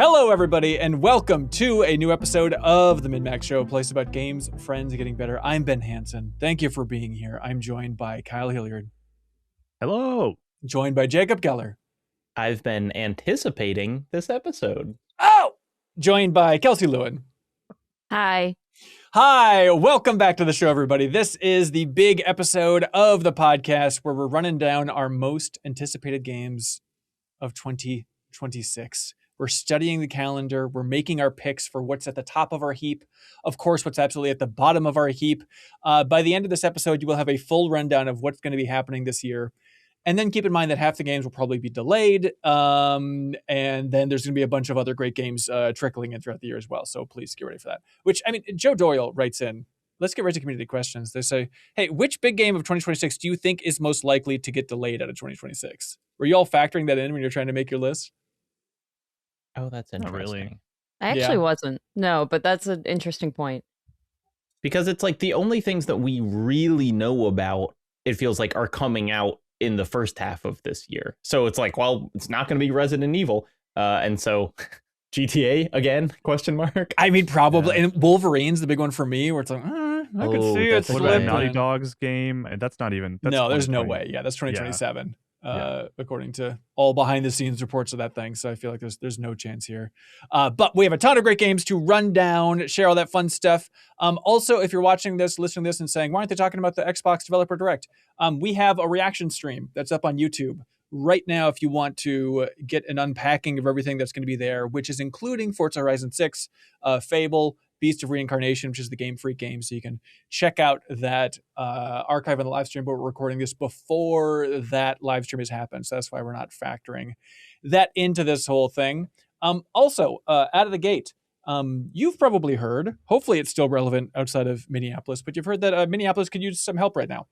Hello, everybody, and welcome to a new episode of the MinnMax Show, a place about games, friends, and getting better. I'm Ben Hansen. Thank you for being here. I'm joined by Kyle Hilliard. Hello. Joined by Jacob Geller. I've been anticipating this episode. Oh! Joined by Kelsey Lewin. Hi. Hi, welcome back to the show, everybody. This is the big episode of the podcast where we're running down our most anticipated games of 2026. We're studying the calendar. We're making our picks for what's at the top of our heap. Of course, what's absolutely at the bottom of our heap. By the end of this episode, you will have a full rundown of what's going to be happening this year. And then keep in mind that half the games will probably be delayed. And then there's going to be a bunch of other great games trickling in throughout the year as well. So please get ready for that. Which, I mean, Joe Doyle writes in, let's get right to community questions. They say, hey, which big game of 2026 do you think is most likely to get delayed out of 2026? Were you all factoring that in when you're trying to make your list? Oh, that's interesting. Not really. I actually wasn't. No, but that's an interesting point. Because it's like the only things that we really know about, it feels like, are coming out in the first half of this year. So it's like, well, it's not going to be Resident Evil. And so GTA again, question mark. I mean, probably. Yeah. And Wolverine's the big one for me where it's like, I could see it. What about Naughty Dog's game? That's not even. That's no, there's no way. Yeah, that's 2027. According to all behind the scenes reports of that thing. So I feel like there's no chance here. But we have a ton of great games to run down, share all that fun stuff. Also, if you're watching this, listening to this and saying, why aren't they talking about the Xbox Developer Direct? We have a reaction stream that's up on YouTube right now if you want to get an unpacking of everything that's going to be there, which is including Forza Horizon 6, Fable, Beast of Reincarnation, which is the Game Freak game. So you can check out that archive on the live stream, but we're recording this before that live stream has happened. So that's why we're not factoring that into this whole thing. Also, out of the gate, you've probably heard, hopefully it's still relevant outside of Minneapolis, but you've heard that Minneapolis could use some help right now.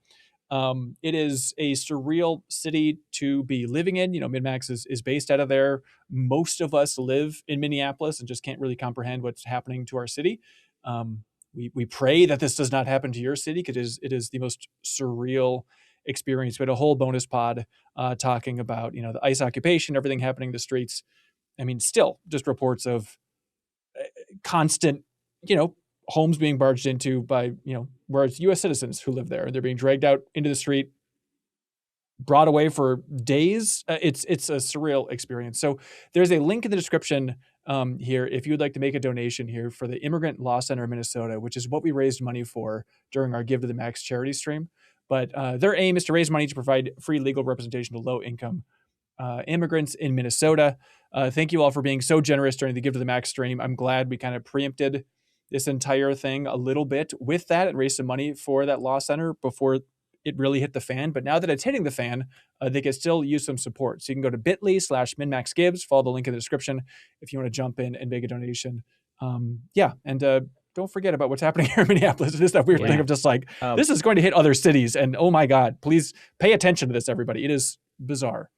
It is a surreal city to be living in. You know, MinnMax is based out of there. Most of us live in Minneapolis and just can't really comprehend what's happening to our city. We pray that this does not happen to your city because it is the most surreal experience. We had a whole bonus pod talking about, you know, the ICE occupation, everything happening in the streets. I mean, still just reports of constant, you know, homes being barged into by, you know, where it's U.S. citizens who live there, and they're being dragged out into the street, brought away for days. It's a surreal experience. So there's a link in the description here if you would like to make a donation here for the Immigrant Law Center in Minnesota, which is what we raised money for during our Give to the Max charity stream. But their aim is to raise money to provide free legal representation to low-income immigrants in Minnesota. Thank you all for being so generous during the Give to the Max stream. I'm glad we kind of preempted this entire thing a little bit with that and raise some money for that law center before it really hit the fan. But now that it's hitting the fan, they can still use some support. So you can go to bit.ly/MinnMaxGives, follow the link in the description if you want to jump in and make a donation. And don't forget about what's happening here in Minneapolis. It is that weird thing of just like, this is going to hit other cities. And oh my God, please pay attention to this, everybody. It is bizarre.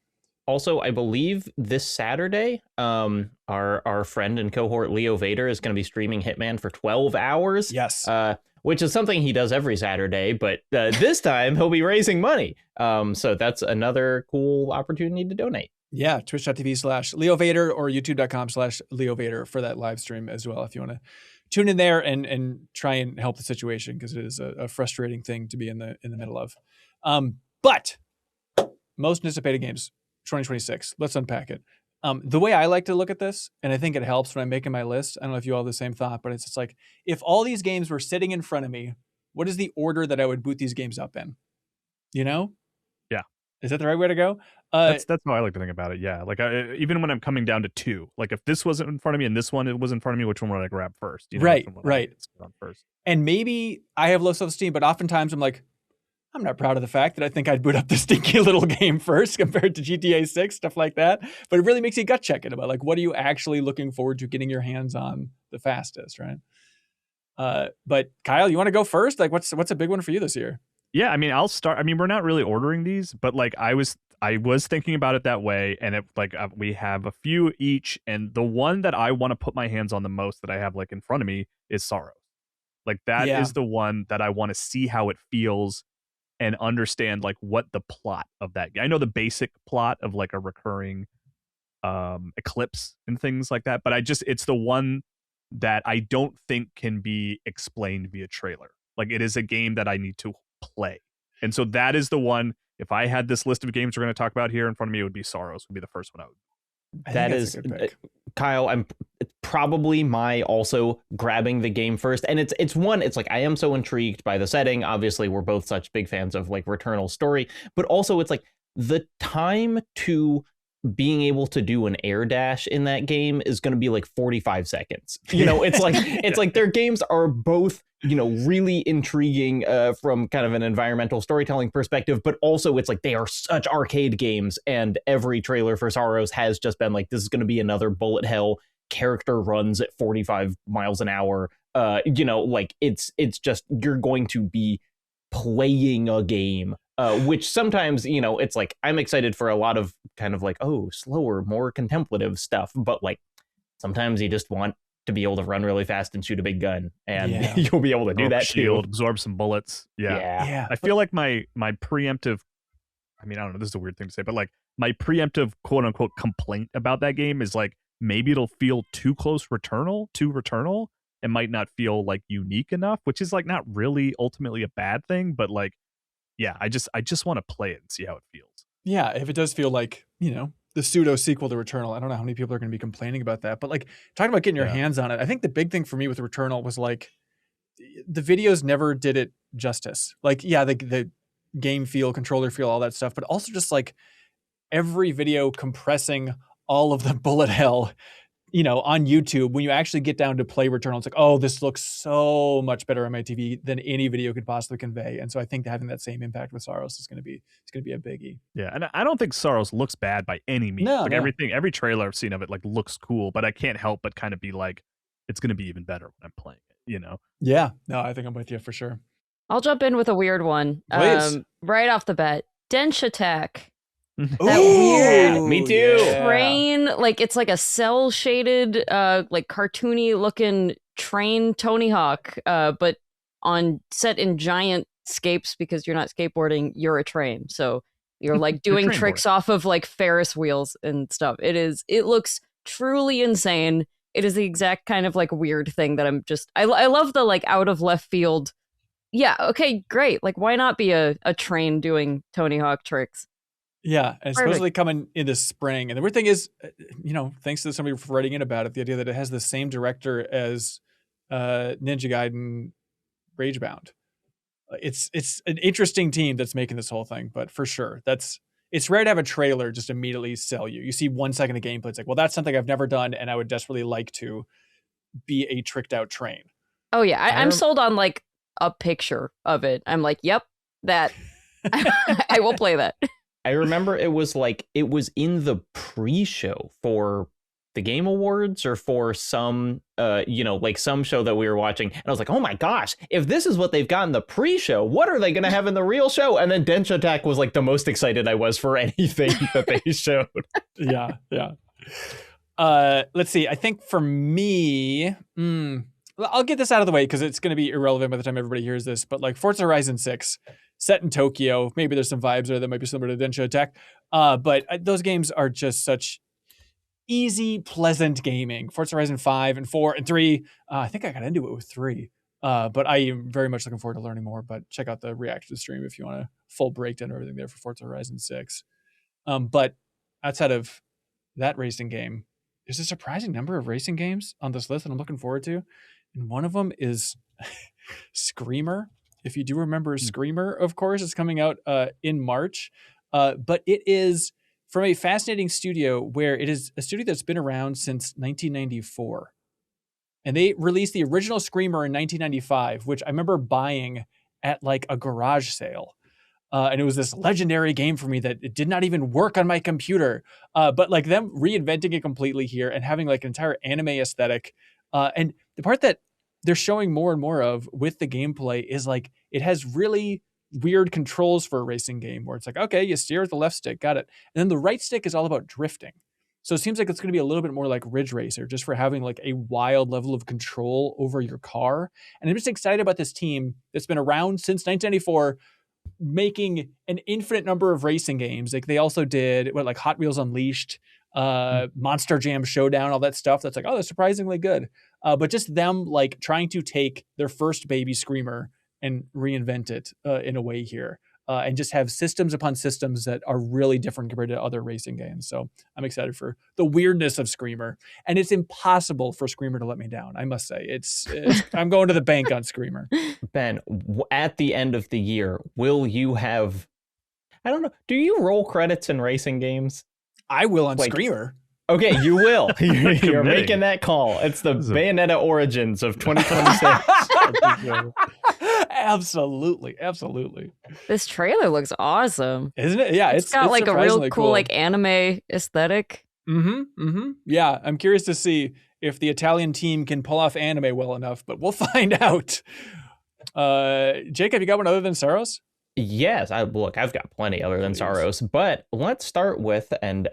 Also, I believe this Saturday, our friend and cohort Leo Vader is going to be streaming Hitman for 12 hours. Yes. Which is something he does every Saturday, but this time he'll be raising money. So that's another cool opportunity to donate. Yeah, twitch.tv/Leo Vader or youtube.com/Leo Vader for that live stream as well, if you want to tune in there and try and help the situation, because it is a frustrating thing to be in the middle of. But most anticipated games 2026. Let's unpack it. The way I like to look at this, and I think it helps when I'm making my list, I don't know if you all have the same thought, but it's just like, if all these games were sitting in front of me, what is the order that I would boot these games up in? You know? Yeah. Is that the right way to go? That's how I like to think about it. Yeah. Like even when I'm coming down to two, like if this wasn't in front of me and this one it was in front of me, which one would I grab first? You know, right. First. And maybe I have low self-esteem, but oftentimes I'm like, I'm not proud of the fact that I think I'd boot up this stinky little game first compared to GTA 6, stuff like that. But it really makes you gut check it about like, what are you actually looking forward to getting your hands on the fastest, right? But Kyle, you want to go first? Like, what's a big one for you this year? Yeah, I mean, I'll start. I mean, we're not really ordering these, but like I was thinking about it that way, and it like we have a few each, and the one that I want to put my hands on the most that I have like in front of me is Saros. Like that is the one that I want to see how it feels and understand like what the plot of that. I know the basic plot of like a recurring Eclipse and things like that. But it's the one that I don't think can be explained via trailer. Like, it is a game that I need to play. And so that is the one, if I had this list of games we're going to talk about here in front of me, it would be Saros, would be the first one I would. That is, Kyle, it's probably my also grabbing the game first. And it's like, I am so intrigued by the setting. Obviously, we're both such big fans of like Returnal story, but also it's like the time to being able to do an air dash in that game is going to be like 45 seconds. You know, it's like, it's like their games are both, you know, really intriguing from kind of an environmental storytelling perspective, but also it's like they are such arcade games, and every trailer for Saros has just been like, this is going to be another bullet hell, character runs at 45 miles an hour. You know, like it's just, you're going to be playing a game, which sometimes, you know, it's like, I'm excited for a lot of kind of like, oh, slower, more contemplative stuff, but like sometimes you just want to be able to run really fast and shoot a big gun, and you'll be able to do that shield, too. Absorb some bullets. Yeah. I feel like my preemptive, I mean, I don't know, this is a weird thing to say, but like my preemptive quote unquote complaint about that game is like, maybe it'll feel too close to Returnal. It might not feel like unique enough, which is like not really ultimately a bad thing, but like, yeah, I just want to play it and see how it feels. Yeah, if it does feel like, you know, the pseudo sequel to Returnal, I don't know how many people are going to be complaining about that, but like talking about getting your hands on it, I think the big thing for me with Returnal was like the videos never did it justice. Like, yeah, the game feel, controller feel, all that stuff, but also just like every video compressing all of the bullet hell, you know, on YouTube. When you actually get down to play Returnal, it's like, oh, this looks so much better on my TV than any video could possibly convey. And so I think having that same impact with Saros is going to be a biggie. Yeah, and I don't think Saros looks bad by any means. No, like every trailer I've seen of it like looks cool, but I can't help but kind of be like, it's going to be even better when I'm playing it, you know? Yeah, no, I think I'm with you for sure. I'll jump in with a weird one. Please. Right off the bat, Denshattack. That weird me too. train, like it's like a cell shaded, like cartoony looking train Tony Hawk, but set in giant scapes, because you're not skateboarding, you're a train. So you're like doing tricks off of like Ferris wheels and stuff. It looks truly insane. It is the exact kind of like weird thing that I love the like out of left field. Yeah, okay, great. Like, why not be a train doing Tony Hawk tricks? Yeah, and supposedly coming in the spring. And the weird thing is, you know, thanks to somebody for writing in about it, the idea that it has the same director as Ninja Gaiden Ragebound. It's an interesting team that's making this whole thing, but for sure, it's rare to have a trailer just immediately sell you. You see 1 second of gameplay, it's like, well, that's something I've never done, and I would desperately like to be a tricked out train. Oh yeah, I'm sold on like a picture of it. I'm like, yep, that I will play that. I remember it was in the pre-show for the Game Awards or for some, you know, like some show that we were watching. And I was like, oh my gosh, if this is what they've got in the pre-show, what are they going to have in the real show? And then Denshattack was like the most excited I was for anything that they showed. Yeah. Let's see. I think for me, I'll get this out of the way because it's going to be irrelevant by the time everybody hears this. But like Forza Horizon 6, set in Tokyo, maybe there's some vibes there that might be similar to Denshattack. But those games are just such easy, pleasant gaming. Forza Horizon 5 and 4 and 3. I think I got into it with 3. But I am very much looking forward to learning more. But check out the reaction stream if you want a full breakdown of everything there for Forza Horizon 6. But outside of that racing game, there's a surprising number of racing games on this list that I'm looking forward to. And one of them is Screamer. If you do remember Screamer, of course, it's coming out in March. But it is from a fascinating studio where it is a studio that's been around since 1994. And they released the original Screamer in 1995, which I remember buying at like a garage sale. And it was this legendary game for me that it did not even work on my computer. But like them reinventing it completely here and having like an entire anime aesthetic. And the part that they're showing more and more of with the gameplay is like it has really weird controls for a racing game where it's like, okay, you steer with the left stick, got it. And then the right stick is all about drifting. So it seems like it's going to be a little bit more like Ridge Racer, just for having like a wild level of control over your car. And I'm just excited about this team that's been around since 1994, making an infinite number of racing games. Like they also did like Hot Wheels Unleashed, Monster Jam Showdown, all that stuff. That's like, oh, that's surprisingly good. But just them like trying to take their first baby Screamer and reinvent it in a way here. And just have systems upon systems that are really different compared to other racing games. So I'm excited for the weirdness of Screamer. And it's impossible for Screamer to let me down, I must say. It's I'm going to the bank on Screamer. Ben, at the end of the year, will you have, I don't know, do you roll credits in racing games? I will on Screamer. Okay, you will. You're making that call. It's the Bayonetta Origins of 2026. Absolutely. This trailer looks awesome. Isn't it? Yeah, it's got like a real cool like anime aesthetic. Yeah, I'm curious to see if the Italian team can pull off anime well enough, but we'll find out. Jacob, you got one other than Saros? Yes, I've got plenty other than Saros, but let's start with, and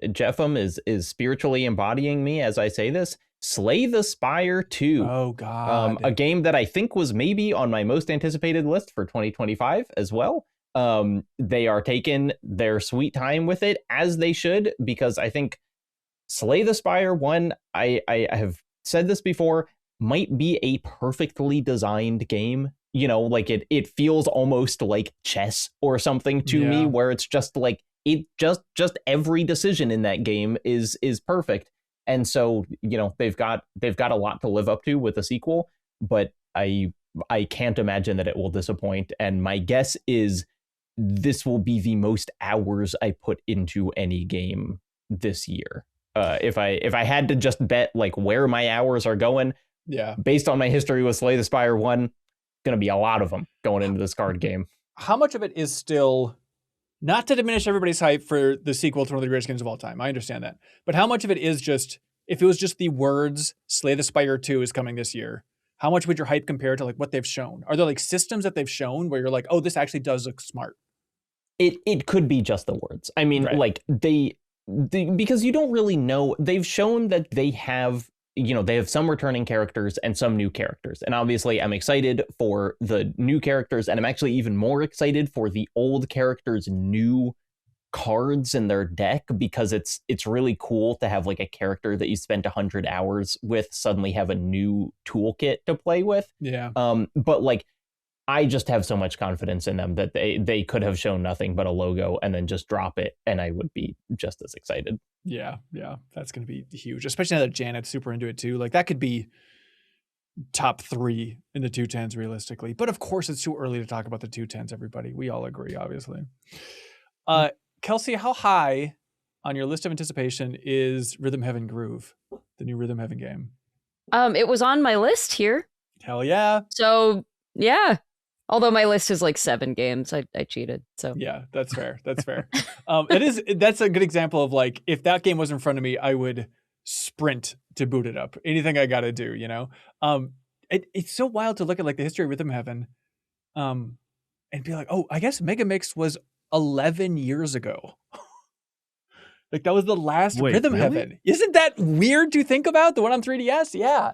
Jeffem is spiritually embodying me as I say this, Slay the Spire II. Oh, God. A game that I think was maybe on my most anticipated list for 2025 as well. They are taking their sweet time with it, as they should, because I think Slay the Spire 1, I have said this before, might be a perfectly designed game. You know, like it feels almost like chess or something to me, where it's just like it just every decision in that game is perfect. And so, you know, they've got a lot to live up to with a sequel, but I can't imagine that it will disappoint. And my guess is this will be the most hours I put into any game this year. If I had to just bet like where my hours are going, based on my history with Slay the Spire 1, going to be a lot of them going into this card game. How much of it is still, not to diminish everybody's hype for the sequel to one of the greatest games of all time, I understand that, but how much of it is just, if it was just the words Slay the Spire 2 is coming this year, how much would your hype compare to like what they've shown? Are there like systems that they've shown where you're like, oh, this actually does look smart? It could be just the words. I mean, like they because you don't really know. They've shown that they have, you know, they have some returning characters and some new characters. And obviously I'm excited for the new characters, and I'm actually even more excited for the old characters' new cards in their deck, because it's really cool to have like a character that you spent 100 hours with suddenly have a new toolkit to play with. But like, I just have so much confidence in them that they could have shown nothing but a logo and then just drop it, and I would be just as excited. Yeah, that's going to be huge, especially now that Janet's super into it too. Like that could be top 3 in the 210s realistically, but of course it's too early to talk about the 210s. Everybody, we all agree, obviously. Kelsey, how high on your list of anticipation is Rhythm Heaven Groove, the new Rhythm Heaven game? It was on my list here. Hell yeah! So yeah. Although my list is like 7 games, I cheated. So yeah, that's fair. That's fair. That's a good example of like, if that game was in front of me, I would sprint to boot it up. Anything I got to do, you know. It's so wild to look at like the history of Rhythm Heaven, and be like, oh, I guess Mega Mix was 11 years ago. Like that was the last Rhythm Heaven. Isn't that weird to think about? The one on 3DS, yeah.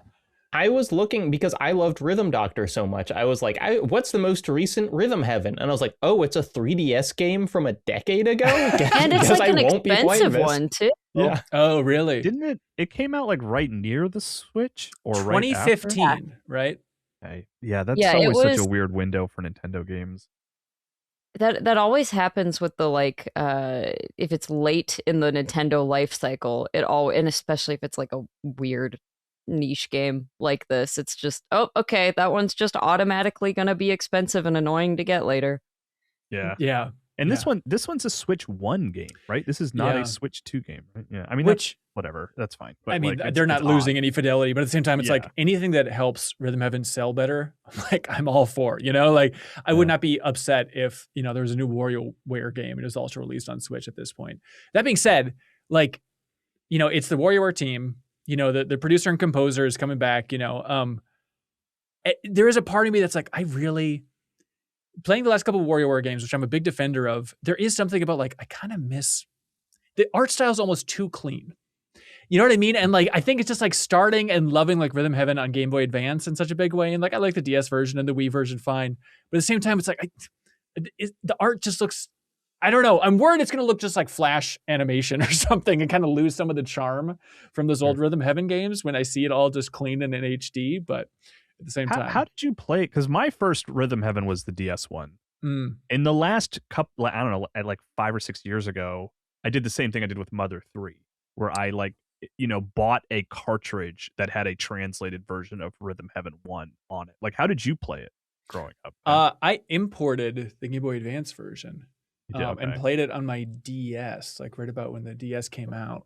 I was looking because I loved Rhythm Doctor so much. I was like, what's the most recent Rhythm Heaven? And I was like, oh, it's a 3DS game from a decade ago? And it's like an expensive one, too. Yeah. Oh, really? Didn't it? It came out like right near the Switch or 2015, right after? Right? Okay. Yeah, that's always such a weird window for Nintendo games. That always happens with the like if it's late in the Nintendo life cycle, and especially if it's like a weird niche game like this, it's just, oh, okay, that one's just automatically gonna be expensive and annoying to get later. Yeah. And this one's a Switch 1 game, right? This is not a Switch 2 game, right? Yeah. I mean, whatever, that's fine. But I mean, like, they're not losing any fidelity, but at the same time, it's like anything that helps Rhythm Heaven sell better, like I'm all for, you know, like I would not be upset if, you know, there was a new WarioWare game and it was also released on Switch at this point. That being said, like, you know, it's the WarioWare team, you know, the producer and composer is coming back, you know, there is a part of me that's like, I really, playing the last couple of WarioWare games, which I'm a big defender of, there is something about like, I kind of miss, the art style is almost too clean. You know what I mean? And like, I think it's just like starting and loving like Rhythm Heaven on Game Boy Advance in such a big way. And like, I like the DS version and the Wii version fine. But at the same time, it's like, the art just looks, I don't know. I'm worried it's going to look just like Flash animation or something and kind of lose some of the charm from those old Rhythm Heaven games when I see it all just clean and in HD. But at the same time, how did you play it? Because my first Rhythm Heaven was the DS one. In the last couple, I don't know, at like 5 or 6 years ago, I did the same thing I did with Mother 3, where I bought a cartridge that had a translated version of Rhythm Heaven 1 on it. Like, how did you play it growing up? I imported the Game Boy Advance version. And played it on my DS, like right about when the DS came out.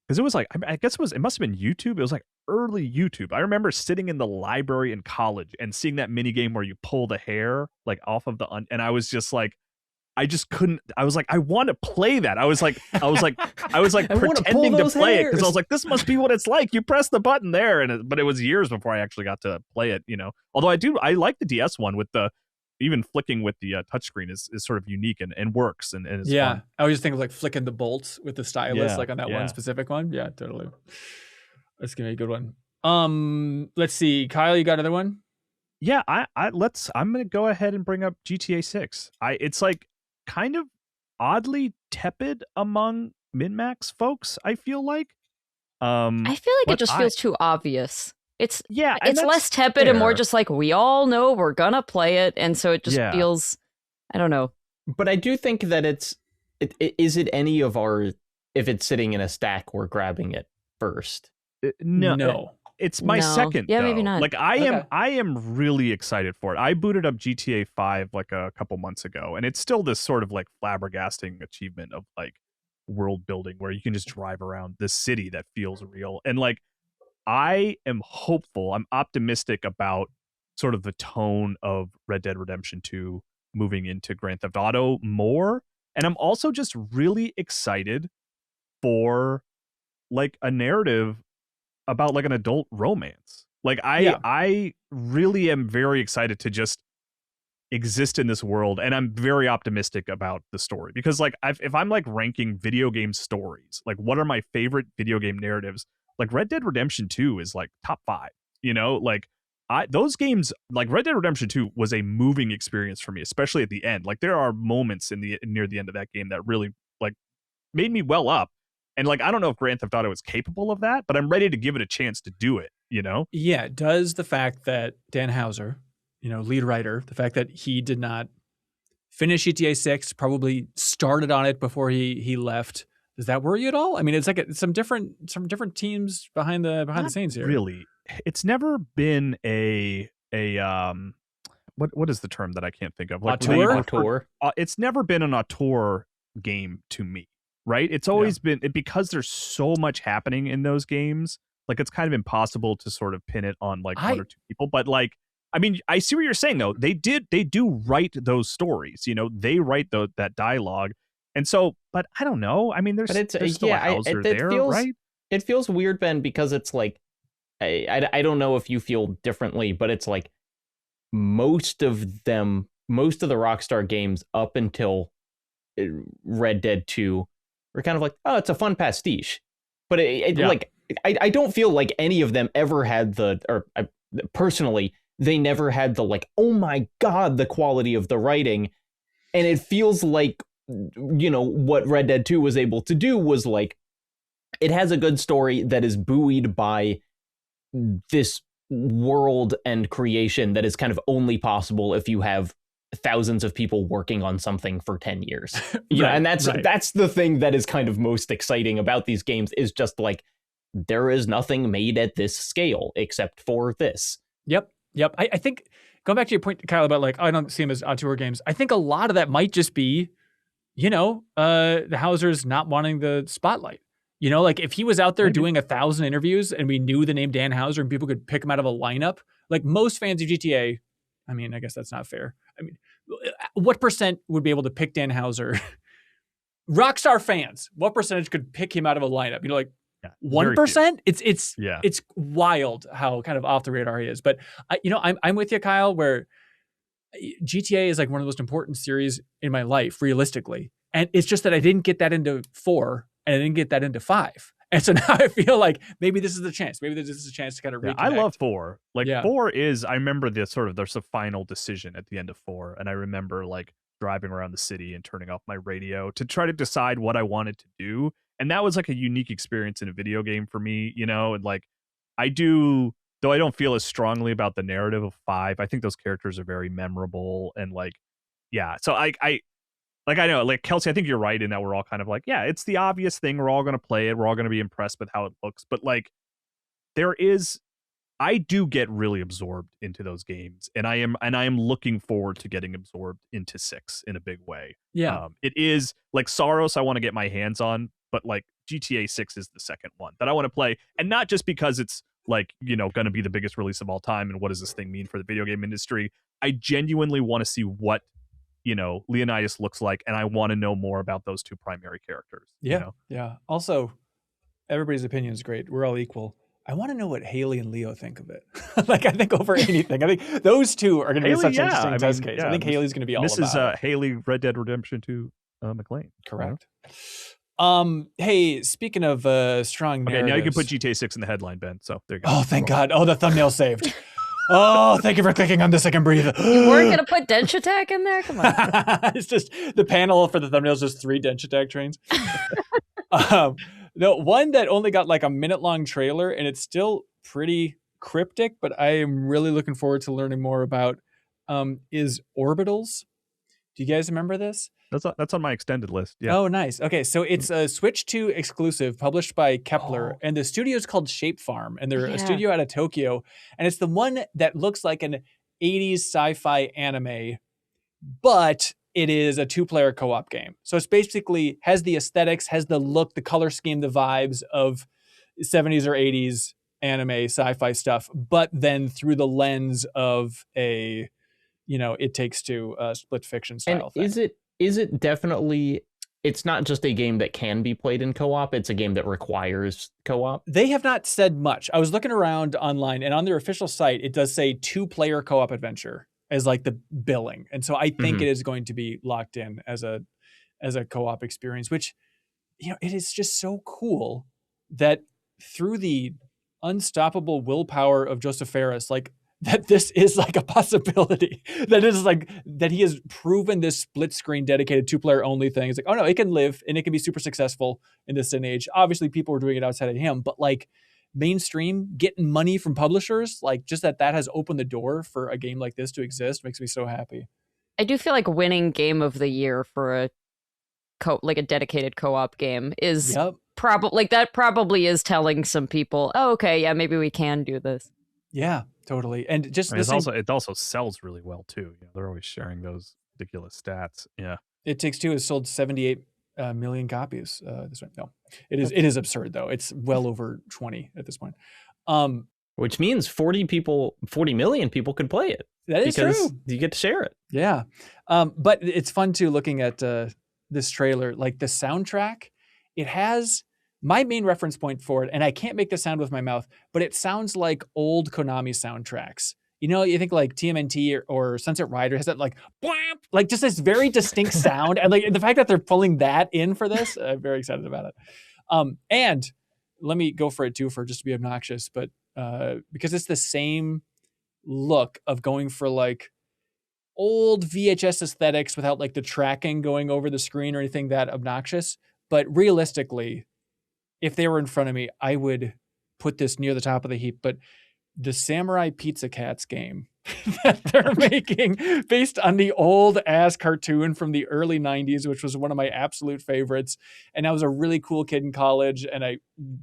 Because it was like, I guess it must have been YouTube. It was like early YouTube. I remember sitting in the library in college and seeing that mini game where you pull the hair like off of and I was just like, I just couldn't. I was like, I want to play that. I was like pretending to play it because I was like, this must be what it's like. You press the button there, but it was years before I actually got to play it. Although I like the DS one with the. Even flicking with the touchscreen is sort of unique and works and is fun. I always think of like flicking the bolts with the stylus, like on that one specific one. Yeah, totally. That's gonna be a good one. Let's see, Kyle, you got another one? Yeah, I'm gonna go ahead and bring up GTA 6. It's like kind of oddly tepid among MinnMax folks. I feel like. I feel like it just feels too obvious. It's less tepid fair. And more just like, we all know we're gonna play it, and so it just feels, I don't know. But I do think that is it any of our, if it's sitting in a stack, we're grabbing it first? No. It's my second. Yeah, though. maybe not. Like I am really excited for it. I booted up GTA 5 like a couple months ago, and it's still this sort of like flabbergasting achievement of like world building where you can just drive around this city that feels real. And like I am hopeful, I'm optimistic about sort of the tone of Red Dead Redemption 2 moving into Grand Theft Auto more. And I'm also just really excited for like a narrative about like an adult romance. Like I really am very excited to just exist in this world, and I'm very optimistic about the story because like if I'm like ranking video game stories, like what are my favorite video game narratives? Like Red Dead Redemption 2 is like top 5, like those games, like Red Dead Redemption 2 was a moving experience for me, especially at the end. Like there are moments near the end of that game that really like made me well up. And like, I don't know if Grand Theft Auto is capable of that, but I'm ready to give it a chance to do it, Yeah. Does the fact that Dan Houser, lead writer, the fact that he did not finish GTA 6, probably started on it before he left, does that worry you at all? I mean, it's like some different teams behind the scenes here. Really, it's never been a what is the term that I can't think of? Like auteur. It's never been an auteur game to me, right? It's always been because there's so much happening in those games. Like it's kind of impossible to sort of pin it on like one or two people. But like, I mean, I see what you're saying though. They do write those stories. They write that dialogue. And so, but I don't know. I mean, there's still a Hauser there, right? It feels weird, Ben, because it's like, I don't know if you feel differently, but it's like most of the Rockstar games up until Red Dead 2 were kind of like, oh, it's a fun pastiche. But like, I don't feel like any of them ever had personally, they never had the like, oh my God, the quality of the writing. And it feels like, what Red Dead 2 was able to do was like, it has a good story that is buoyed by this world and creation that is kind of only possible if you have thousands of people working on something for 10 years. And that's the thing that is kind of most exciting about these games is just like, there is nothing made at this scale except for this. Yep. I think going back to your point, Kyle, about like, I don't see them as auteur games. I think a lot of that might just be, the Hausers not wanting the spotlight. Like if he was out there doing 1,000 interviews and we knew the name Dan Houser and people could pick him out of a lineup, like most fans of GTA, I mean, I guess that's not fair. I mean, what percent would be able to pick Dan Houser? Rockstar fans, what percentage could pick him out of a lineup? 1%? It's wild how kind of off the radar he is. But I'm with you, Kyle, where GTA is like one of the most important series in my life, realistically. And it's just that I didn't get that into 4 and I didn't get that into 5. And so now I feel like maybe this is the chance. Maybe this is a chance to kind of reconnect. I love 4. Like 4 is, I remember there's a final decision at the end of 4. And I remember like driving around the city and turning off my radio to try to decide what I wanted to do. And that was like a unique experience in a video game for me, you know, and like though I don't feel as strongly about the narrative of 5, I think those characters are very memorable and like, yeah. So I know, like Kelsey, I think you're right in that we're all kind of like, yeah, it's the obvious thing. We're all going to play it. We're all going to be impressed with how it looks. But like, I do get really absorbed into those games, and I am looking forward to getting absorbed into 6 in a big way. Yeah. It is like Saros I want to get my hands on, but like GTA 6 is the second one that I want to play, and not just because it's like, you know, going to be the biggest release of all time and what does this thing mean for the video game industry. I genuinely want to see what, you know, Leonidas looks like, and I want to know more about those 2 primary characters. Yeah. You know? Yeah. Also, everybody's opinion is great. We're all equal. I want to know what Haley and Leo think of it. Like, I think over anything. I think those 2 are going to be such an interesting test case. I think Haley's going to be all Mrs. about it. Haley, Red Dead Redemption 2 McLean. Correct. Hey, speaking of strong narratives. Okay, now you can put GTA 6 in the headline, Ben. So there you go. Oh, thank God. Oh, the thumbnail saved. Oh, thank you for clicking on this. I can breathe. You weren't going to put Denshattack in there? Come on. It's just the panel for the thumbnail is just 3 Denshattack trains. No, one that only got like a minute-long trailer, and it's still pretty cryptic, but I am really looking forward to learning more about, is Orbitals. Do you guys remember this? That's on my extended list. Yeah. Oh, nice. Okay, so it's a Switch 2 exclusive published by Kepler, and the studio is called Shape Farm, and they're a studio out of Tokyo, and it's the one that looks like an 80s sci-fi anime, but it is a 2-player co-op game. So it's basically has the aesthetics, has the look, the color scheme, the vibes of 70s or 80s anime sci-fi stuff, but then through the lens of a, you know, It Takes Two split fiction style thing. Is it definitely, it's not just a game that can be played in co-op, it's a game that requires co-op? They have not said much. I was looking around online, and on their official site, it does say 2-player co-op adventure as like the billing. And so I think it is going to be locked in as a co-op experience, which, you know, it is just so cool that through the unstoppable willpower of Joseph Fares, like, that this is like a possibility, that is like, that he has proven this split screen dedicated 2-player only thing. It's like, oh no, it can live and it can be super successful in this day and age. Obviously people were doing it outside of him, but like mainstream getting money from publishers, like just that has opened the door for a game like this to exist makes me so happy. I do feel like winning game of the year for a dedicated co-op game is probably is telling some people, oh, okay, yeah, maybe we can do this. Yeah, totally. And just it also sells really well too. You know, they're always sharing those ridiculous stats. Yeah. It Takes Two has sold 78 million copies. This one, no, it is absurd though. It's well over 20 at this point. Which means 40 million people could play it. That is true. You get to share it. Yeah. But it's fun too, looking at this trailer, like the soundtrack, it has my main reference point for it, and I can't make the sound with my mouth, but it sounds like old Konami soundtracks. You know, you think like TMNT or Sunset Rider has that like just this very distinct sound. And like the fact that they're pulling that in for this, I'm very excited about it. And let me go for it too, for just to be obnoxious, but because it's the same look of going for like old VHS aesthetics without like the tracking going over the screen or anything that obnoxious. But realistically, if they were in front of me, I would put this near the top of the heap. But the Samurai Pizza Cats game that they're making based on the old ass cartoon from the early 90s, which was one of my absolute favorites. And I was a really cool kid in college, and I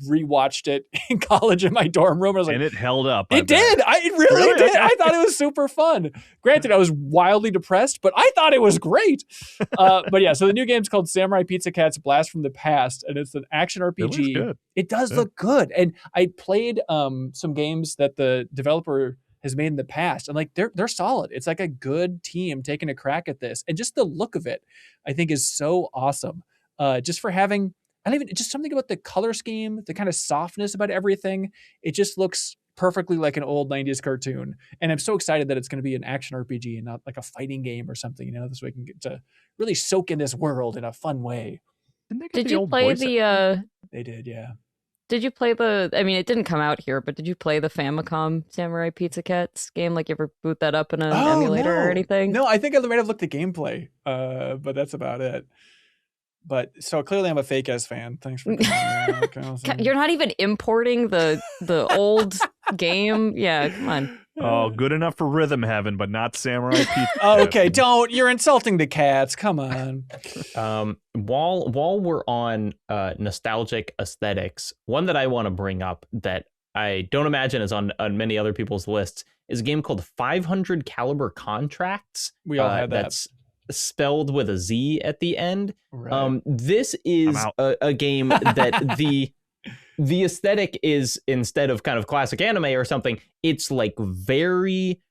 rewatched it in college in my dorm room. I was like, and it held up. It did. It really did. I thought it was super fun. Granted, I was wildly depressed, but I thought it was great. But yeah, so the new game's called Samurai Pizza Cats Blast from the Past, and it's an action RPG. It does look good. And I played some games that the developer has made in the past, and like they're solid. It's like a good team taking a crack at this, and just the look of it, I think, is so awesome. Just for having, just something about the color scheme, the kind of softness about everything. It just looks perfectly like an old 90s cartoon, and I'm so excited that it's going to be an action RPG and not like a fighting game or something. You know, this way I can get to really soak in this world in a fun way. Did you play the? They did, yeah. Did you play the? I mean, it didn't come out here, but did you play the Famicom Samurai Pizza Cats game? Like, you ever boot that up in an emulator or anything? No, I think I might have looked at gameplay, but that's about it. But so clearly, I'm a fake ass fan. Thanks for You're not even importing the old game. Yeah, come on. Oh, good enough for Rhythm Heaven, but not Samurai Pizza. Oh, okay, don't. You're insulting the cats. Come on. While we're on nostalgic aesthetics, one that I want to bring up that I don't imagine is on many other people's lists is a game called 500 Caliber CONTRACTZ. We all had that. That's spelled with a Z at the end. Right. This is a game that the aesthetic is, instead of kind of classic anime or something, it's like very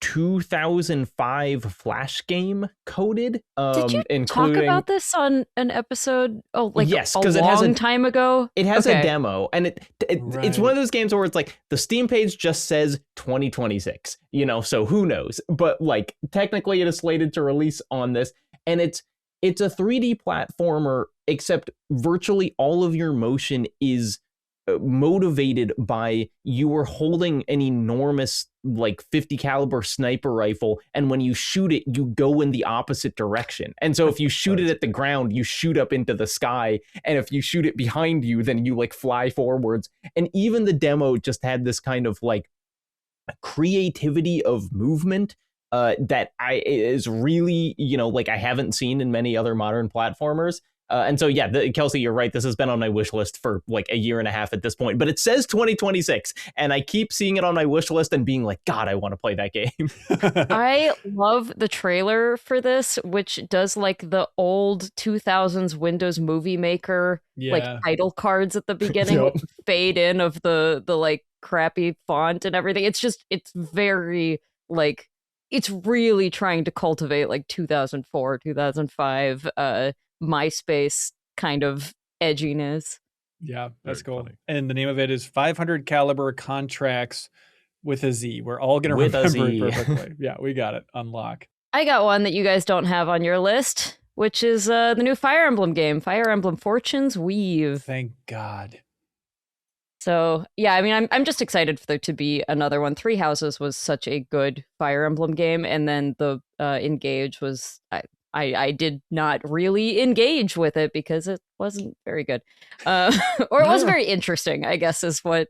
2005 Flash game coded. Did you talk about this on an episode? Oh, like yes, a long time ago? It has a demo, and it's one of those games where it's like the Steam page just says 2026, so who knows? But like technically it is slated to release on this, and it's a 3D platformer, except virtually all of your motion is motivated by you are holding an enormous like 50 caliber sniper rifle, and when you shoot it you go in the opposite direction, and so if you shoot it at the ground you shoot up into the sky, and if you shoot it behind you then you like fly forwards. And even the demo just had this kind of like creativity of movement that is really like I haven't seen in many other modern platformers. And so, yeah, Kelsey, you're right. This has been on my wish list for like a year and a half at this point, but it says 2026, and I keep seeing it on my wish list and being like, God, I want to play that game. I love the trailer for this, which does like the old 2000s Windows Movie Maker like title cards at the beginning, fade in of the like crappy font and everything. It's very like, it's really trying to cultivate like 2004, 2005, MySpace kind of edginess. Yeah, that's cool. Funny. And the name of it is 500 Caliber CONTRACTZ with a Z. We're all going to remember it perfectly. Yeah, we got it. Unlock. I got one that you guys don't have on your list, which is the new Fire Emblem game, Fire Emblem Fortune's Weave. Thank God. So, yeah, I mean, I'm just excited for there to be another one. Three Houses was such a good Fire Emblem game, and then the Engage was... I did not really engage with it because it wasn't very good. Or it wasn't very interesting, I guess, is what...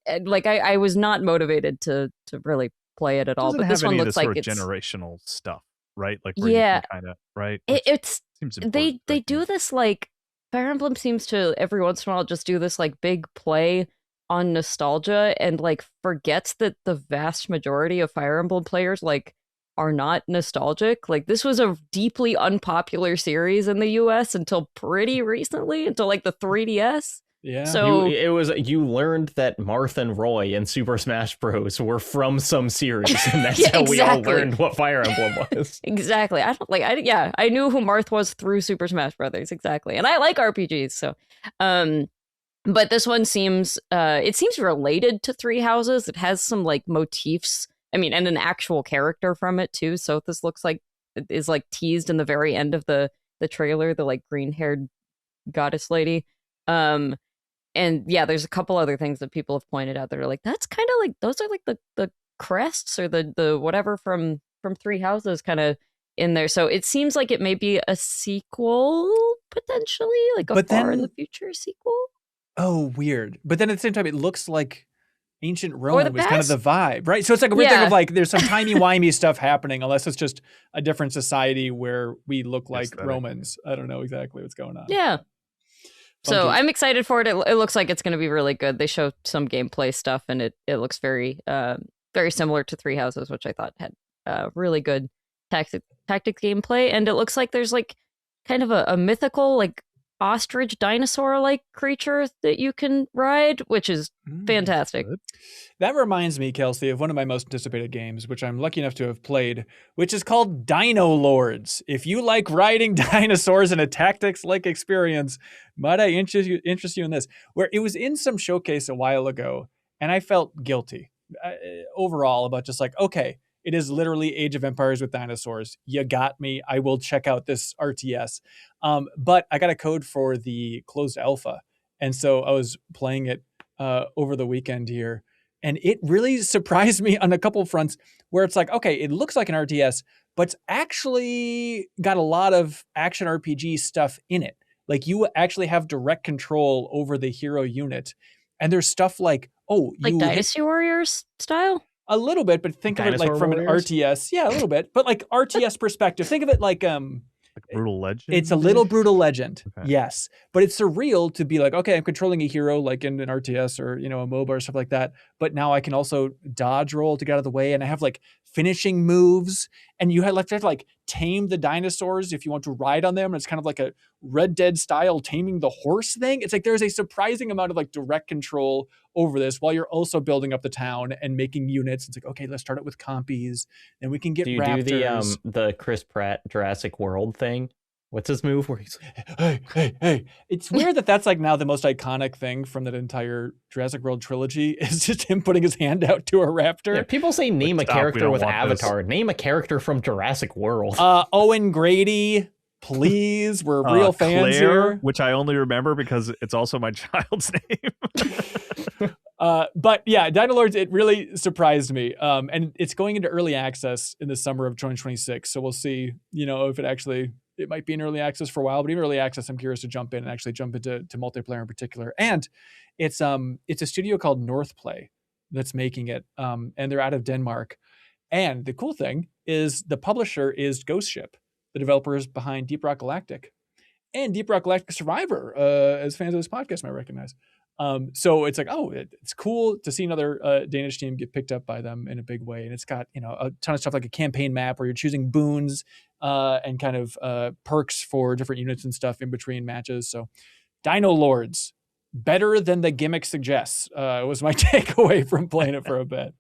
I was not motivated to really play it at all. But this one looks like it's... generational stuff, right? Like, where you can kind of, right? It's... They do this, like... Fire Emblem seems to, every once in a while, just do this, like, big play on nostalgia and, like, forgets that the vast majority of Fire Emblem players, like, are not nostalgic. Like, this was a deeply unpopular series in the US until pretty recently, until like the 3DS. Yeah. So you learned that Marth and Roy in Super Smash Bros. Were from some series, and that's how we all learned what Fire Emblem was. Exactly. I knew who Marth was through Super Smash Brothers. Exactly. And I like RPGs, so but this one seems it seems related to Three Houses. It has some like motifs, I mean, and an actual character from it too. So this looks like it is like teased in the very end of the trailer, the like green-haired goddess lady. And yeah, there's a couple other things that people have pointed out that are like, that's kind of like, those are like the crests or the whatever from Three Houses kind of in there. So it seems like it may be a sequel, potentially, like a far in the future sequel. Oh, weird. But then at the same time, it looks like ancient Rome was kind of the vibe, right? So it's like a weird thing of like, there's some timey-wimey stuff happening, unless it's just a different society where we look like Romans. I don't know exactly what's going on. Yeah. So I'm excited for it. It looks like it's going to be really good. They show some gameplay stuff, and it looks very very similar to Three Houses, which I thought had really good tactics gameplay. And it looks like there's like kind of a mythical like ostrich dinosaur like creature that you can ride, which is fantastic. That reminds me, Kelsey, of one of my most anticipated games, which I'm lucky enough to have played, which is called Dinolords. If you like riding dinosaurs in a tactics-like experience, might I interest you in this? Where it was in some showcase a while ago, and I felt guilty overall about just like, okay, it is literally Age of Empires with dinosaurs. You got me. I will check out this RTS. But I got a code for the closed alpha, And so I was playing it over the weekend here, and it really surprised me on a couple of fronts where it's like, okay, it looks like an RTS, but it's actually got a lot of action RPG stuff in it. Like you actually have direct control over the hero unit. And there's stuff like, like Dynasty Warriors style? A little bit, but think Dinosaur of it like from Warriors? an RTS. Yeah, a little bit. But like RTS perspective. Think of it like Brutal Legend. it's a little Brutal Legend. Okay. Yes. But it's surreal to be like, okay, I'm controlling a hero like in an RTS or, a MOBA or stuff like that. But now I can also dodge roll to get out of the way. And I have like finishing moves. And you have to like tame the dinosaurs if you want to ride on them. And it's kind of like a Red Dead style taming the horse thing. It's like there's a surprising amount of like direct control over this while you're also building up the town and making units. It's like, okay, let's start it with compies. Then we can get Do you raptors. do the Chris Pratt Jurassic World thing? What's his move where he's Hey. It's weird that that's like now the most iconic thing from that entire Jurassic World trilogy is just him putting his hand out to a raptor. Yeah, people say name a Stop, we character don't with want Avatar. Name a character from Jurassic World. Owen Grady, please. We're real fans Claire, here. which I only remember because it's also my child's name. But yeah, Dinolords, it really surprised me. And it's going into early access in the summer of 2026. So we'll see, if it might be in early access for a while, but even early access, I'm curious to jump in and actually jump into multiplayer in particular. And it's a studio called Northplay that's making it. And they're out of Denmark. And the cool thing is the publisher is Ghost Ship, the developers behind Deep Rock Galactic and Deep Rock Galactic Survivor, as fans of this podcast might recognize. So it's like, it's cool to see another Danish team get picked up by them in a big way. And it's got, a ton of stuff like a campaign map where you're choosing boons and kind of perks for different units and stuff in between matches. So Dinolords, better than the gimmick suggests, was my takeaway from playing it for a bit.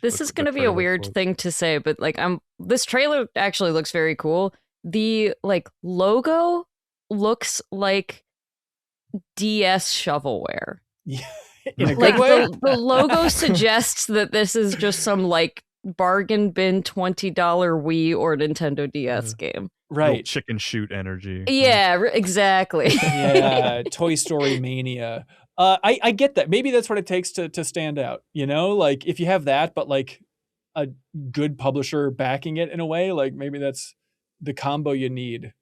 This is going to be a weird thing to say, but like this trailer actually looks very cool. The like logo looks like DS shovelware. Yeah, in a good Like way. the logo suggests that this is just some like bargain bin $20 Wii or Nintendo DS game. Real Right. chicken shoot energy. Yeah, exactly. Yeah, Toy Story mania. I get that. Maybe that's what it takes to stand out. Like if you have that, but like a good publisher backing it in a way, like maybe that's the combo you need.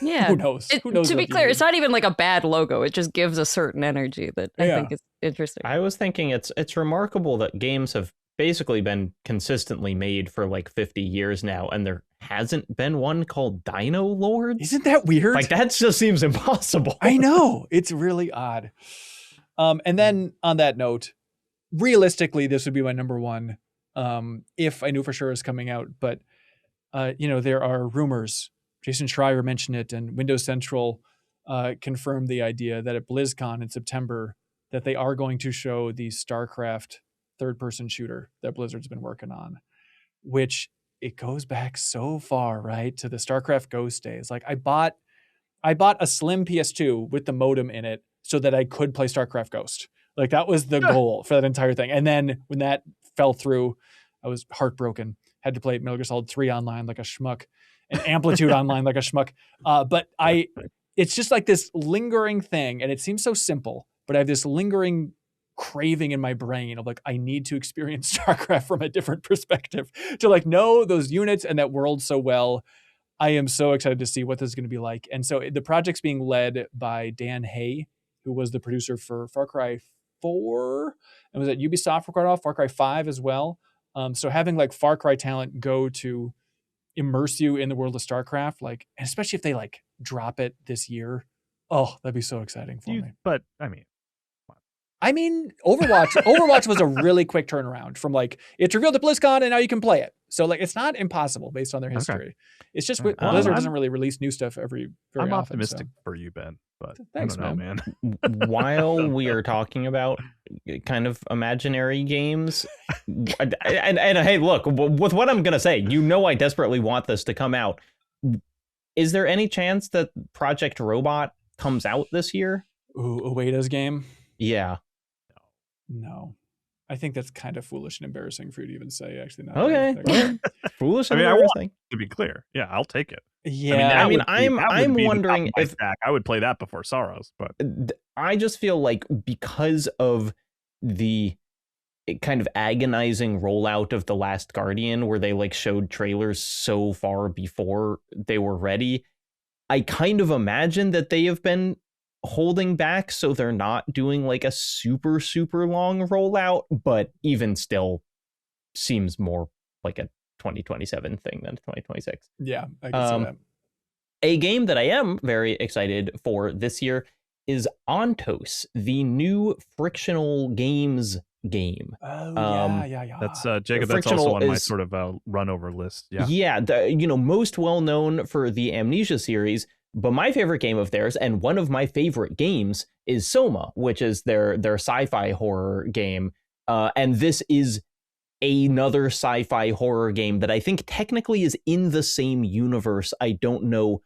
Yeah. Who knows? Who knows? To what be you clear, need. it's not even like a bad logo. It just gives a certain energy that I think is interesting. I was thinking it's remarkable that games have basically been consistently made for like 50 years now, and there hasn't been one called Dinolords. Isn't that weird? Like that just seems impossible. I know. It's really odd. And then on that note, realistically, this would be my number one if I knew for sure it's coming out. But, there are rumors. Jason Schreier mentioned it, and Windows Central confirmed the idea that at BlizzCon in September that they are going to show the StarCraft third-person shooter that Blizzard's been working on, which it goes back so far, right, to the StarCraft Ghost days. Like I bought a slim PS2 with the modem in it so that I could play StarCraft Ghost. Like that was the goal for that entire thing. And then when that fell through, I was heartbroken. Had to play Metal Gear Solid 3 online like a schmuck. And Amplitude online like a schmuck. But it's just like this lingering thing, and it seems so simple, but I have this lingering craving in my brain of like, I need to experience StarCraft from a different perspective to like know those units and that world so well. I am so excited to see what this is going to be like. And so the project's being led by Dan Hay, who was the producer for Far Cry 4 and was at Ubisoft for quite a while, Far Cry 5 as well. So having like Far Cry talent go to immerse you in the world of StarCraft, like, and especially if they like drop it this year, that'd be so exciting for me. But I mean, Overwatch was a really quick turnaround from like it's revealed at BlizzCon and now you can play it. So like it's not impossible based on their history. Okay. It's just Blizzard doesn't really release new stuff very I'm often. optimistic for you, Ben, but thanks, I don't know, man. While we are talking about kind of imaginary games, and hey, look, with what I'm gonna say, I desperately want this to come out. Is there any chance that Project Robot comes out this year? Ooh, Ueda's game? Yeah. No. I think that's kind of foolish and embarrassing for you to even say, actually. Okay. Foolish and I embarrassing. want to be clear. Yeah, I'll take it. Yeah, I'm wondering if I would play that before Saros, but I just feel like because of the kind of agonizing rollout of The Last Guardian, where they like showed trailers so far before they were ready, I kind of imagine that they have been holding back so they're not doing like a super long rollout, but even still seems more like a 2027 thing than 2026. Yeah, I can see that. A game that I am very excited for this year is Ontos, the new frictional games game. Oh, yeah. That's Jacob. That's also on my sort of run over list. Yeah. Most well known for the Amnesia series, but my favorite game of theirs and one of my favorite games is Soma, which is their sci-fi horror game. And this is another sci-fi horror game that I think technically is in the same universe. I don't know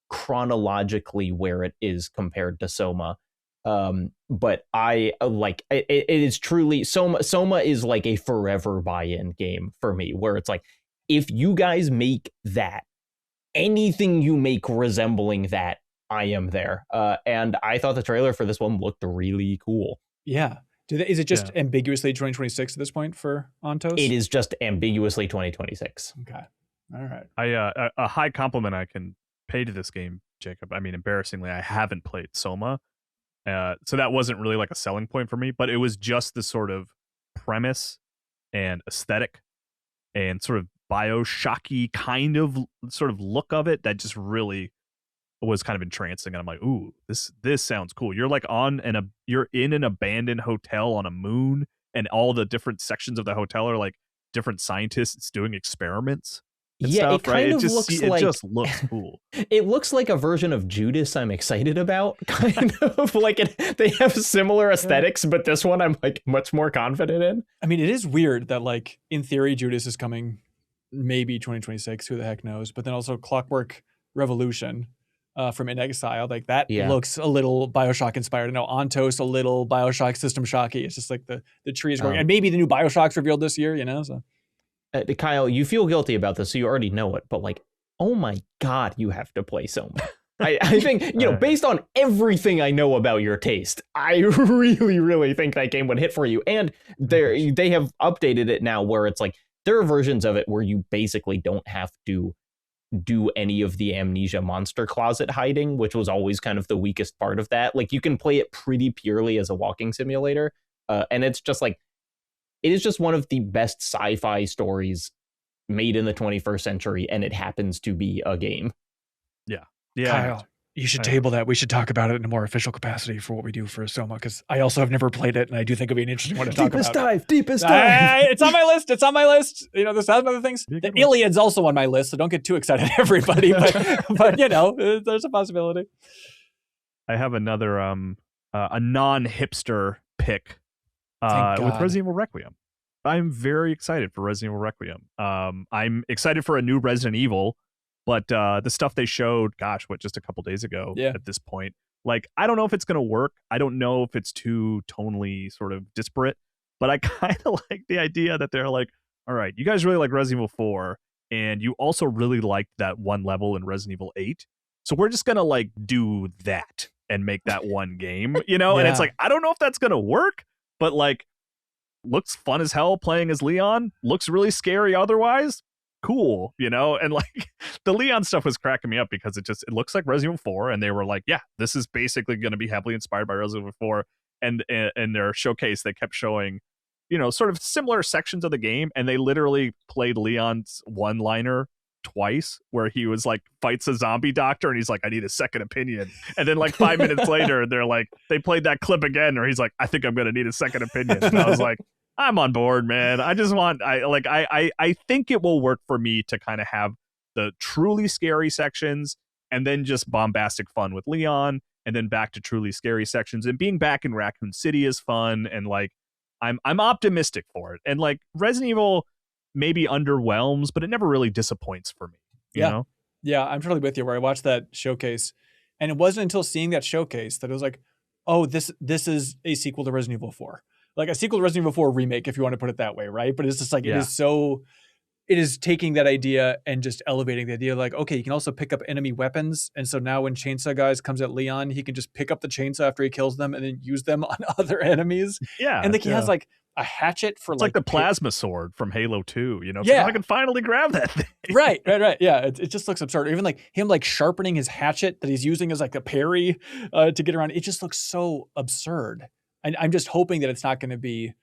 chronologically where it is compared to Soma. But I like it is truly Soma is like a forever buy-in game for me, where it's like, if you guys make that, anything you make resembling that, I am there. And I thought the trailer for this one looked really cool. Yeah. Is it just ambiguously 2026 at this point for Ontos? It is just ambiguously 2026. Okay. All right. A high compliment I can pay to this game, Jacob. I mean, embarrassingly, I haven't played Soma. So that wasn't really like a selling point for me, but it was just the sort of premise and aesthetic and sort of Bioshocky kind of sort of look of it that just really was kind of entrancing. And I'm like, ooh, this sounds cool. You're like you're in an abandoned hotel on a moon, and all the different sections of the hotel are like different scientists doing experiments. Yeah, stuff, it it just looks cool. It looks like a version of Judas I'm excited about, kind of like they have similar aesthetics, but this one I'm like much more confident in. I mean, it is weird that like in theory Judas is coming maybe 2026, who the heck knows, but then also Clockwork Revolution from In Exile, like that looks a little Bioshock inspired. I know Ontos a little Bioshock System Shocky. It's just like the tree is growing, and maybe the new Bioshocks revealed this year, so. Kyle, you feel guilty about this, so you already know it, but like, oh my God, you have to play Soma. I think, based on everything I know about your taste, I really think that game would hit for you. And they have updated it now where it's like, there are versions of it where you basically don't have to do any of the Amnesia monster closet hiding, which was always kind of the weakest part of that. Like, you can play it pretty purely as a walking simulator. And it's just like, it is just one of the best sci-fi stories made in the 21st century, and it happens to be a game. Yeah. Kyle, you should table that. We should talk about it in a more official capacity for what we do for Soma, because I also have never played it, and I do think it'd be an interesting one to talk about. Deepest dive. It's on my list. There's some other things. The Iliad's also on my list, so don't get too excited, everybody. But there's a possibility. I have another a non-hipster pick. With Resident Evil Requiem. I'm very excited for Resident Evil Requiem. I'm excited for a new Resident Evil, but the stuff they showed, just a couple days ago at this point, like, I don't know if it's going to work. I don't know if it's too tonally sort of disparate, but I kind of like the idea that they're like, all right, you guys really like Resident Evil 4, and you also really liked that one level in Resident Evil 8. So we're just going to like do that and make that one game, And it's like, I don't know if that's going to work. But like, looks fun as hell playing as Leon. Looks really scary otherwise. Cool, And like, the Leon stuff was cracking me up because it looks like Resident Evil 4, and they were like, yeah, this is basically going to be heavily inspired by Resident Evil 4. And in their showcase, they kept showing, sort of similar sections of the game, and they literally played Leon's one-liner twice, where he was like fights a zombie doctor and he's like, I need a second opinion, and then like 5 minutes later they're like, they played that clip again, or he's like, I think I'm gonna need a second opinion. And I was like, I'm on board, man. I think it will work for me to kind of have the truly scary sections and then just bombastic fun with Leon, and then back to truly scary sections, and being back in Raccoon City is fun, and like, I'm optimistic for it. And like, Resident Evil maybe underwhelms, but it never really disappoints for me. You know? Yeah, I'm totally with you, where I watched that showcase, and it wasn't until seeing that showcase that it was like, oh, this is a sequel to Resident Evil 4. Like a sequel to Resident Evil 4 remake, if you want to put it that way, right? But it's just like, it is so it is taking that idea and just elevating the idea. Like, okay, you can also pick up enemy weapons. And so now when Chainsaw Guys comes at Leon, he can just pick up the chainsaw after he kills them and then use them on other enemies. Yeah. And like he has like a hatchet for it's like the plasma sword from Halo 2, you know? It's Yeah. like, I can finally grab that thing. Right. Yeah. It just looks absurd. Even like him like sharpening his hatchet that he's using as like a parry to get around. It just looks so absurd. And I'm just hoping that it's not going to be,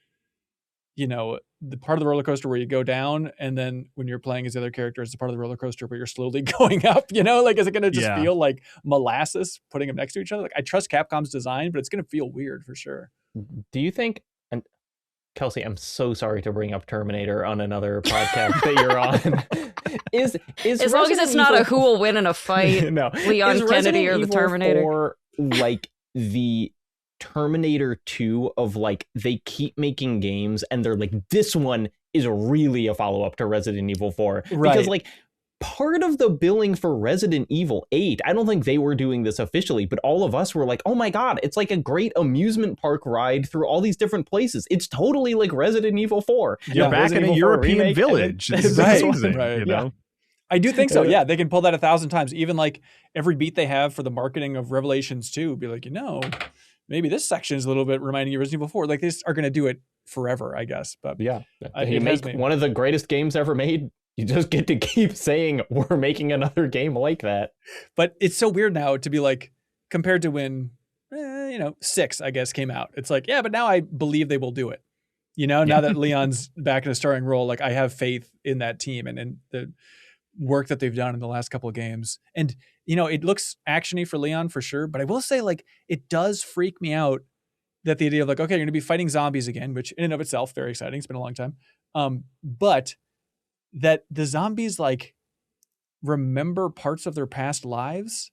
you know, the part of the roller coaster where you go down, and then when you're playing as the other character, it's the part of the roller coaster where you're slowly going up, you know, like, is it going to just feel like molasses putting them next to each other? Like, I trust Capcom's design, but it's going to feel weird for sure. Do you think, and Kelsey, I'm so sorry to bring up Terminator on another podcast that you're on. Is as long as it's not a who will win in a fight, no. Leon Kennedy or the Terminator? Or like the Terminator 2 of like, they keep making games and they're like, this one is really a follow-up to Resident Evil 4. Right. Because like part of the billing for Resident Evil 8, I don't think they were doing this officially, but all of us were like, oh my God, it's like a great amusement park ride through all these different places. It's totally like Resident Evil 4. You're back in a European village. It's amazing, right. You know? I do think so. Yeah, they can pull that 1,000 times. Even like every beat they have for the marketing of Revelations 2, be like, you know, maybe this section is a little bit reminding you of Resident Evil 4. Like, they are going to do it forever, I guess. But yeah, you make one of the greatest games ever made. You just get to keep saying we're making another game like that. But it's so weird now to be like, compared to when, 6, I guess, came out. It's like, yeah, but now I believe they will do it. You know, now that Leon's back in a starring role, like, I have faith in that team and the work that they've done in the last couple of games. And, you know, it looks actiony for Leon for sure. But I will say, like, it does freak me out that the idea of like, okay, you're going to be fighting zombies again, which in and of itself, very exciting. It's been a long time. But that the zombies like remember parts of their past lives.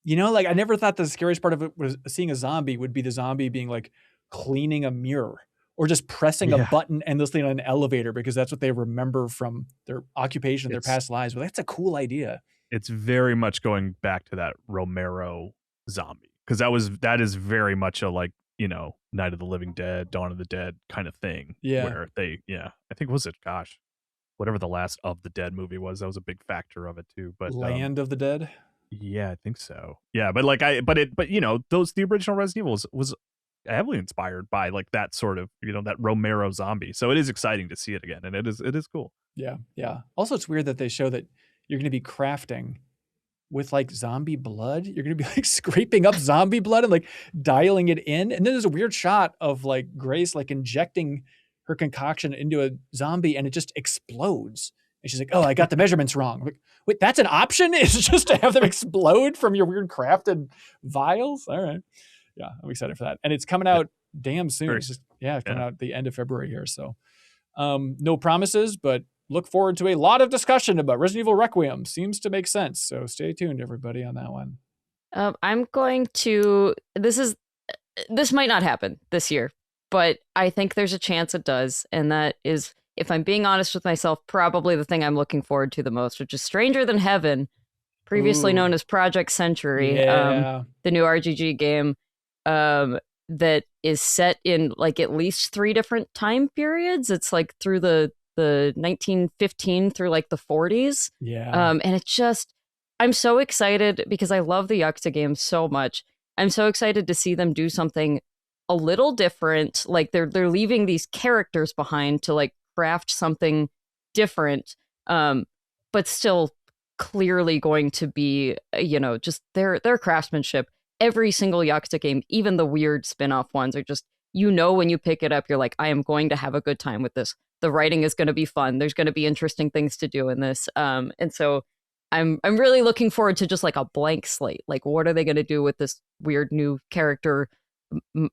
You know, like, I never thought the scariest part of it was seeing a zombie would be the zombie being like cleaning a mirror or just pressing a button endlessly on an elevator because that's what they remember from their occupation, their past lives. But that's a cool idea. It's very much going back to that Romero zombie, because that is very much a, like, you know, Night of the Living Dead, Dawn of the Dead kind of thing. Yeah. Where they, I think, whatever the last of the Dead movie was, that was a big factor of it too. But Land of the Dead. Yeah, I think so. Yeah, but like you know, the original Resident Evil was heavily inspired by like that sort of, you know, that Romero zombie. So it is exciting to see it again, and it is cool. Yeah. Also, it's weird that they show that you're going to be crafting with like zombie blood. You're going to be like scraping up zombie blood and like dialing it in. And then there's a weird shot of like Grace like injecting her concoction into a zombie and it just explodes. And she's like, oh, I got the measurements wrong. I'm like, wait, that's an option? It's just to have them explode from your weird crafted vials? All right. Yeah, I'm excited for that. And it's coming out damn soon. It's coming out the end of February here. So no promises, but look forward to a lot of discussion about Resident Evil Requiem. Seems to make sense. So stay tuned, everybody, on that one. I'm going to, this might not happen this year, but I think there's a chance it does. And that is, if I'm being honest with myself, probably the thing I'm looking forward to the most, which is Stranger Than Heaven, previously known as Project Century, the new RGG game that is set in like at least 3 different time periods. It's like through the 1915 through like the 40s. Yeah. And it's just, I'm so excited because I love the Yakuza games so much. I'm so excited to see them do something a little different. Like they're leaving these characters behind to like craft something different, but still clearly going to be, you know, just their craftsmanship. Every single Yakuza game, even the weird spin-off ones, are just, you know, when you pick it up, you're like, I am going to have a good time with this. The writing is going to be fun. There's going to be interesting things to do in this. And so I'm really looking forward to just like a blank slate. Like, what are they going to do with this weird new character,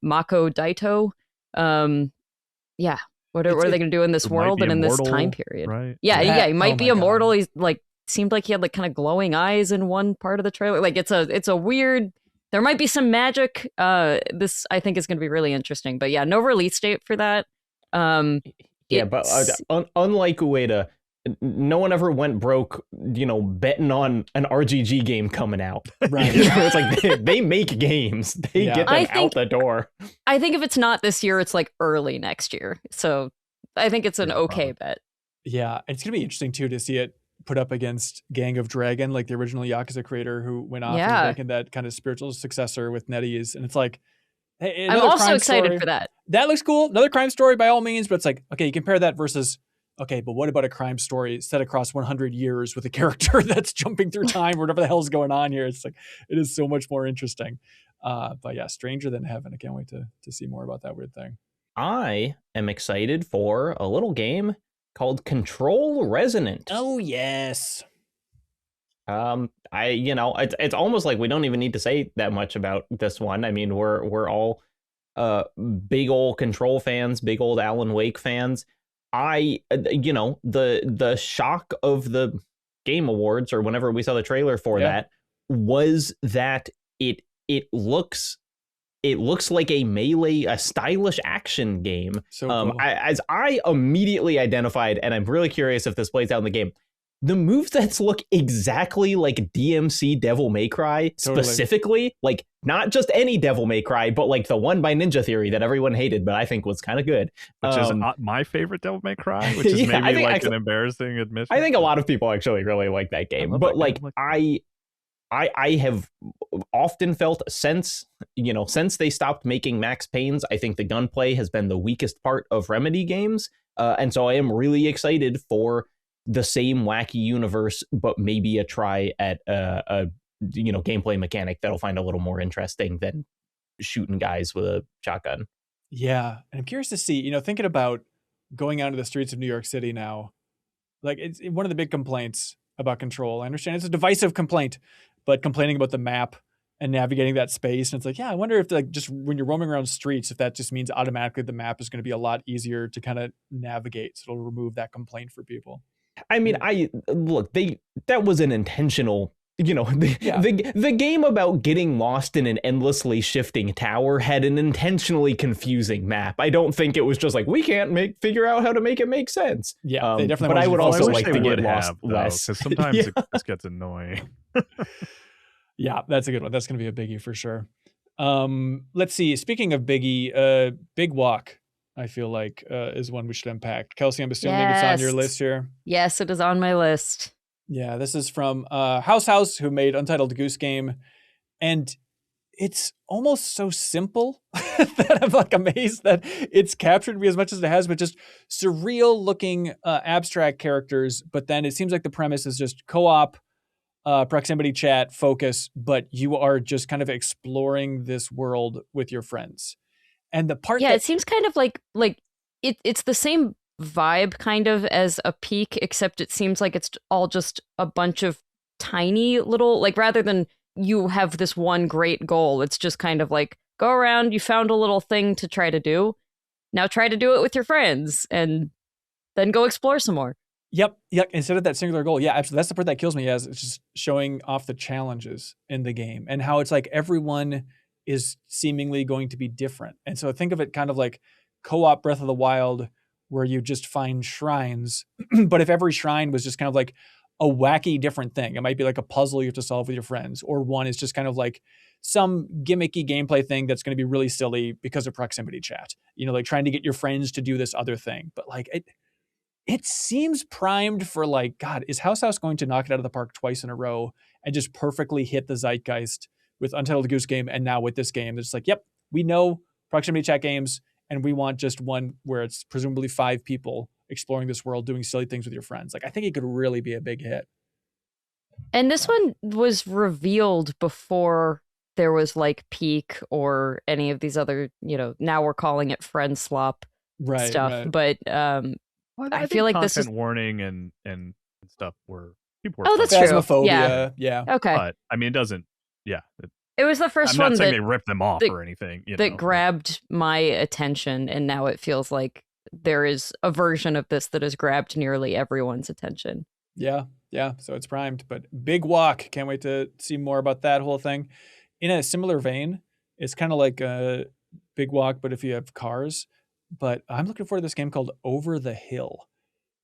Mako Daito? Yeah. What are they going to do in this world and in this time period? Right? Yeah. He might be immortal. God. He's like, seemed like he had like kind of glowing eyes in one part of the trailer. Like it's a weird, there might be some magic. This I think is going to be really interesting, but yeah, no release date for that. But unlike Ueda, no one ever went broke, you know, betting on an RGG game coming out. Right. It's like they make games. They get them out the door. I think if it's not this year, it's like early next year. So I think it's an okay bet. Yeah, it's gonna be interesting too to see it put up against Gang of Dragon, like the original Yakuza creator who went off and was Yeah. making that kind of spiritual successor with NetEase. And it's like, hey, I'm another also crime excited story. for that. That looks cool. Another crime story by all means, but it's like, okay, you compare that versus, okay, but what about a crime story set across 100 years with a character that's jumping through time or whatever the hell's going on here? It's like, it is so much more interesting. But yeah, Stranger Than Heaven. I can't wait to see more about that weird thing. I am excited for a little game called Control Resonant. Oh, yes. It's almost like we don't even need to say that much about this one. I mean, we're all big old Control fans, big old Alan Wake fans. The shock of the Game Awards, or whenever we saw the trailer for that, was that it looks like a stylish action game. So cool. As I immediately identified, and I'm really curious if this plays out in the game, the movesets look exactly like DMC Devil May Cry, Totally. specifically, like not just any Devil May Cry, but like the one by Ninja Theory that everyone hated, but I think was kind of good. Which is my favorite Devil May Cry, which is Yeah, maybe like an embarrassing admission. I think a lot of people actually really like that game, but like I have often felt since they stopped making Max Paynes, I think the gunplay has been the weakest part of Remedy games. And so I am really excited for the same wacky universe, but maybe a try at a gameplay mechanic that'll find a little more interesting than shooting guys with a shotgun. Yeah. And I'm curious to see, thinking about going out into the streets of New York City now, like it's one of the big complaints about Control. I understand it's a divisive complaint, but complaining about the map and navigating that space. And it's like, yeah, I wonder if like just when you're roaming around streets, if that just means automatically the map is going to be a lot easier to kind of navigate. So it'll remove that complaint for people. I mean, that was an intentional, the game about getting lost in an endlessly shifting tower had an intentionally confusing map. I don't think it was just like, we can't figure out how to make it make sense. Yeah, they definitely. But I would also like to get lost less. because sometimes it gets annoying. Yeah, that's a good one. That's going to be a biggie for sure. Let's see. Speaking of biggie, Big Walk, I feel like is one we should unpack. Kelsey, I'm assuming it's on your list here. Yes, it is on my list. Yeah, this is from House, who made Untitled Goose Game. And it's almost so simple that I'm like amazed that it's captured me as much as it has, but just surreal looking abstract characters. But then it seems like the premise is just co-op, proximity chat, focus, but you are just kind of exploring this world with your friends. And the part it seems kind of like it's the same vibe kind of as a Peak, except it seems like it's all just a bunch of tiny little, like rather than you have this one great goal, it's just kind of like go around, you found a little thing to try to do, now try to do it with your friends and then go explore some more. Yep. Instead of that singular goal. Yeah, absolutely. That's the part that kills me, as it's just showing off the challenges in the game and how it's like everyone is seemingly going to be different. And so think of it kind of like co-op Breath of the Wild, where you just find shrines. But if every shrine was just kind of like a wacky different thing, it might be like a puzzle you have to solve with your friends, or one is just kind of like some gimmicky gameplay thing that's going to be really silly because of proximity chat, like trying to get your friends to do this other thing. But like it seems primed for like, God, is House going to knock it out of the park twice in a row and just perfectly hit the zeitgeist with Untitled Goose Game and now with this game? It's like, yep, we know proximity chat games and we want just one where it's presumably 5 people exploring this world, doing silly things with your friends. Like, I think it could really be a big hit. And this one was revealed before there was like Peak or any of these other, now we're calling it friend slop stuff. Right. But I feel like this is warning and stuff where people were that's true. Phasmophobia. Yeah. Okay. But I mean, it doesn't. Yeah. It was the first one I'm not saying they ripped them off or anything. That grabbed my attention, and now it feels like there is a version of this that has grabbed nearly everyone's attention. Yeah. So it's primed. But Big Walk, can't wait to see more about that whole thing. In a similar vein, it's kind of like a Big Walk, but if you have cars. But I'm looking forward to this game called Over the Hill,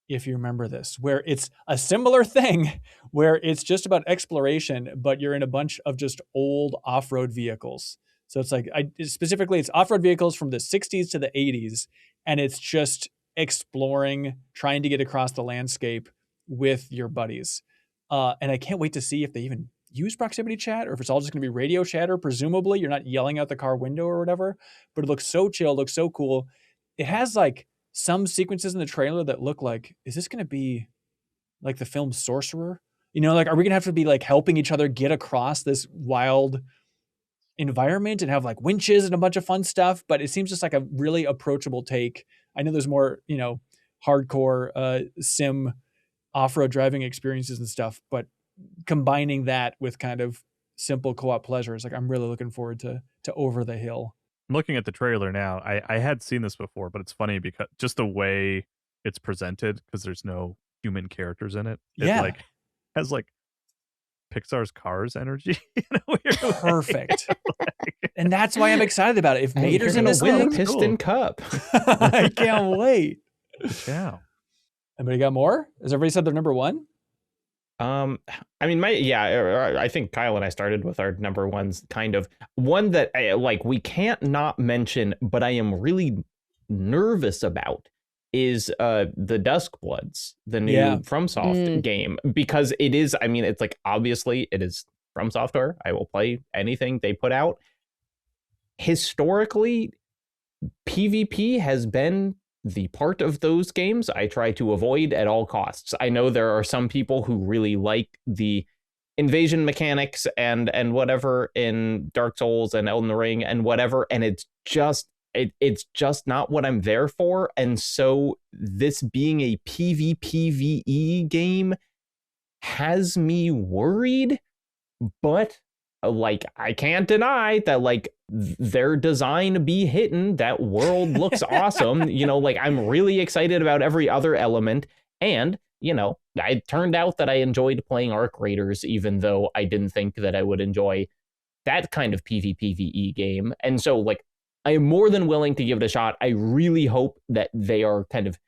if you remember this, where it's a similar thing, where it's just about exploration, but you're in a bunch of just old off-road vehicles. So it's like, specifically, it's off-road vehicles from the 60s to the 80s, and it's just exploring, trying to get across the landscape with your buddies. And I can't wait to see if they even use proximity chat or if it's all just going to be radio chatter. Presumably you're not yelling out the car window or whatever, but it looks so chill, looks so cool. It has like some sequences in the trailer that look like, is this going to be like the film Sorcerer? You know, like, are we going to have to be like helping each other get across this wild environment and have like winches and a bunch of fun stuff? But it seems just like a really approachable take. I know there's more, you know, hardcore sim off-road driving experiences and stuff, but combining that with kind of simple co-op pleasures, like I'm really looking forward to Over the Hill. I'm looking at the trailer now. I had seen this before, but it's funny because just the way it's presented, because there's no human characters in it. It Yeah. like has like Pixar's Cars energy in a weird way. Perfect. And that's why I'm excited about it. If Hey, Mater's you're in gonna this win thing, a Piston Cup. I can't wait. Yeah. Anybody got more? Has everybody said their number one? I mean, I think Kyle and I started with our number ones, kind of. One that we can't not mention, but I am really nervous about is the Duskbloods, the new FromSoft game, because it is, I mean, it's like, obviously it is From Software. I will play anything they put out. Historically, PvP has been the part of those games I try to avoid at all costs. I know there are some people who really like the invasion mechanics and whatever in Dark Souls and Elden Ring and whatever, and it's just not what I'm there for. And so this being a PvPvE game has me worried, but like, I can't deny that like their design be hitting. That world looks awesome. You know, like I'm really excited about every other element. And, you know, it turned out that I enjoyed playing Arc Raiders, even though I didn't think that I would enjoy that kind of PvPvE game. And so like, I am more than willing to give it a shot. I really hope that they are kind of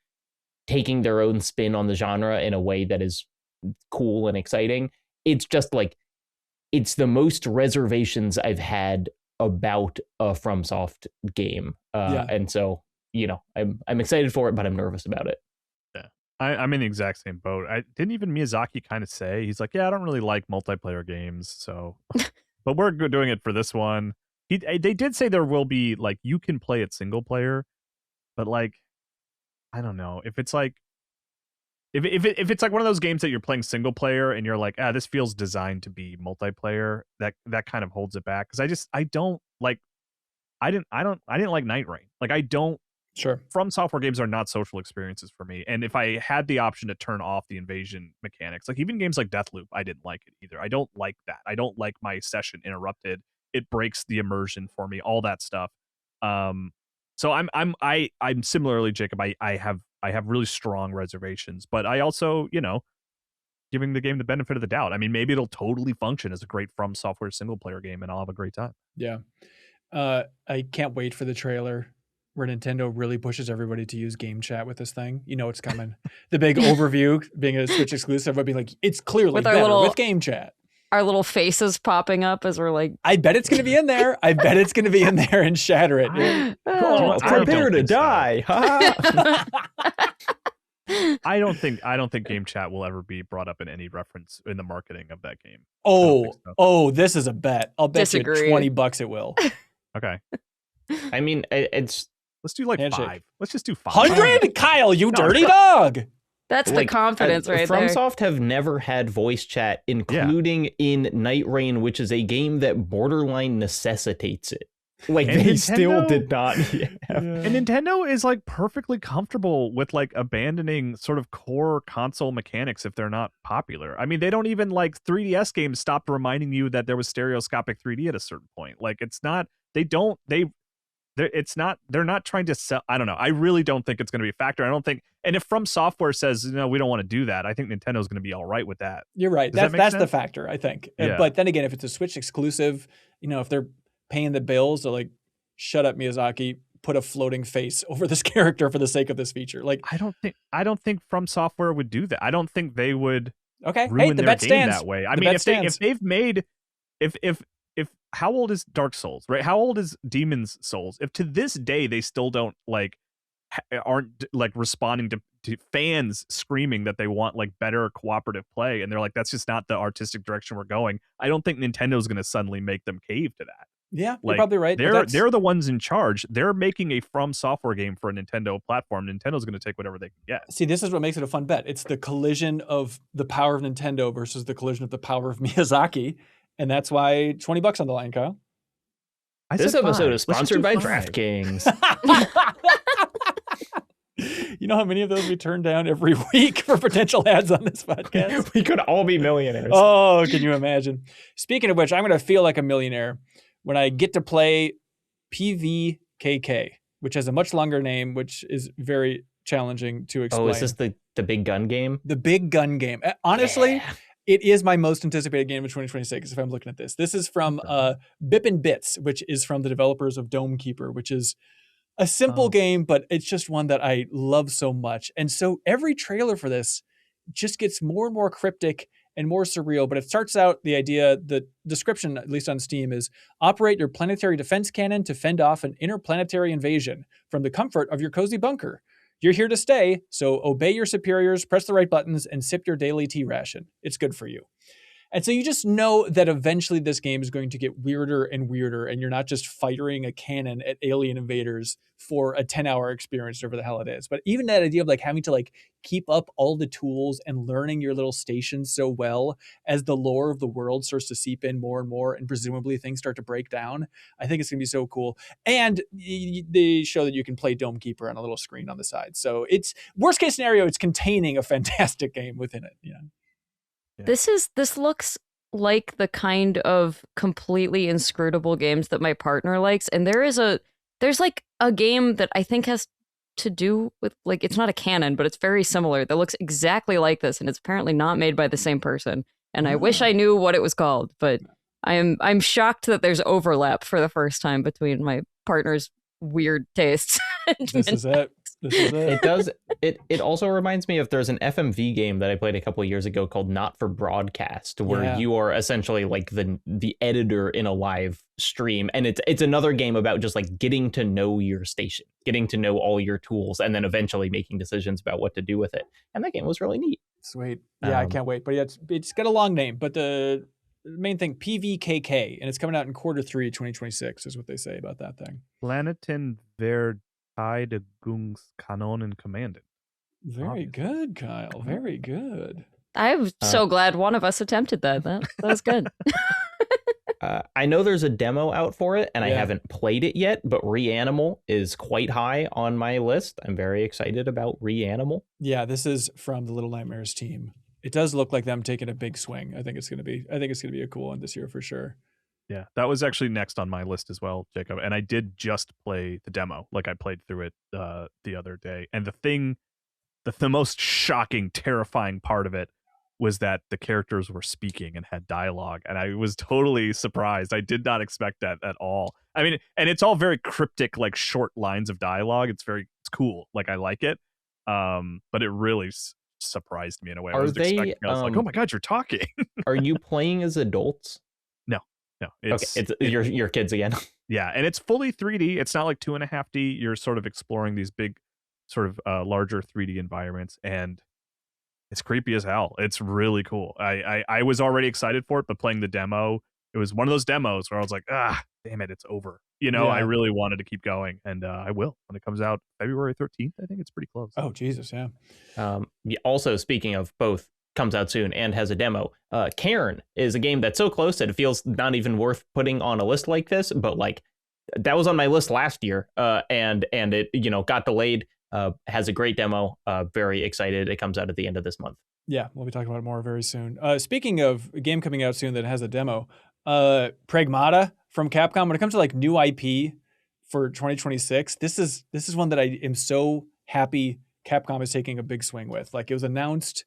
taking their own spin on the genre in a way that is cool and exciting. It's just like, it's the most reservations I've had about a FromSoft game. And so, you know, I'm excited for it, but I'm nervous about it. Yeah, I'm in the exact same boat. Didn't even Miyazaki kind of say, he's like, yeah, I don't really like multiplayer games. So, but we're doing it for this one. They did say there will be like, you can play it single player, but like, I don't know if it's like, if it's like one of those games that you're playing single player and you're like, this feels designed to be multiplayer, that kind of holds it back. Because I didn't like Night Rain. Like I don't. Sure. From Software games are not social experiences for me. And if I had the option to turn off the invasion mechanics, like even games like Deathloop, I didn't like it either. I don't like that. I don't like my session interrupted. It breaks the immersion for me. All that stuff. So I'm similarly, Jacob. I have really strong reservations, but I also, you know, giving the game the benefit of the doubt. I mean, maybe it'll totally function as a great From Software single player game, and I'll have a great time. Yeah, I can't wait for the trailer where Nintendo really pushes everybody to use game chat with this thing. You know it's coming. The big overview, being a Switch exclusive, would be like, it's clearly with better with game chat. Our little faces popping up as we're like, I bet it's going to be in there. I bet it's going to be in there and shatter it. Prepare to die. I don't think game chat will ever be brought up in any reference in the marketing of that game. This is a bet. I'll bet you $20 it will. Okay. I mean, let's do like handshake. 5. Let's just do 5. 100? Kyle, you dirty dog. That's the confidence right there. FromSoft have never had voice chat, including in Night Rain, which is a game that borderline necessitates it. Like, and they still did not. Yeah. And Nintendo is like perfectly comfortable with like abandoning sort of core console mechanics if they're not popular. I mean, they don't even like 3DS games stopped reminding you that there was stereoscopic 3D at a certain point. Like, it's not, they're not trying to sell. I don't know. I really don't think it's going to be a factor. I don't think, and if From Software says, no, we don't want to do that, I think Nintendo's going to be all right with that. You're right. That's the factor, I think. Yeah. But then again, if it's a Switch exclusive, you know, if they're paying the bills, they're like, shut up, Miyazaki, put a floating face over this character for the sake of this feature. Like, I don't think From Software would do that. I don't think they would the ruin their bet game stands. that way. I mean, if they've made, if how old is Dark Souls, right? How old is Demon's Souls? If to this day they still don't like aren't like responding to fans screaming that they want like better cooperative play, and they're like, that's just not the artistic direction we're going. I don't think Nintendo's going to suddenly make them cave to that. Yeah, you're Like, probably right. They're the ones in charge. They're making a From Software game for a Nintendo platform. Nintendo's going to take whatever they can get. See, this is what makes it a fun bet. It's the collision of the power of Nintendo versus the collision of the power of Miyazaki, and that's why $20 on the line, Kyle. This episode is sponsored by DraftKings. You know how many of those we turn down every week for potential ads on this podcast? We could all be millionaires. Oh, can you imagine? Speaking of which, I'm going to feel like a millionaire when I get to play PVKK, which has a much longer name, which is very challenging to explain. Oh, is this the big gun game? The big gun game. Honestly, it is my most anticipated game of 2026 if I'm looking at this. This is from Bip and Bits, which is from the developers of Dome Keeper, which is a simple game, but it's just one that I love so much. And so every trailer for this just gets more and more cryptic and more surreal. But it starts out, the idea, the description, at least on Steam, is operate your planetary defense cannon to fend off an interplanetary invasion from the comfort of your cozy bunker. You're here to stay, so obey your superiors, press the right buttons, and sip your daily tea ration. It's good for you. And so you just know that eventually this game is going to get weirder and weirder, and you're not just firing a cannon at alien invaders for a 10-hour experience, whatever the hell it is. But even that idea of like having to like keep up all the tools and learning your little stations so well as the lore of the world starts to seep in more and more, and presumably things start to break down, I think it's going to be so cool. And they show that you can play Dome Keeper on a little screen on the side. So it's worst case scenario, it's containing a fantastic game within it. Yeah. This looks like the kind of completely inscrutable games that my partner likes, and there's like a game that I think has to do with, like, it's not a canon, but it's very similar, that looks exactly like this, and it's apparently not made by the same person. And I wish I knew what it was called, but I'm shocked that there's overlap for the first time between my partner's weird tastes. This is it. It also reminds me of, there's an FMV game that I played a couple of years ago called Not for Broadcast, where you are essentially like the editor in a live stream, and it's another game about just like getting to know your station, getting to know all your tools, and then eventually making decisions about what to do with it. And that game was really neat. Sweet. Yeah, I can't wait. But yeah, it's got a long name, but the main thing, PVKK, and it's coming out in Q3 2026 is what they say about that thing. Planetenverteidigungskanonenkommandant. Very good, Kyle. Very good. I'm so glad one of us attempted that. That was good. I know there's a demo out for it, and I haven't played it yet, but Reanimal is quite high on my list. I'm very excited about Reanimal. Yeah, this is from the Little Nightmares team. It does look like them taking a big swing. I think it's gonna be a cool one this year for sure. Yeah, that was actually next on my list as well, Jacob. And I did just play the demo. Like, I played through it the other day. And the most shocking, terrifying part of it was that the characters were speaking and had dialogue. And I was totally surprised. I did not expect that at all. I mean, and it's all very cryptic, like short lines of dialogue. It's cool. Like, I like it. But it really surprised me in a way. I was like, oh my God, you're talking. Are you playing as adults? No, it's your kids again. Yeah, and it's fully 3D. It's not like 2.5D. You're sort of exploring these big, sort of larger 3D environments, and it's creepy as hell. It's really cool. I was already excited for it, but playing the demo, it was one of those demos where I was like, damn it, it's over. I really wanted to keep going, and I will when it comes out February 13th. I think it's pretty close. Oh, Jesus, yeah. Also, speaking of both comes out soon and has a demo, Cairn is a game that's so close that it feels not even worth putting on a list like this, but like that was on my list last year, and it got delayed. Has a great demo. Very excited. It comes out at the end of this month. Yeah, we'll be talking about it more very soon. Speaking of a game coming out soon that has a demo, Pragmata from Capcom. When it comes to like new IP for 2026, this is one that I am so happy Capcom is taking a big swing with. Like, it was announced,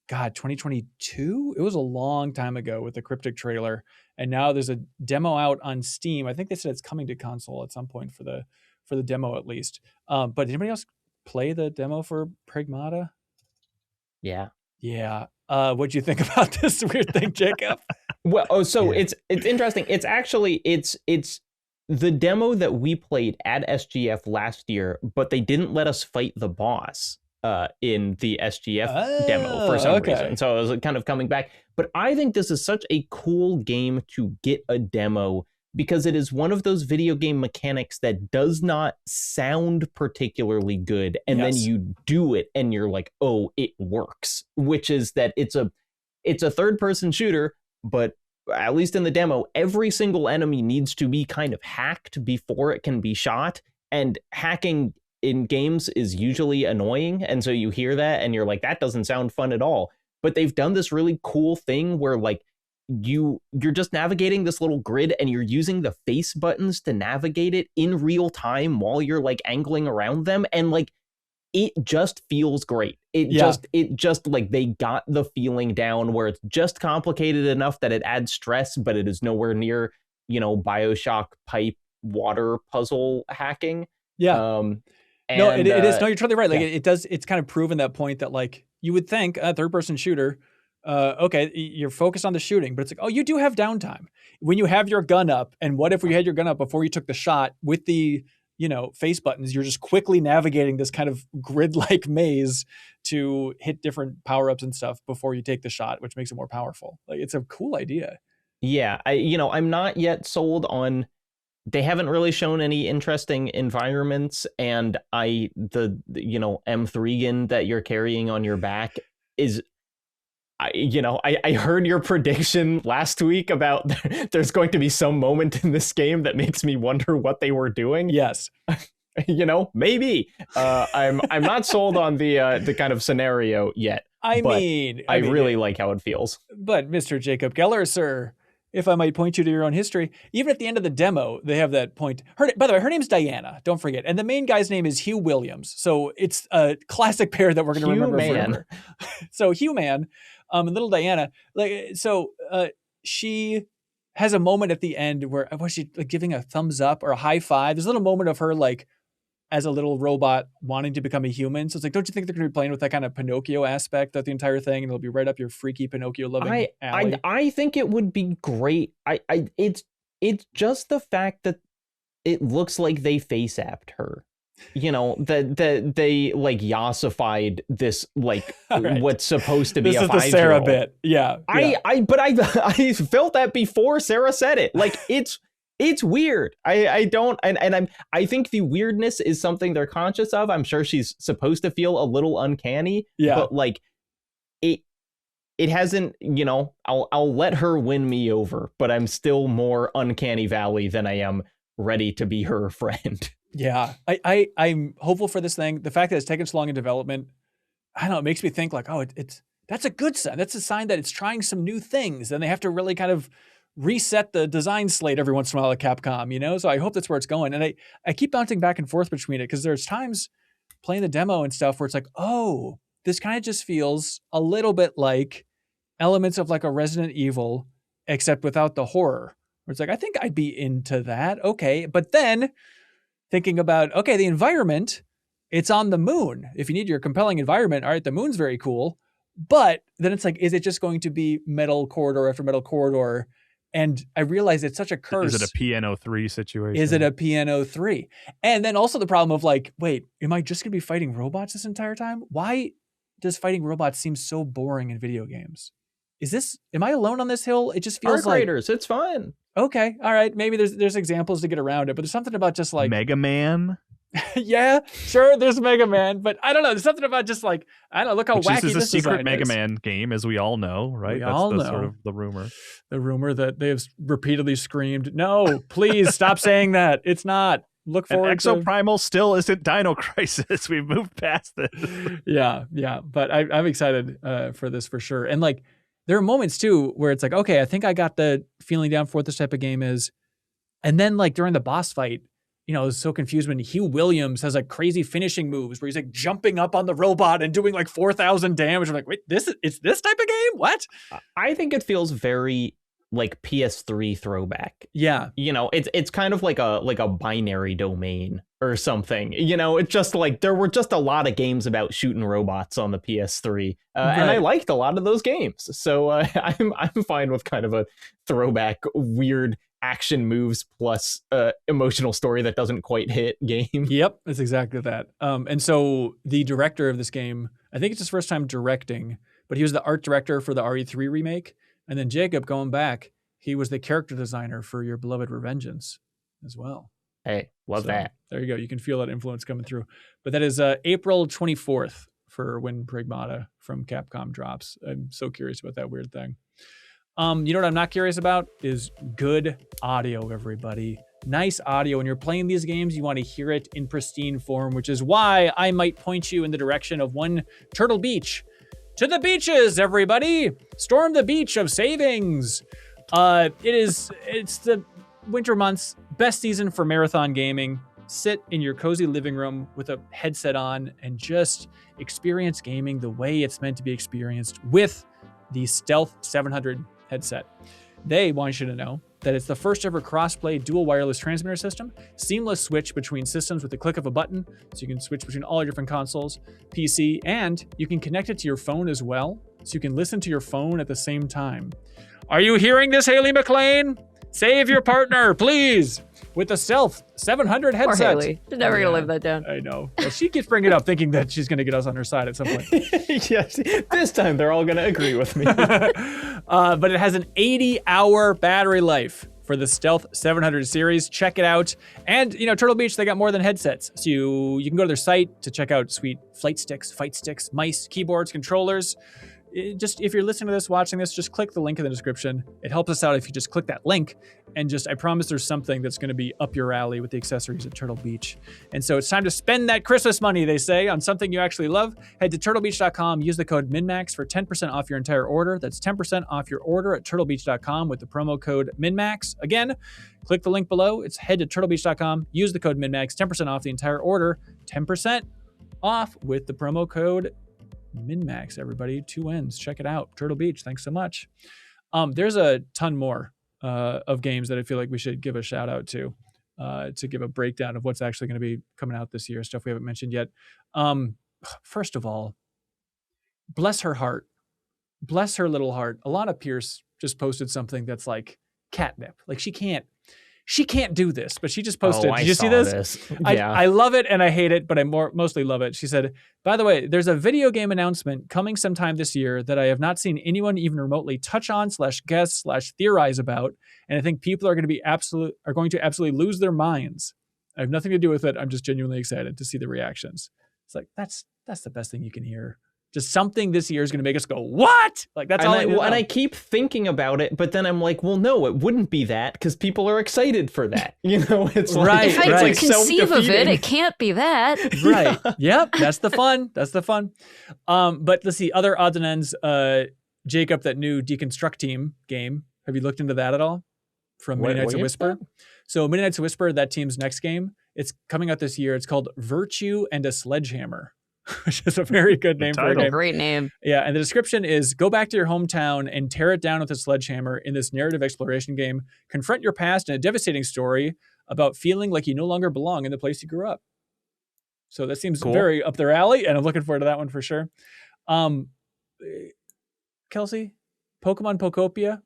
2022? It was a long time ago with the cryptic trailer, and now there's a demo out on Steam. I think they said it's coming to console at some point for the demo at least. But did anybody else play the demo for Pragmata? Yeah. What'd you think about this weird thing, Jacob? Well, it's interesting. It's actually it's the demo that we played at SGF last year, but they didn't let us fight the boss in the SGF demo for some reason. So I was kind of coming back. But I think this is such a cool game to get a demo, because it is one of those video game mechanics that does not sound particularly good. And then you do it and you're like, oh, it works, which is that it's a third-person shooter, but at least in the demo, every single enemy needs to be kind of hacked before it can be shot. And hacking in games is usually annoying. And so you hear that and you're like, that doesn't sound fun at all. But they've done this really cool thing where like you're just navigating this little grid and you're using the face buttons to navigate it in real time while you're like angling around them. And like, it just feels great. It just like they got the feeling down where it's just complicated enough that it adds stress, but it is nowhere near, BioShock pipe water puzzle hacking. Yeah. No, it is. No, you're totally right. Like it's kind of proven that point that like you would think a third-person shooter, okay, you're focused on the shooting, but it's like, oh, you do have downtime when you have your gun up. And what if we had your gun up before you took the shot with the face buttons? You're just quickly navigating this kind of grid-like maze to hit different power-ups and stuff before you take the shot, which makes it more powerful. Like, it's a cool idea. Yeah, I'm not yet sold on. They haven't really shown any interesting environments, and the M3 gun that you're carrying on your back is. I heard your prediction last week about there's going to be some moment in this game that makes me wonder what they were doing. Yes. Maybe. I'm not sold on the kind of scenario yet. I really like how it feels. But Mr. Jacob Geller, sir, if I might point you to your own history, even at the end of the demo, they have that point. By the way, her name's Diana, don't forget. And the main guy's name is Hugh Williams. So it's a classic pair that we're going to remember forever. So Hugh Man, and little Diana, she has a moment at the end where was she like giving a thumbs up or a high five? There's a little moment of her like as a little robot wanting to become a human. So it's like, don't you think they're going to be playing with that kind of Pinocchio aspect of the entire thing, and it'll be right up your freaky Pinocchio loving alley? I think it would be great. It's just the fact that it looks like they face apped her. That they like yassified this like right. What's supposed to be this a 5-year-old. This is the Sarah bit. Yeah. I felt that before Sarah said it. Like it's weird. I think the weirdness is something they're conscious of. I'm sure she's supposed to feel a little uncanny. Yeah. But like it hasn't, I'll let her win me over, but I'm still more uncanny valley than I am ready to be her friend. Yeah, I'm hopeful for this thing. The fact that it's taken so long in development, I don't know, it makes me think like, oh, that's a good sign. That's a sign that it's trying some new things, and they have to really kind of reset the design slate every once in a while at Capcom, So I hope that's where it's going. And I keep bouncing back and forth between it because there's times playing the demo and stuff where it's like, oh, this kind of just feels a little bit like elements of like a Resident Evil, except without the horror. Where it's like, I think I'd be into that. Okay, but then thinking about, okay, the environment, it's on the moon. If you need your compelling environment, all right, the moon's very cool. But then it's like, is it just going to be metal corridor after metal corridor? And I realize it's such a curse. Is it a PNO3 situation? Is it a PNO3? And then also the problem of like, wait, am I just going to be fighting robots this entire time? Why does fighting robots seem so boring in video games? Am I alone on this hill? It just feels like Raiders, it's fun. Okay, all right. Maybe there's examples to get around it, but there's something about just like Mega Man. Yeah, sure. There's Mega Man, but I don't know. There's something about just like I don't know. Look how wacky this is. This a secret design Mega is. Man game, as we all know, right? That's all know. Sort of the rumor. The rumor that they have repeatedly screamed, "No, please stop saying that. It's not." Look forward. And Exoprimal still isn't Dino Crisis. We've moved past this. Yeah. But I'm excited for this for sure. And like, there are moments too where it's like, okay, I think I got the feeling down for what this type of game is. And then like during the boss fight, I was so confused when Hugh Williams has like crazy finishing moves where he's like jumping up on the robot and doing like 4,000 damage. I'm like, wait, it's this type of game? What? I think it feels very like PS3 throwback. Yeah. It's kind of like a binary domain or something. It's just like there were just a lot of games about shooting robots on the PS3. Right. And I liked a lot of those games. So I'm fine with kind of a throwback weird action moves plus emotional story that doesn't quite hit game. Yep, it's exactly that. And so the director of this game, I think it's his first time directing, but he was the art director for the RE3 remake. And then Jacob, going back, he was the character designer for your beloved Revengeance as well. Hey, love that. There you go. You can feel that influence coming through. But that is April 24th for when Pragmata from Capcom drops. I'm so curious about that weird thing. You know what I'm not curious about is good audio, everybody. Nice audio. When you're playing these games, you want to hear it in pristine form, which is why I might point you in the direction of one Turtle Beach. To the beaches, everybody! Storm the beach of savings. It's the winter months, best season for marathon gaming. Sit in your cozy living room with a headset on and just experience gaming the way it's meant to be experienced with the Stealth 700 headset. They want you to know that it's the first ever cross-play dual wireless transmitter system, seamless switch between systems with the click of a button, so you can switch between all your different consoles, PC, and you can connect it to your phone as well, so you can listen to your phone at the same time. Are you hearing this, Haley McLean? Save your partner, please, with the Stealth 700 headset. Poor Haley. She's never going to live that down. I know. Well, she keeps bringing it up thinking that she's going to get us on her side at some point. Yes, this time they're all going to agree with me. But it has an 80-hour battery life for the Stealth 700 series. Check it out. And, Turtle Beach, they got more than headsets. So you can go to their site to check out sweet flight sticks, fight sticks, mice, keyboards, controllers. Just if you're listening to this, watching this, just click the link in the description. It helps us out if you just click that link. And I promise there's something that's going to be up your alley with the accessories at Turtle Beach. And so it's time to spend that Christmas money, they say, on something you actually love. Head to turtlebeach.com, use the code MinnMax for 10% off your entire order. That's 10% off your order at turtlebeach.com with the promo code MinnMax. Again, click the link below. It's head to turtlebeach.com, use the code MinnMax, 10% off the entire order, 10% off with the promo code MinnMax, everybody. 2 N's. Check it out. Turtle Beach. Thanks so much. There's a ton more of games that I feel like we should give a shout out to give a breakdown of what's actually going to be coming out this year, stuff we haven't mentioned yet. First of all, bless her heart. Bless her little heart. Alanah Pearce just posted something that's like catnip. Like she can't do this, but she just posted. Did you see this? Yeah. I love it and I hate it, but I mostly love it. She said, by the way, there's a video game announcement coming sometime this year that I have not seen anyone even remotely touch on /guess /theorize about. And I think people are going to absolutely lose their minds. I have nothing to do with it. I'm just genuinely excited to see the reactions. It's like, that's the best thing you can hear. Just something this year is going to make us go, what? Like, that's all I know. And I keep thinking about it, but then I'm like, well, no, it wouldn't be that because people are excited for that. It's right. If I can conceive of it, it can't be that. Right. Yep. That's the fun. But let's see, other odds and ends. Jacob, that new Deconstruct Team game. Have you looked into that at all? From Many Nights of Whisper. So Many Nights of Whisper, that team's next game, it's coming out this year. It's called Virtue and a Sledgehammer. Which is a very good name for a game. Great name. Yeah, and the description is, go back to your hometown and tear it down with a sledgehammer in this narrative exploration game. Confront your past in a devastating story about feeling like you no longer belong in the place you grew up. So that seems very up their alley, and I'm looking forward to that one for sure. Kelsey, Pokemon Pokopia?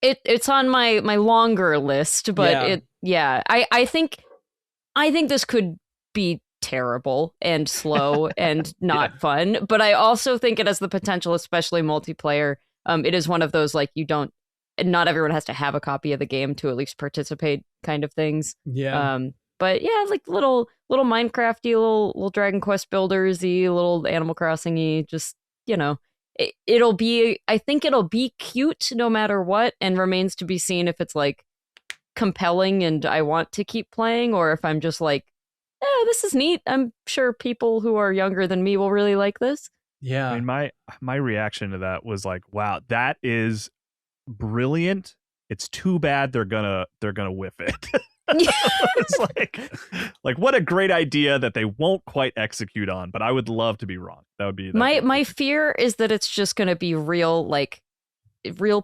It's on my longer list, but I think this could be terrible and slow and not fun, but I also think it has the potential, especially multiplayer. It is one of those not everyone has to have a copy of the game to at least participate kind of things. But yeah, like little Minecrafty, little Dragon Quest buildersy, little Animal Crossing-y, just I think it'll be cute no matter what, and remains to be seen if it's like compelling and I want to keep playing, or if I'm just like, this is neat. I'm sure people who are younger than me will really like this. Yeah. I mean, my reaction to that was like, wow, that is brilliant. It's too bad they're gonna whiff it. It's like what a great idea that they won't quite execute on, but I would love to be wrong. That would be my fear is that it's just gonna be real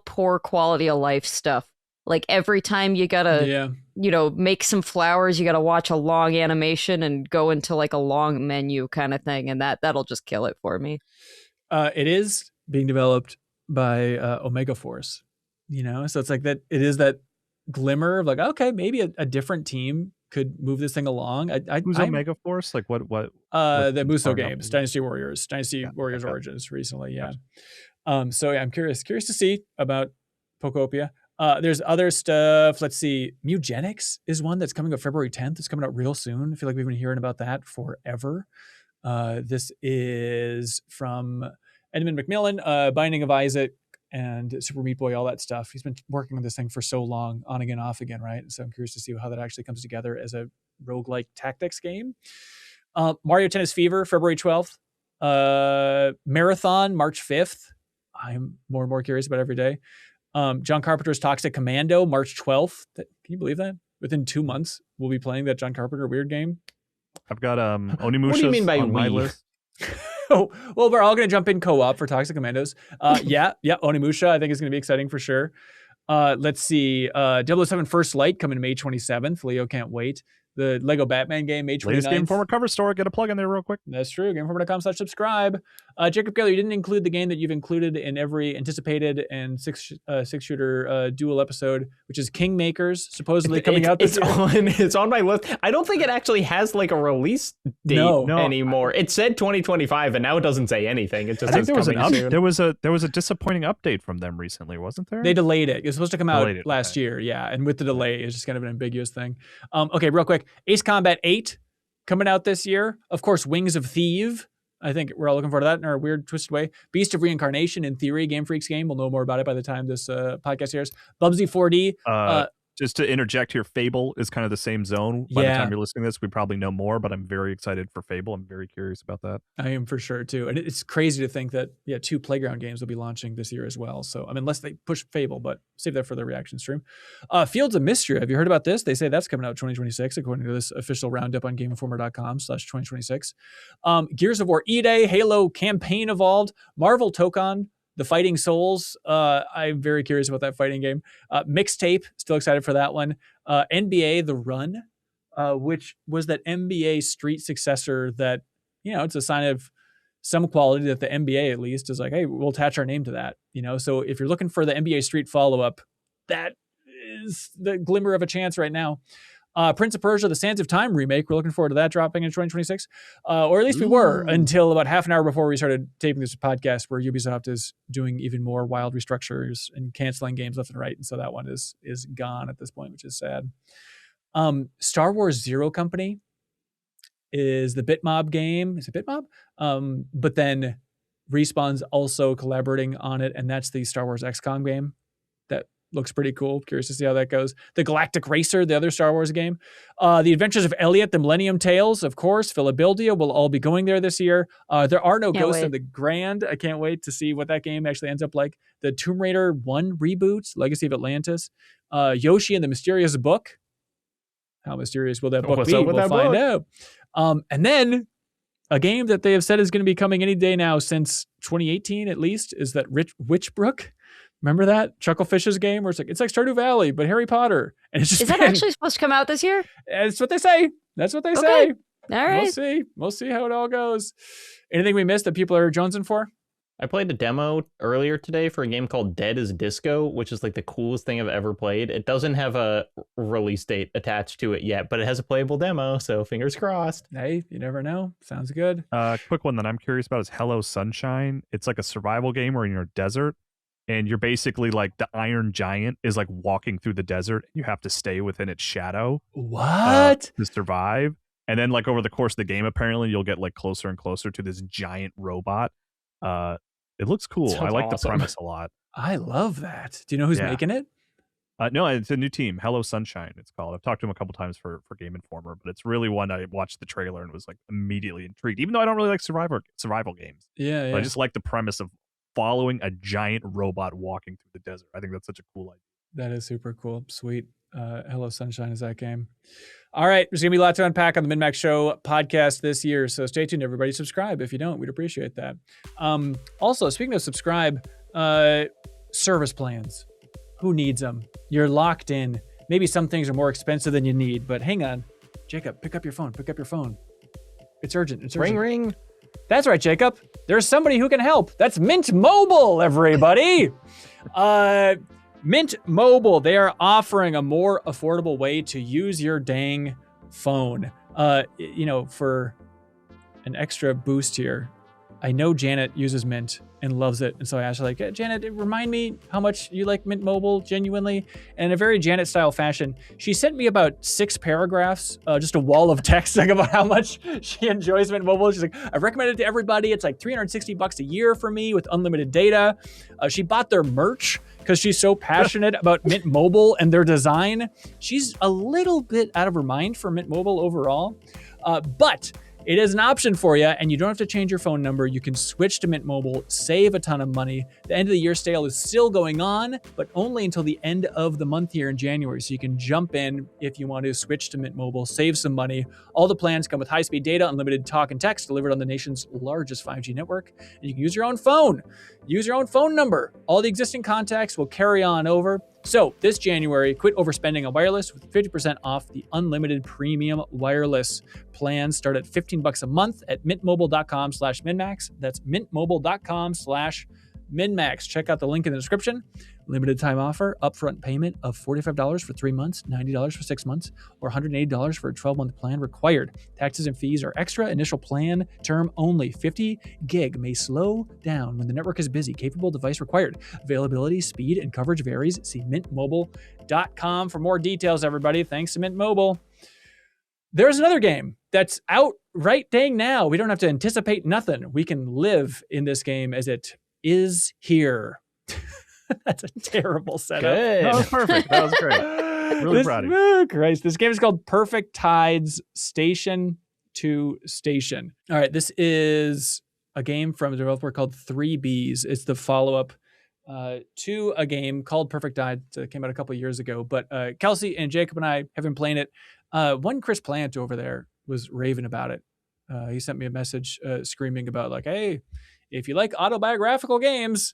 poor quality of life stuff. Like every time you gotta make some flowers, you gotta watch a long animation and go into like a long menu kind of thing, and that'll just kill it for me. It is being developed by Omega Force, so it's like that. It is that glimmer of like, okay, maybe a different team could move this thing along. Who's Omega Force? Like what? The Muso games, Dynasty Warriors Okay. Origins recently. Yeah. Gotcha. So yeah, I'm curious to see about Pokopia. There's other stuff. Let's see. Mugenics is one that's coming out February 10th. It's coming out real soon. I feel like we've been hearing about that forever. This is from Edmund McMillan, Binding of Isaac and Super Meat Boy, all that stuff. He's been working on this thing for so long, on again, off again, right? So I'm curious to see how that actually comes together as a roguelike tactics game. Mario Tennis Fever, February 12th. Marathon, March 5th. I'm more and more curious about every day. John Carpenter's Toxic Commando, March 12th. Can you believe that? Within 2 months, we'll be playing that John Carpenter weird game. I've got Onimusha. What do you mean by on my we? list. Oh, well, we're all going to jump in co-op for Toxic Commandos. Yeah, Onimusha, I think is going to be exciting for sure. Let's see. 007 First Light coming May 27th. Leo can't wait. The Lego Batman game, May 29th. Latest Game Informer cover story. Get a plug in there real quick. That's true. GameInformer.com/subscribe. Jacob Geller, you didn't include the game that you've included in every anticipated and six-shooter duel episode, which is Kingmakers, supposedly coming out this year. It's on my list. I don't think it actually has like a release date anymore. It said 2025, and now it doesn't say anything. It just I think says there was a disappointing update from them recently, wasn't there? They delayed it. It was supposed to come out last year, yeah. And with the delay, it's just kind of an ambiguous thing. Okay, real quick. Ace Combat 8 coming out this year. Of course, Wings of Thieves. I think we're all looking forward to that in our weird, twisted way. Beast of Reincarnation, in theory, Game Freak's game. We'll know more about it by the time this podcast airs. Bubsy 4D. Just to interject here, Fable is kind of the same zone. By the time you're listening to this, we probably know more, but I'm very excited for Fable. I'm very curious about that. I am for sure, too. And it's crazy to think that, 2 Playground games will be launching this year as well. So, I mean, unless they push Fable, but save that for the reaction stream. Fields of Mystery. Have you heard about this? They say that's coming out 2026, according to this official roundup on GameInformer.com/2026. Gears of War E-Day, Halo Campaign Evolved, Marvel Tokon, The Fighting Souls. I'm very curious about that fighting game. Mixtape, still excited for that one. NBA The Run, which was that NBA Street successor that, it's a sign of some quality that the NBA at least is like, hey, we'll attach our name to that. So if you're looking for the NBA Street follow-up, that is the glimmer of a chance right now. Prince of Persia, the Sands of Time remake. We're looking forward to that dropping in 2026. Or at least we were until about half an hour before we started taping this podcast, where Ubisoft is doing even more wild restructures and canceling games left and right. And so that one is gone at this point, which is sad. Star Wars Zero Company is the Bitmob game. Is it Bitmob? But then Respawn's also collaborating on it, and that's the Star Wars XCOM game. That looks pretty cool. Curious to see how that goes. The Galactic Racer, the other Star Wars game. The Adventures of Elliot, the Millennium Tales, of course. Philadelphia will all be going there this year. There are no Ghosts of the Grand. I can't wait to see what that game actually ends up like. The Tomb Raider 1 reboot, Legacy of Atlantis. Yoshi and the Mysterious Book. How mysterious will that book be? We'll find out. And then a game that they have said is going to be coming any day now since 2018 at least is that Witchbrook. Remember that Chucklefish's game where it's like Stardew Valley but Harry Potter, and it's just that actually supposed to come out this year? That's what they say. That's what they say. All right, We'll see how it all goes. Anything we missed that people are jonesing for? I played a demo earlier today for a game called Dead is Disco, which is like the coolest thing I've ever played. It doesn't have a release date attached to it yet, but it has a playable demo, so fingers crossed. Hey, you never know. Sounds good. Quick one that I'm curious about is Hello Sunshine. It's like a survival game where you're in a desert, and you're basically like the Iron Giant is like walking through the desert. You have to stay within its shadow. What? To survive. And then like over the course of the game, apparently you'll get like closer and closer to this giant robot. It looks cool. Sounds I like awesome. the premise a lot. I love that. Do you know who's making it? No, it's a new team. Hello Sunshine, it's called. I've talked to him a couple times for Game Informer, but it's really one I watched the trailer and was like immediately intrigued, even though I don't really like survival games. Yeah. But I just like the premise of following a giant robot walking through the desert. I think that's such a cool idea. That is super cool. Sweet. Hello Sunshine is that game. All right. There's going to be lots to unpack on the MinnMax Show podcast this year. So stay tuned, everybody. Subscribe if you don't. We'd appreciate that. Also, speaking of subscribe, service plans. Who needs them? You're locked in. Maybe some things are more expensive than you need, but hang on. Jacob, pick up your phone. It's urgent. Ring, ring. That's right, Jacob. There's somebody who can help. That's Mint Mobile, everybody. Mint Mobile, they are offering a more affordable way to use your dang phone. For an extra boost here, I know Janet uses Mint and loves it. And so I asked her, like, Janet, remind me how much you like Mint Mobile genuinely. And in a very Janet style fashion, she sent me about 6 paragraphs, just a wall of text about how much she enjoys Mint Mobile. She's like, I recommend it to everybody. It's like $360 a year for me with unlimited data. She bought their merch because she's so passionate about Mint Mobile and their design. She's a little bit out of her mind for Mint Mobile overall. But it is an option for you, and you don't have to change your phone number. You can switch to Mint Mobile, save a ton of money. The end of the year sale is still going on, but only until the end of the month here in January. So you can jump in if you want to switch to Mint Mobile, save some money. All the plans come with high-speed data, unlimited talk and text delivered on the nation's largest 5G network. And you can use your own phone. Use your own phone number. All the existing contacts will carry on over. So this January, quit overspending on wireless with 50% off the unlimited premium wireless plans. Start at $15 a month at mintmobile.com/MinnMax. That's mintmobile.com/MinnMax. Check out the link in the description. Limited time offer, upfront payment of $45 for 3 months, $90 for 6 months, or $180 for a 12-month plan required. Taxes and fees are extra. Initial plan term only. 50 gig may slow down when the network is busy. Capable device required. Availability, speed, and coverage varies. See mintmobile.com for more details, everybody. Thanks to Mint Mobile. There's another game that's out right dang now. We don't have to anticipate nothing. We can live in this game as it is here. That's a terrible setup. Good. That was perfect. That was great. Really proud of you. Oh, Christ. This game is called Perfect Tides Station to Station. All right, this is a game from a developer called 3Bs. It's the follow-up to a game called Perfect Tides that came out a couple years ago. But Kelsey and Jacob and I have been playing it. One Chris Plant over there was raving about it. He sent me a message screaming about, like, hey, if you like autobiographical games,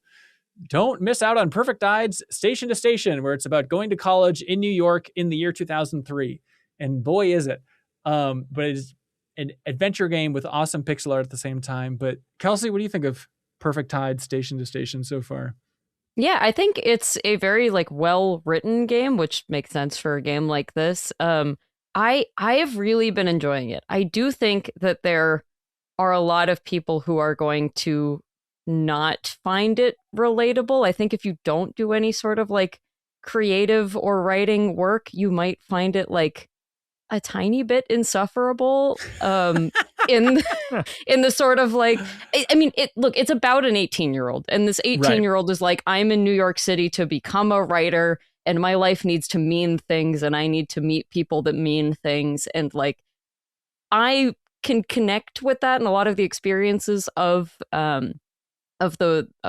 don't miss out on Perfect Tides Station to Station, where it's about going to college in New York in the year 2003. And boy, is it. But it's an adventure game with awesome pixel art at the same time. But Kelsey, what do you think of Perfect Tides Station to Station so far? Yeah, I think it's a very well-written game, which makes sense for a game like this. I have really been enjoying it. I do think that there are a lot of people who are going to not find it relatable. I think if you don't do any sort of creative or writing work, you might find it a tiny bit insufferable in the sort of it's about an 18-year-old, and this 18-year-old is like, I'm in New York City to become a writer, and my life needs to mean things, and I need to meet people that mean things, and I can connect with that and a lot of the experiences of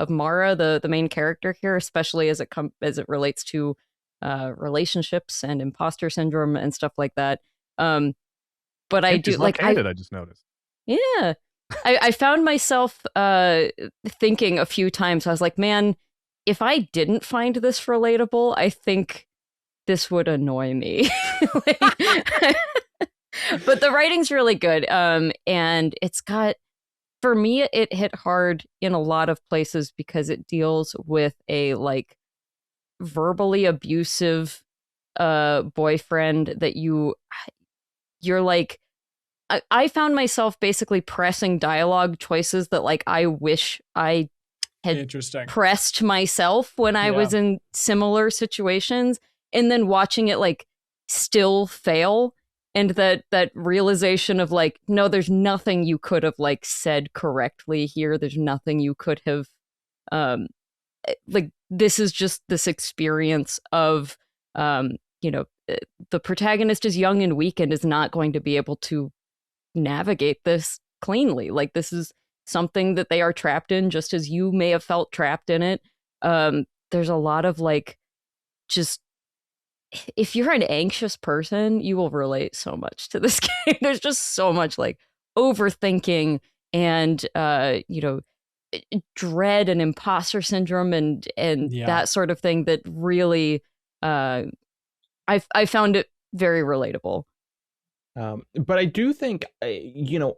Mara, the main character here, especially as it relates to relationships and imposter syndrome and stuff like that. But I do I just noticed. Yeah, I found myself thinking a few times. I was like, man, if I didn't find this relatable, I think this would annoy me. But the writing's really good, and it's got. For me, it hit hard in a lot of places because it deals with a verbally abusive boyfriend that you're like. I found myself basically pressing dialogue choices that I wish I had pressed myself when I was in similar situations, and then watching it still fail. And that realization of no, there's nothing you could have said correctly here. There's nothing you could have this is just this experience of the protagonist is young and weak and is not going to be able to navigate this cleanly. This is something that they are trapped in, just as you may have felt trapped in it. There's a lot of just. If you're an anxious person, you will relate so much to this game. There's just so much overthinking and dread and imposter syndrome and that sort of thing that really I found it very relatable. But I do think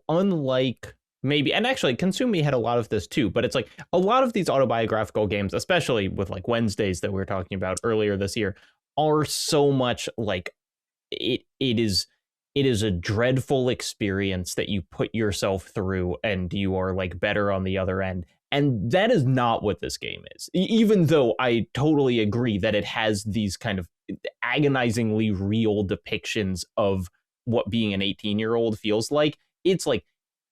unlike maybe, and actually Consumi had a lot of this too, but it's like a lot of these autobiographical games, especially with like Wednesdays that we were talking about earlier this year, are so much like it is a dreadful experience that you put yourself through and you are like better on the other end. And that is not what this game is. Even though I totally agree that it has these kind of agonizingly real depictions of what being an 18-year-old feels like, it's like,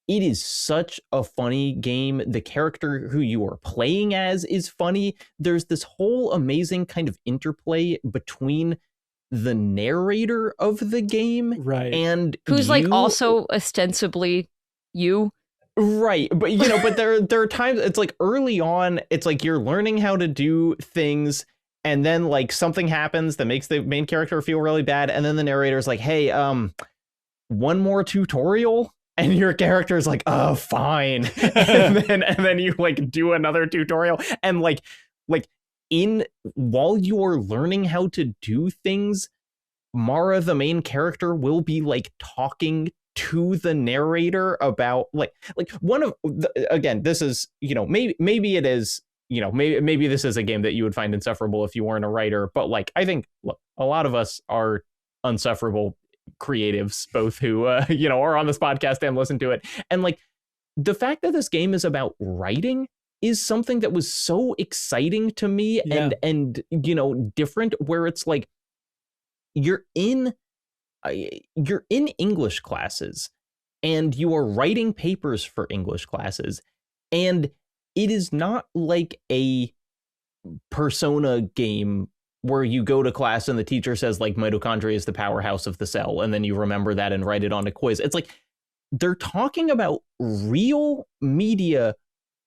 it is such a funny game. The character who you are playing as is funny. There's this whole amazing kind of interplay between the narrator of the game, right, and who's like also ostensibly you, right? But you know, but there are times it's like early on, it's like you're learning how to do things, and then like something happens that makes the main character feel really bad, and then the narrator's like, "Hey, one more tutorial." And your character is like, "Oh, fine," and then you like do another tutorial, and like while you are learning how to do things, Mara, the main character, will be like talking to the narrator about like one of again, this is, you know, maybe it is, you know, maybe this is a game that you would find insufferable if you weren't a writer, but like I think, look, a lot of us are unsufferable creatives, both who you know, are on this podcast and listen to it, and like the fact that this game is about writing is something that was so exciting to me. Yeah. and you know, different, where it's like you're in English classes and you are writing papers for English classes, and it is not like a Persona game where you go to class and the teacher says like mitochondria is the powerhouse of the cell, and then you remember that and write it on a quiz. It's like they're talking about real media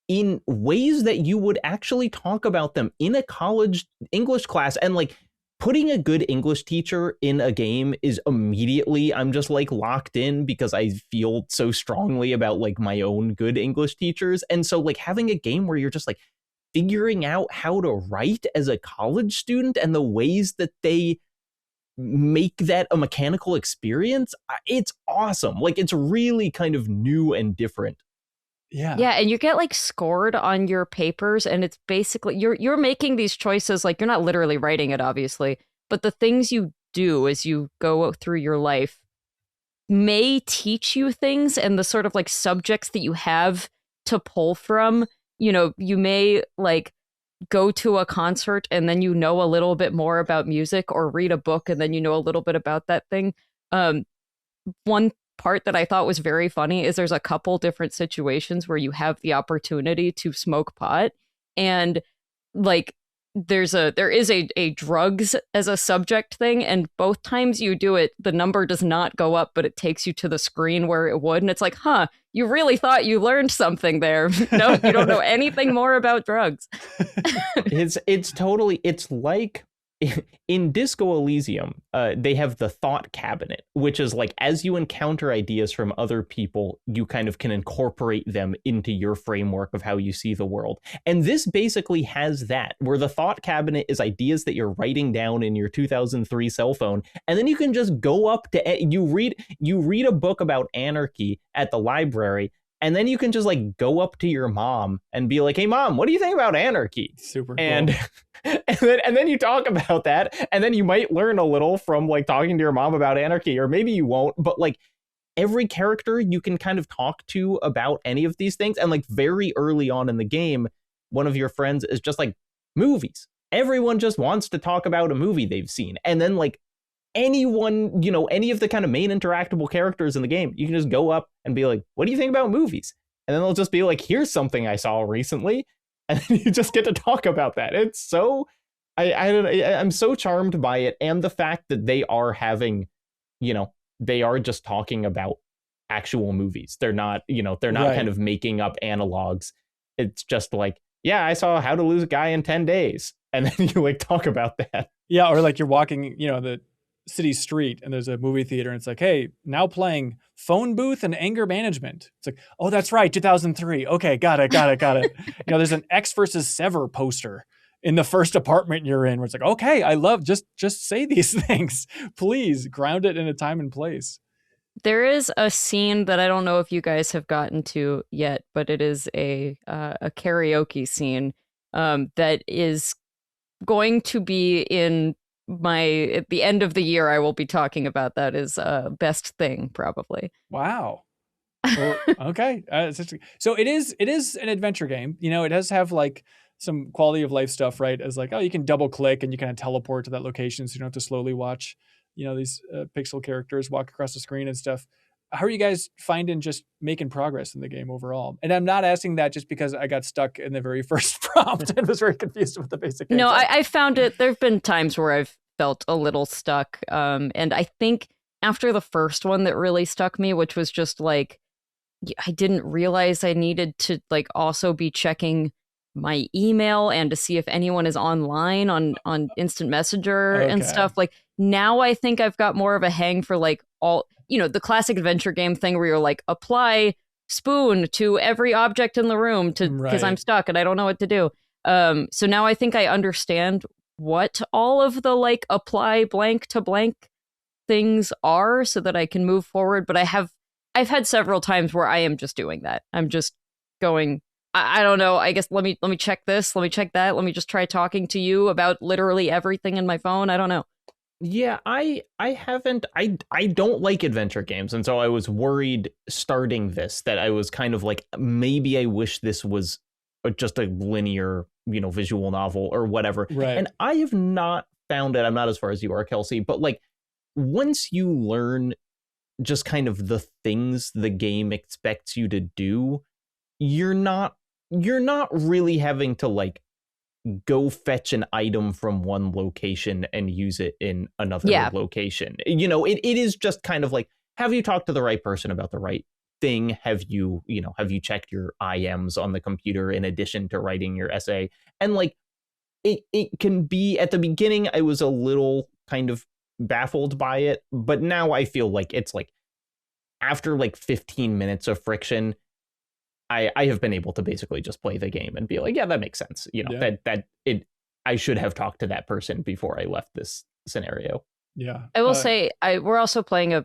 in ways that you would actually talk about them in a college English class. And like putting a good English teacher in a game is immediately, I'm just like locked in, because I feel so strongly about like my own good English teachers. And so like having a game where you're just like figuring out how to write as a college student and the ways that they make that a mechanical experience, it's awesome. Like it's really kind of new and different. Yeah. Yeah, and you get like scored on your papers, and it's basically you're making these choices, like you're not literally writing it, obviously, but the things you do as you go through your life may teach you things, and the sort of like subjects that you have to pull from, you know, you may like go to a concert and then you know a little bit more about music, or read a book and then you know a little bit about that thing. One part that I thought was very funny is there's a couple different situations where you have the opportunity to smoke pot, and like there is a drugs as a subject thing, and both times you do it, the number does not go up, but it takes you to the screen where it would, and it's like, huh, you really thought you learned something there. No, you don't know anything more about drugs. It's totally, it's like in Disco Elysium, they have the thought cabinet, which is like, as you encounter ideas from other people, you kind of can incorporate them into your framework of how you see the world. And this basically has that, where the thought cabinet is ideas that you're writing down in your 2003 cell phone, and then you can just go up to you read a book about anarchy at the library, and then you can just like go up to your mom and be like, "Hey mom, what do you think about anarchy?" Super cool. And then you talk about that, and then you might learn a little from like talking to your mom about anarchy, or maybe you won't, but like every character you can kind of talk to about any of these things. And like very early on in the game, one of your friends is just like, movies. Everyone just wants to talk about a movie they've seen. And then like anyone, you know, any of the kind of main interactable characters in the game, you can just go up and be like, "What do you think about movies?" And then they'll just be like, "Here's something I saw recently." And then you just get to talk about that. It's so, I'm so charmed by it. And the fact that they are having, you know, they are just talking about actual movies. They're not, you know, they're not kind of making up analogs. It's just like, "Yeah, I saw How to Lose a Guy in 10 Days. And then you like talk about that. Yeah. Or like you're walking, you know, the city street and there's a movie theater and it's like, "Hey, now playing Phone Booth and Anger Management." It's like, "Oh, that's right, 2003. Okay, got it. You know, there's an X versus Sever poster in the first apartment you're in where it's like, "Okay, I love, just say these things. Please ground it in a time and place." There is a scene that I don't know if you guys have gotten to yet, but it is a karaoke scene that is going to be in at the end of the year. I will be talking about that as best thing probably. Wow. Well, okay. So it is an adventure game. You know, it does have like some quality of life stuff, right? As like, oh, you can double click and you kind of teleport to that location, so you don't have to slowly watch, you know, these pixel characters walk across the screen and stuff. How are you guys finding just making progress in the game overall? And I'm not asking that just because I got stuck in the very first prompt and was very confused with the basic game. No, I found it. There've been times where I've felt a little stuck. And I think after the first one that really stuck me, which was just like, I didn't realize I needed to like also be checking my email and to see if anyone is online on instant messenger and stuff. Like now I think I've got more of a hang for like all, you know, the classic adventure game thing where you're like, apply spoon to every object in the room because I'm stuck and I don't know what to do. So now I think I understand what all of the like apply blank to blank things are so that I can move forward. But I've had several times where I am just doing that. I'm just going, I don't know, I guess let me check this, let me check that, let me just try talking to you about literally everything in my phone. I don't know. Yeah, I don't like adventure games, and so I was worried starting this that I was kind of like, maybe I wish this was just a linear, you know, visual novel or whatever. Right. And I have not found it. I'm not as far as you are, Kelsey, but like once you learn just kind of the things the game expects you to do, you're not really having to like go fetch an item from one location and use it in another location. You know, it is just kind of like, have you talked to the right person about the right thing? Have you checked your IMs on the computer in addition to writing your essay? And like, it can be, at the beginning, I was a little kind of baffled by it, but now I feel like it's like, after like 15 minutes of friction, I have been able to basically just play the game and be like, yeah, that makes sense. You know, I should have talked to that person before I left this scenario. Yeah. I will say we're also playing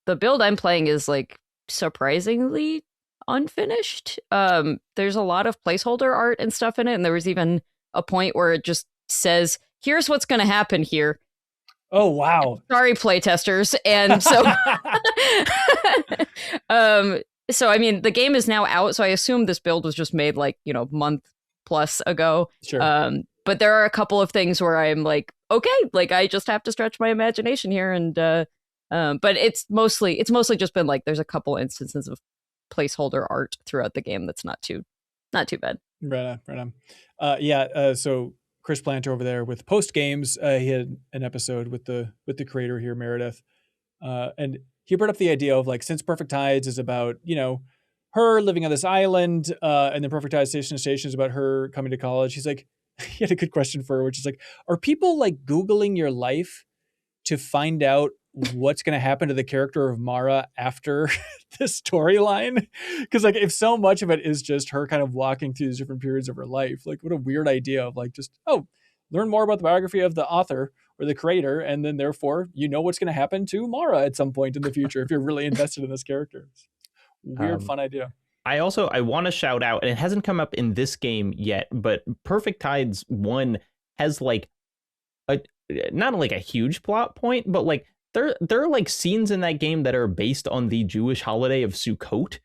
the build I'm playing is like surprisingly unfinished. There's a lot of placeholder art and stuff in it. And there was even a point where it just says, here's what's going to happen here. Oh, wow. Sorry, playtesters. And so, so, I mean, the game is now out, so I assume this build was just made like, you know, month plus ago. Sure. But there are a couple of things where I'm like, okay, like I just have to stretch my imagination here. And but it's mostly just been like, there's a couple instances of placeholder art throughout the game that's not too bad. Right on. So Chris Planter over there with Post Games, he had an episode with the creator here, Meredith, and he brought up the idea of like, since Perfect Tides is about, you know, her living on this island, and then Perfect Tides Station to Station is about her coming to college. He's like, he had a good question for her, which is like, are people like Googling your life to find out what's going to happen to the character of Mara after the storyline? Because like, if so much of it is just her kind of walking through these different periods of her life, like what a weird idea of like, just, learn more about the biography of the author or the creator, and then therefore you know what's going to happen to Mara at some point in the future if you're really invested in this character. Weird, fun idea. I want to shout out, and it hasn't come up in this game yet, but Perfect Tides 1 has like not like a huge plot point, but like there are like scenes in that game that are based on the Jewish holiday of Sukkot,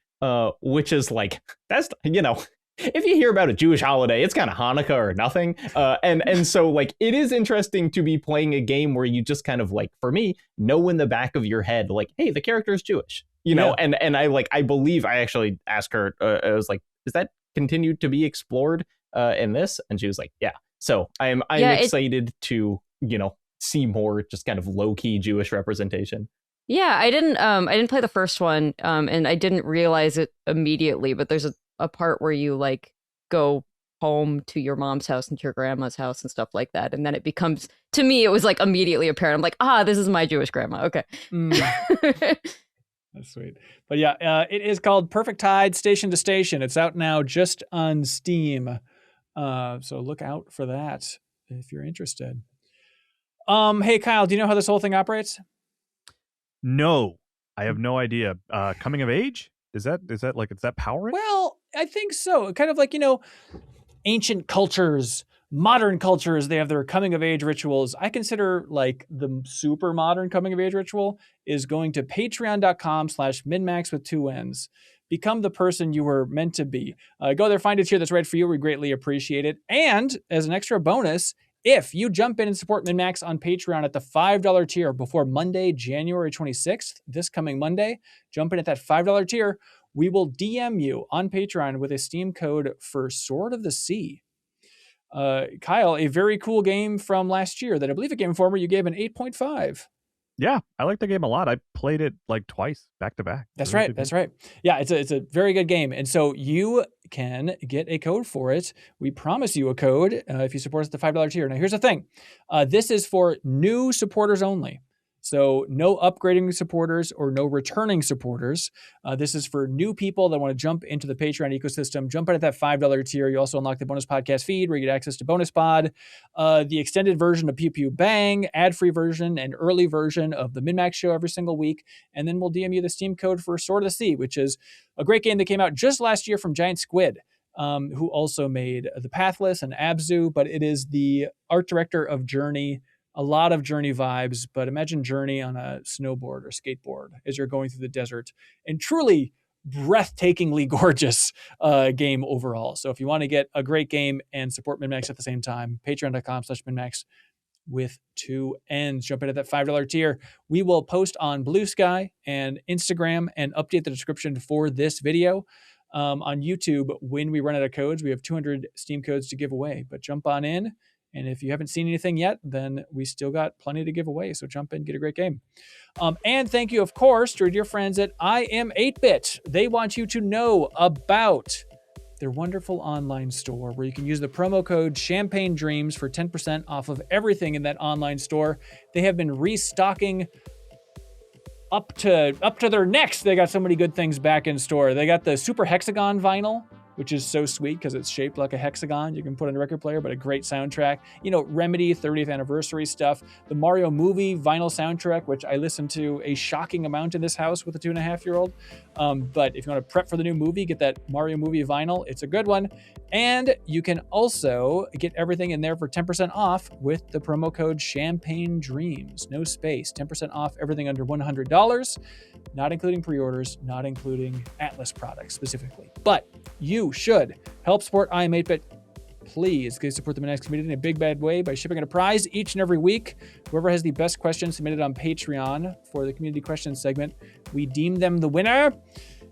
which is like, that's, you know, if you hear about a Jewish holiday, it's kind of Hanukkah or nothing. And so like, it is interesting to be playing a game where you just kind of like, for me, know in the back of your head, like, hey, the character is Jewish, you know? And I believe I actually asked her, I was like, is that continued to be explored in this? And she was like, yeah. So I'm excited to, you know, see more just kind of low key Jewish representation. Yeah, I didn't play the first one, and I didn't realize it immediately, but there's a part where you like go home to your mom's house and to your grandma's house and stuff like that, and then it becomes, to me, it was like immediately apparent. I'm like, this is my Jewish grandma. Okay. That's sweet. But yeah, it is called Perfect Tide Station to Station. It's out now just on Steam. So look out for that if you're interested. Hey, Kyle, do you know how this whole thing operates? No, I have no idea. Coming of age? Is that power? Well, I think so. Kind of like, ancient cultures, modern cultures, they have their coming of age rituals. I consider like the super modern coming of age ritual is going to patreon.com/MinnMax with 2 N's. Become the person you were meant to be. Go there, find a tier that's right for you. We greatly appreciate it. And as an extra bonus, if you jump in and support MinnMax on Patreon at the $5 tier before Monday, January 26th, this coming Monday, jump in at that $5 tier, we will DM you on Patreon with a Steam code for Sword of the Sea. Kyle, a very cool game from last year that I believe at Game Informer you gave an 8.5. Yeah, I like the game a lot. I played it like twice back to back. That's right. That's right. Yeah, it's a very good game. And so you can get a code for it. We promise you a code if you support us at the $5 tier. Now, here's the thing. This is for new supporters only. So no upgrading supporters or no returning supporters. This is for new people that want to jump into the Patreon ecosystem. Jump in at that $5 tier. You also unlock the bonus podcast feed where you get access to bonus pod, the extended version of Pew Pew Bang, ad-free version, and early version of the MinnMax show every single week. And then we'll DM you the Steam code for Sword of the Sea, which is a great game that came out just last year from Giant Squid, who also made The Pathless and Abzu, but it is the art director of Journey. A lot of Journey vibes, but imagine Journey on a snowboard or skateboard as you're going through the desert, and truly breathtakingly gorgeous game overall. So if you want to get a great game and support MinnMax at the same time, patreon.com/MinnMax with 2 N's. Jump in at that $5 tier. We will post on Blue Sky and Instagram and update the description for this video. On YouTube, when we run out of codes, we have 200 Steam codes to give away, but jump on in. And if you haven't seen anything yet, then we still got plenty to give away. So jump in, get a great game. And thank you, of course, to our dear friends at I Am 8-Bit. They want you to know about their wonderful online store where you can use the promo code Champagne Dreams for 10% off of everything in that online store. They have been restocking up to their necks. They got so many good things back in store. They got the Super Hexagon vinyl, which is so sweet because it's shaped like a hexagon. You can put on a record player, but a great soundtrack. Remedy 30th anniversary stuff. The Mario movie vinyl soundtrack, which I listened to a shocking amount in this house with a 2.5-year-old. But if you want to prep for the new movie, get that Mario movie vinyl. It's a good one. And you can also get everything in there for 10% off with the promo code Champagne Dreams. No space. 10% off everything under $100. Not including pre-orders, not including Atlas products specifically. But you should help support I Am 8-Bit. Please go support the MinnMax community in a big bad way by shipping in a prize each and every week. Whoever has the best questions submitted on Patreon for the community questions segment, we deem them the winner,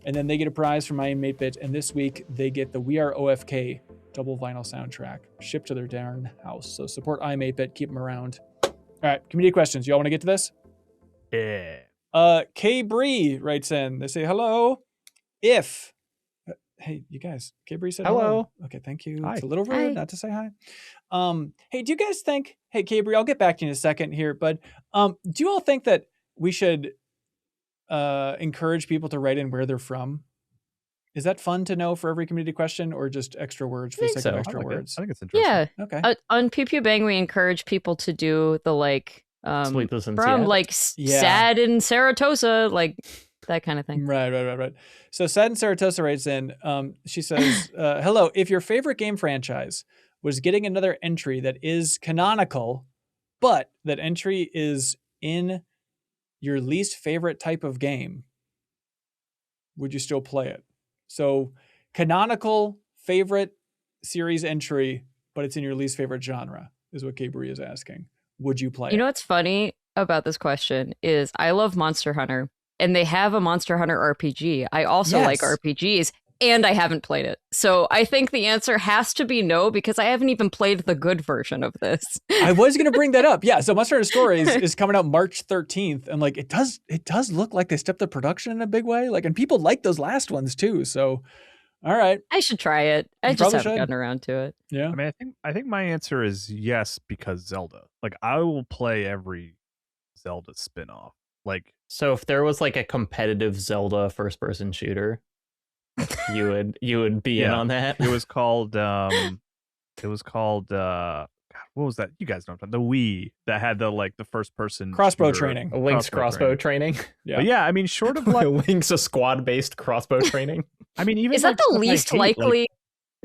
and then they get a prize from I Am 8-Bit. And this week they get the We Are OFK double vinyl soundtrack shipped to their darn house. So support I Am 8-Bit, keep them around. All right, community questions. Y'all want to get to this? Yeah. K Bree writes in. They say hello. If hey, you guys, K Bree said hello. Okay, thank you. Hi. It's a little rude Hi. not to say hi. Hey, do you guys think? Hey, K Bree, I'll get back to you in a second here, but do you all think that we should encourage people to write in where they're from? Is that fun to know for every community question, or just extra words for the sake of extra words? I think it's interesting. Yeah. Okay. On Pew Pew Bang, we encourage people to do the Sleepless in from Seattle. sad in Saratoga, that kind of thing. Right. So Sad and Saratoga writes in. She says, hello, if your favorite game franchise was getting another entry that is canonical, but that entry is in your least favorite type of game, would you still play it? So canonical favorite series entry, but it's in your least favorite genre, is what Gabriel is asking. Would you play it? You know what's funny about this question is I love Monster Hunter, and they have a Monster Hunter RPG. I also like RPGs, and I haven't played it. So I think the answer has to be no, because I haven't even played the good version of this. I was going to bring that up. Yeah, so Monster Hunter Stories is coming out March 13th, and it does look like they stepped up production in a big way. And people like those last ones too. So, all right, I should try it. I just haven't gotten around to it. Yeah, I mean, I think my answer is yes, because Zelda. I will play every Zelda spin-off. So if there was a competitive Zelda first-person shooter, you would be in on that. It was called God, what was that? You guys know what I'm talking, the Wii that had the first person Crossbow shooter. training. Link's crossbow training. Yeah. But yeah, I mean, short of like Link's a squad-based crossbow training. I mean, even Is that like, the stuff I least hate, like, likely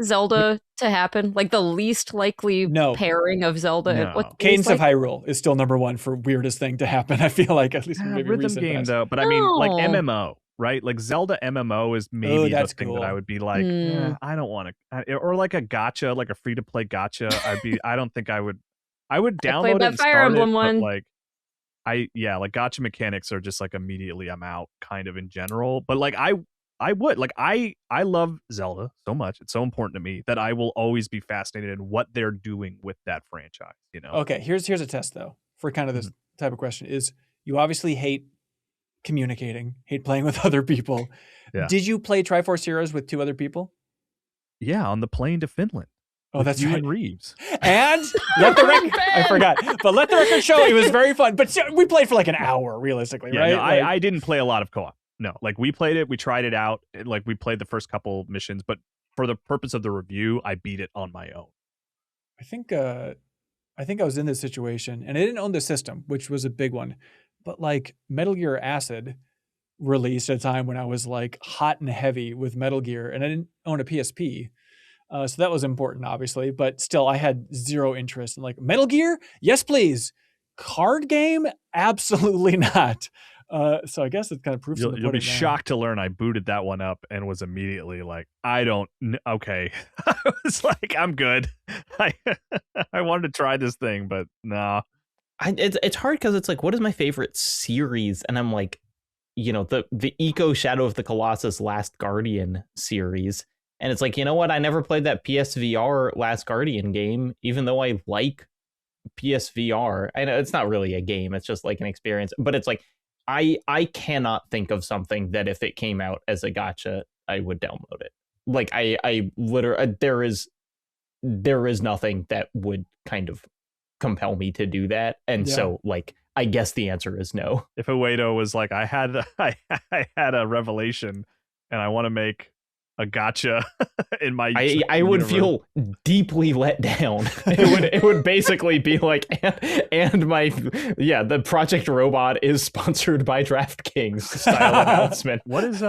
Zelda to happen? Like the least likely No. pairing of Zelda? No. What, Cadence of least like- Hyrule is still number one for weirdest thing to happen. I feel like, at least in maybe rhythm recent game past. though. But I mean, like No. MMO, right? Like Zelda MMO is maybe the that's thing cool. that I would be like, Hmm. I don't want to, or like a gacha, like a free to play gacha. I don't think I would download played it that and Fire start Emblem it, one. but like like gacha mechanics are just like immediately I'm out kind of in general. But like I would like I love Zelda so much. It's so important to me that I will always be fascinated in what they're doing with that franchise, you know. Okay, here's a test though for kind of this type of question is you obviously hate communicating, hate playing with other people. Yeah. Did you play Triforce Heroes with 2 other people? Yeah, on the plane to Finland. Oh, with that's you right. and Reeves. And let the record, I forgot, but let the record show it was very fun. But we played for like an hour, realistically, Yeah, right? no, Like, I didn't play a lot of co-op. No, like we played it, we tried it out, and, like we played the first couple missions, but for the purpose of the review, I beat it on my own. I think I was in this situation, and I didn't own the system, which was a big one. But like Metal Gear Acid released at a time when I was like hot and heavy with Metal Gear, and I didn't own a PSP. So that was important, obviously, but still I had zero interest in like Metal Gear. Yes, please. Card game? Absolutely not. So I guess it kind of proves You'll be shocked to learn I booted that one up and was immediately like, okay. I was like, I'm good. I wanted to try this thing, but no. It's hard because it's like, what is my favorite series? And I'm like, you know, the Eco Shadow of the Colossus Last Guardian series. And it's like, you know what? I never played that PSVR Last Guardian game, even though I like PSVR. I know it's not really a game. It's just like an experience. But it's like, I cannot think of something that if it came out as a gacha, I would download it. Like I literally, there is nothing that would kind of compel me to do that. And so like, I guess the answer is no. If Uedo was like, I had a revelation and I want to make a gacha in my I would feel deeply let down. It would basically be like, and the Project Robot is sponsored by DraftKings style announcement. What is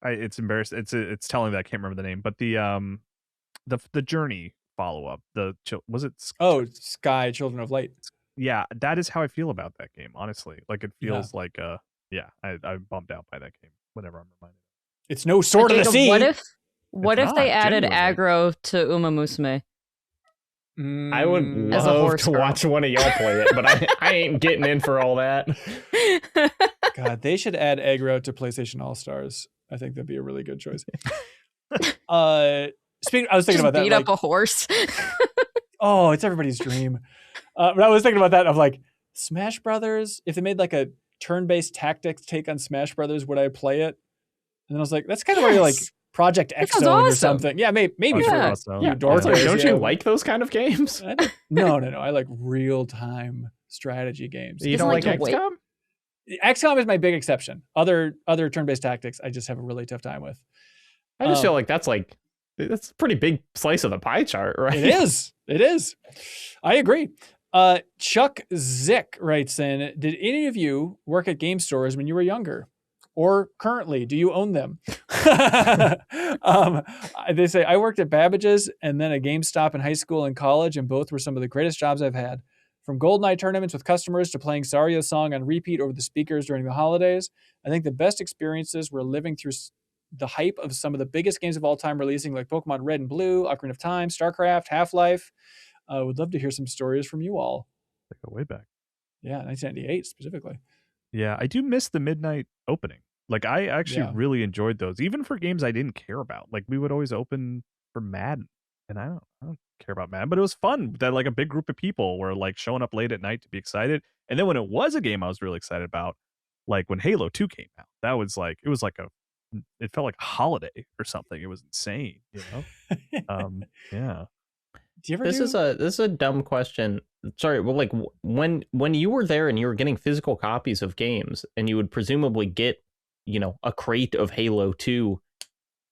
it's embarrassing. It's telling that I can't remember the name, but the Journey follow up. Was it? Sky Children of Light. Yeah, that is how I feel about that game. Honestly, like it feels like I'm bummed out by that game. Whenever I'm reminded. It's no Sword of the Sea. What if they added aggro to Uma Musume? I would love to watch one of y'all play it, but I ain't getting in for all that. God, they should add aggro to PlayStation All Stars. I think that'd be a really good choice. I was thinking about that. Beat up a horse. Oh, it's everybody's dream. But I was thinking about that of like Smash Brothers. If they made like a turn-based tactics take on Smash Brothers, would I play it? And then I was like, that's kind of where you're like Project X Zone or something. Yeah, maybe for awesome. you dorks. Like, don't you like those kind of games? No. I like real-time strategy games. You don't like XCOM? XCOM is my big exception. Other turn-based tactics, I just have a really tough time with. I just feel like that's a pretty big slice of the pie chart, right? It is. I agree. Chuck Zick writes in, did any of you work at game stores when you were younger? Or currently, do you own them? They say, I worked at Babbage's and then a GameStop in high school and college, and both were some of the greatest jobs I've had. From GoldenEye tournaments with customers to playing Sario's song on repeat over the speakers during the holidays, I think the best experiences were living through the hype of some of the biggest games of all time releasing, like Pokemon Red and Blue, Ocarina of Time, StarCraft, Half-Life. Would love to hear some stories from you all. Go way back. Yeah, 1998 specifically. Yeah, I do miss the midnight opening. Like, I actually really enjoyed those, even for games I didn't care about. Like, we would always open for Madden, and I don't care about Madden, but it was fun that like a big group of people were like showing up late at night to be excited. And then when it was a game I was really excited about, like when Halo 2 came out, that was like, it felt like a holiday or something. It was insane, you know? Yeah. This is a dumb question. Sorry, well, like when you were there and you were getting physical copies of games, and you would presumably get, you know, a crate of Halo 2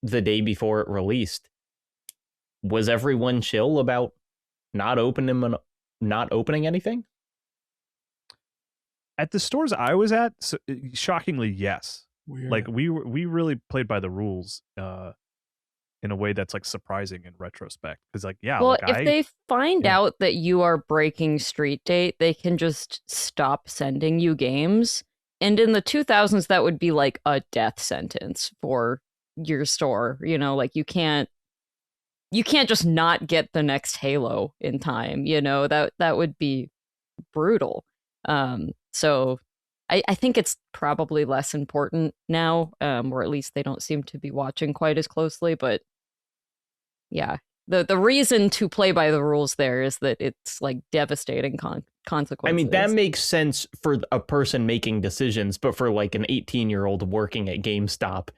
the day before it released, was everyone chill about not opening anything? At the stores I was at, shockingly, yes. Weird. Like we really played by the rules in a way that's like surprising in retrospect. Because like, yeah, Well, like if they find yeah. out that you are breaking street date, they can just stop sending you games. And in the 2000s, that would be like a death sentence for your store. You know, like you can't just not get the next Halo in time. You know, that would be brutal. So I think it's probably less important now, or at least they don't seem to be watching quite as closely. But yeah, the reason to play by the rules there is that it's like devastating consequences. I mean, that makes sense for a person making decisions, but for like an 18-year-old working at GameStop,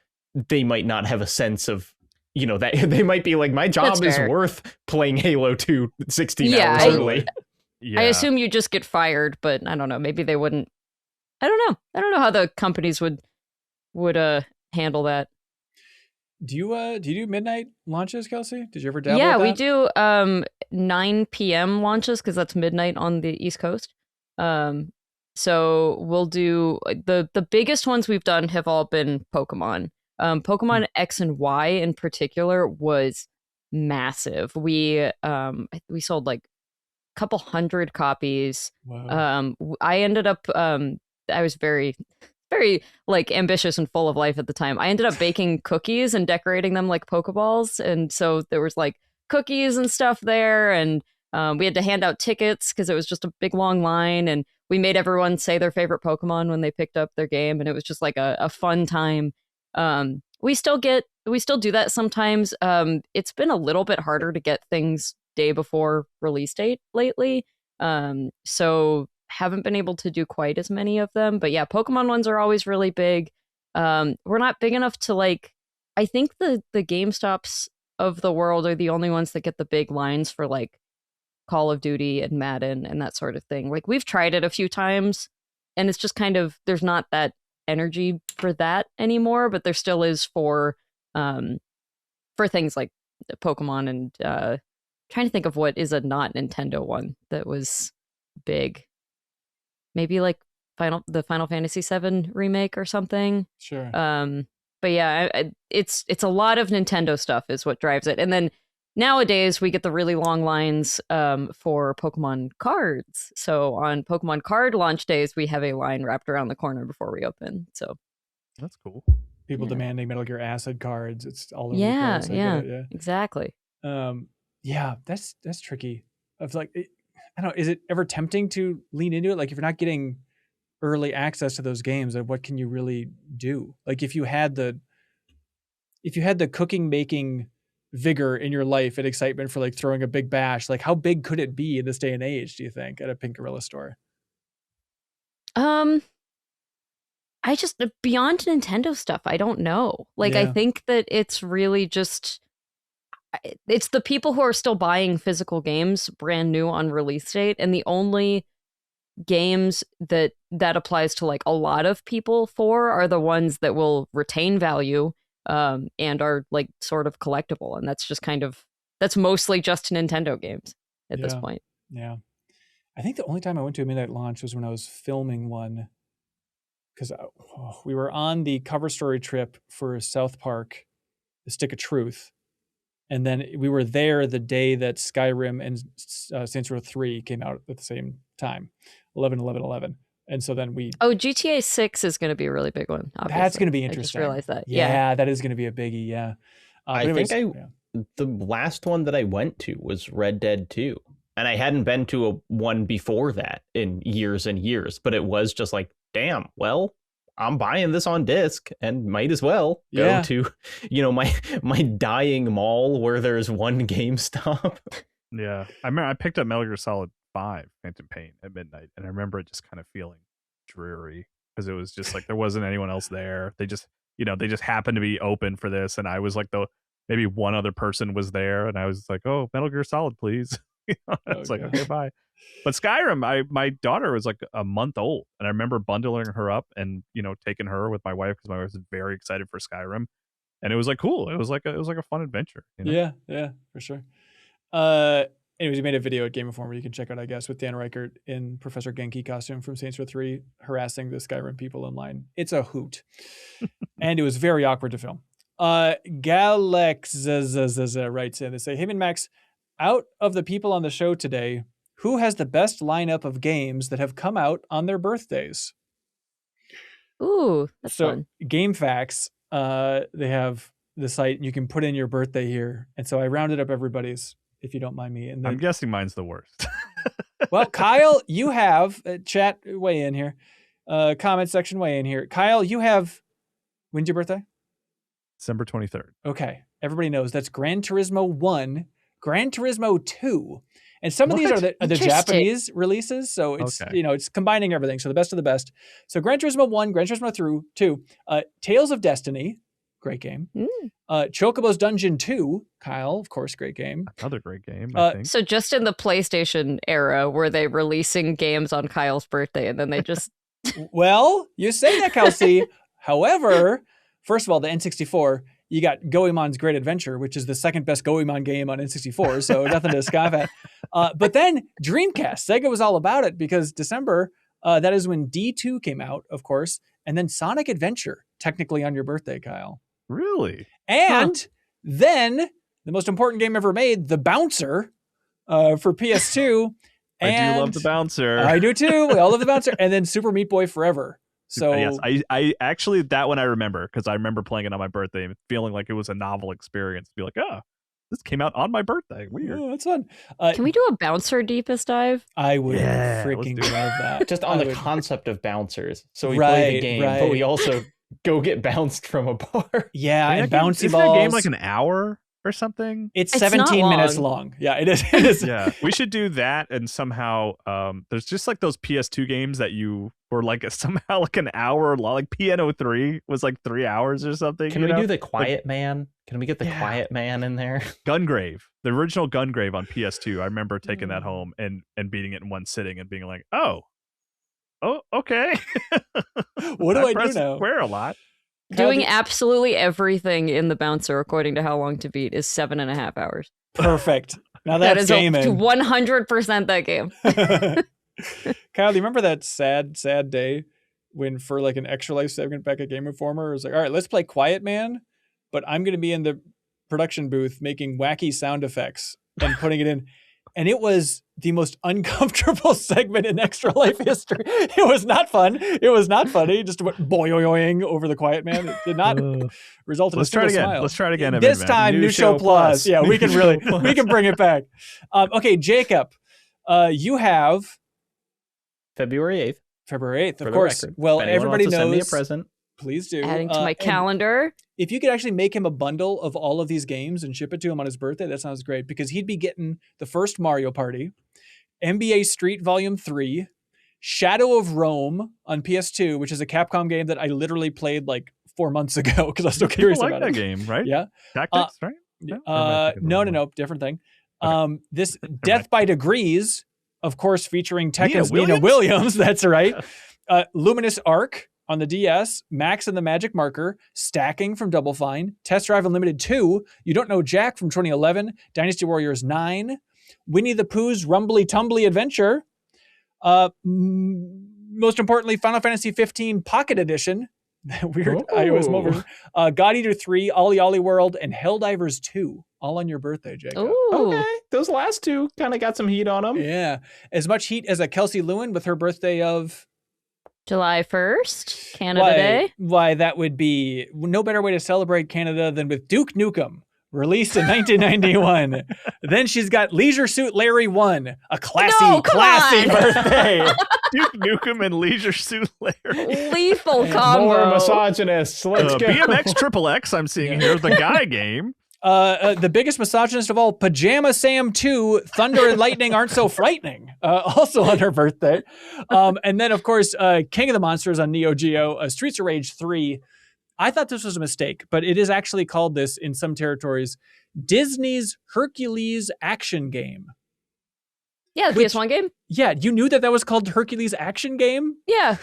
they might not have a sense of, you know, that they might be like, my job is worth playing Halo 2 16 hours early. Yeah. I assume you just get fired, but I don't know. Maybe they wouldn't. I don't know. I don't know how the companies would handle that. Do you do midnight launches, Kelsey? Did you ever dabble? Yeah, with we do 9 p.m. launches because that's midnight on the East Coast. So we'll do the biggest ones we've done have all been Pokemon. Pokemon X and Y in particular was massive. We sold like a couple hundred copies. Wow. I ended up I was very like ambitious and full of life at the time. I ended up baking cookies and decorating them like Pokeballs, and so there was like cookies and stuff there, and we had to hand out tickets because it was just a big long line, and we made everyone say their favorite Pokemon when they picked up their game, and it was just like a fun time. We still do that sometimes. It's been a little bit harder to get things day before release date lately, so haven't been able to do quite as many of them. But yeah, Pokemon ones are always really big. We're not big enough to like, I think the GameStops of the world are the only ones that get the big lines for like Call of Duty and Madden and that sort of thing. Like we've tried it a few times and it's just kind of, there's not that energy for that anymore, but there still is for things like Pokemon and trying to think of what is a not Nintendo one that was big. Maybe like the Final Fantasy VII remake or something. Sure. But yeah, it's a lot of Nintendo stuff is what drives it. And then nowadays we get the really long lines for Pokemon cards. So on Pokemon card launch days, we have a line wrapped around the corner before we open. So that's cool. People demanding Metal Gear Acid cards. It's all over the place. Yeah, exactly. Yeah, that's tricky. Of like, I don't know, is it ever tempting to lean into it? Like if you're not getting early access to those games, then what can you really do? Like if you had the cooking, making vigor in your life and excitement for like throwing a big bash, like how big could it be in this day and age, do you think, at a Pink Gorilla store? I just, beyond Nintendo stuff, I don't know. Like, I think that it's really just, it's the people who are still buying physical games brand new on release date, and the only games that applies to like a lot of people for are the ones that will retain value and are like sort of collectible, and that's just that's mostly just Nintendo games at this point. Yeah, I think the only time I went to a midnight launch was when I was filming one, because we were on the cover story trip for South Park, The Stick of Truth. And then we were there the day that Skyrim and Saints Row 3 came out at the same time, 11/11/11. And so then GTA 6 is going to be a really big one. Obviously. That's going to be interesting. I just realized that. Yeah, that is going to be a biggie. Yeah. The last one that I went to was Red Dead 2. And I hadn't been to one before that in years and years, but it was just like, damn, well, I'm buying this on disc and might as well go to, my dying mall where there's one GameStop. Yeah. I remember I picked up Metal Gear Solid 5 Phantom Pain at midnight, and I remember it just kind of feeling dreary because it was just like there wasn't anyone else there. They just happened to be open for this, and I was like maybe one other person was there, and I was like, oh, Metal Gear Solid, please. It's like, okay, bye. But Skyrim, my daughter was like a month old, and I remember bundling her up and taking her with my wife because my wife was very excited for Skyrim, and it was like cool. It was like a fun adventure. Yeah, for sure. anyways, he made a video at Game Informer you can check out, I guess, with Dan Reichert in Professor Genki costume from Saints Row 3 harassing the Skyrim people in line. It's a hoot. And it was very awkward to film. Galex writes in, they say, hey, MinnMax, out of the people on the show today, who has the best lineup of games that have come out on their birthdays? Ooh, that's so fun. GameFAQs, they have the site, and you can put in your birthday here. And so I rounded up everybody's, if you don't mind me. And I'm guessing mine's the worst. Well, Kyle, you have chat weigh in here, comment section weigh in here. Kyle, you have, when's your birthday? December 23rd. Okay, everybody knows that's Gran Turismo 1, Gran Turismo 2, and some of these are the Japanese releases. So it's it's combining everything. So the best of the best. So Gran Turismo 1, Gran Turismo 2, Tales of Destiny, great game. Chocobo's Dungeon 2, Kyle, of course, great game. Another great game, I think. So just in the PlayStation era, were they releasing games on Kyle's birthday and then they just... Well, you say that, Kelsey. However, first of all, the N64, you got Goemon's Great Adventure, which is the second best Goemon game on N64, so nothing to scoff at. But then Dreamcast, Sega was all about it because December, that is when D2 came out, of course, and then Sonic Adventure, technically on your birthday, Kyle. Really? And then the most important game ever made, The Bouncer, for PS2. I do love The Bouncer. I do too. We all love The Bouncer. And then Super Meat Boy Forever. So yes, I actually, that one I remember because I remember playing it on my birthday and feeling like it was a novel experience to be like, oh, this came out on my birthday. Weird. Oh, that's fun. Can we do a Bouncer deepest dive? I would freaking love that. Just on the concept of bouncers. So we play the game, but we also go get bounced from a bar. Yeah, and bouncy balls. Isn't that game like an hour or something? It's 17 minutes long. Yeah, it is. It is. Yeah, we should do that. And somehow there's just like those PS2 games that you were like somehow like an hour long. Like Piano 3 was like 3 hours or something. Can we do the Quiet Man? Can we get the Quiet Man in there? Gungrave, the original Gungrave on PS2. I remember taking that home and beating it in one sitting and being like, oh, okay. What do I do now? Square a lot. Doing absolutely everything in the Bouncer, according to How Long to Beat, is 7.5 hours. Perfect. Now that's gaming. 100% that game. Kyle, do you remember that sad day when for like an extra life segment back at Game Informer, it was like, all right, let's play Quiet Man, but I'm going to be in the production booth making wacky sound effects and putting it in. And it was the most uncomfortable segment in Extra Life history. It was not fun. It was not funny. Just went boing over the Quiet Man. It did not result in a single smile. Let's try it again. This time, new show plus. Yeah, we can we can bring it back. Okay, Jacob, you have February 8th. February 8th, of course. Well, everybody knows. Send me a present. Please do. Adding to my calendar. If you could actually make him a bundle of all of these games and ship it to him on his birthday, that sounds great because he'd be getting the first Mario Party, NBA Street Volume 3, Shadow of Rome on PS2, which is a Capcom game that I literally played like 4 months ago because I was so curious about that it. Game, right? Yeah. Tactics, right? No, different thing. Okay. This Death by Degrees, of course, featuring Tekken's Nina Williams. That's right. Luminous Arc on the DS, Max and the Magic Marker, Stacking from Double Fine, Test Drive Unlimited 2, You Don't Know Jack from 2011, Dynasty Warriors 9, Winnie the Pooh's Rumbly Tumbly Adventure, most importantly, Final Fantasy 15 Pocket Edition, weird iOS mobile version, God Eater 3, Ollie Ollie World, and Helldivers 2, all on your birthday, Jacob. Ooh. Okay, those last two kind of got some heat on them. Yeah, as much heat as a Kelsey Lewin with her birthday of... July 1st, Canada Day. Why, that would be no better way to celebrate Canada than with Duke Nukem, released in 1991. Then she's got Leisure Suit Larry 1, a classy birthday. Duke Nukem and Leisure Suit Larry. Lethal combo. More misogynists. Let's go. BMX XXX I'm seeing here, the guy game. The biggest misogynist of all, Pajama Sam 2, Thunder and Lightning Aren't So Frightening, also on her birthday. And then, of course, King of the Monsters on Neo Geo, Streets of Rage 3. I thought this was a mistake, but it is actually called this in some territories, Disney's Hercules Action Game. Yeah, the PS1 game? Yeah, you knew that was called Hercules Action Game? Yeah,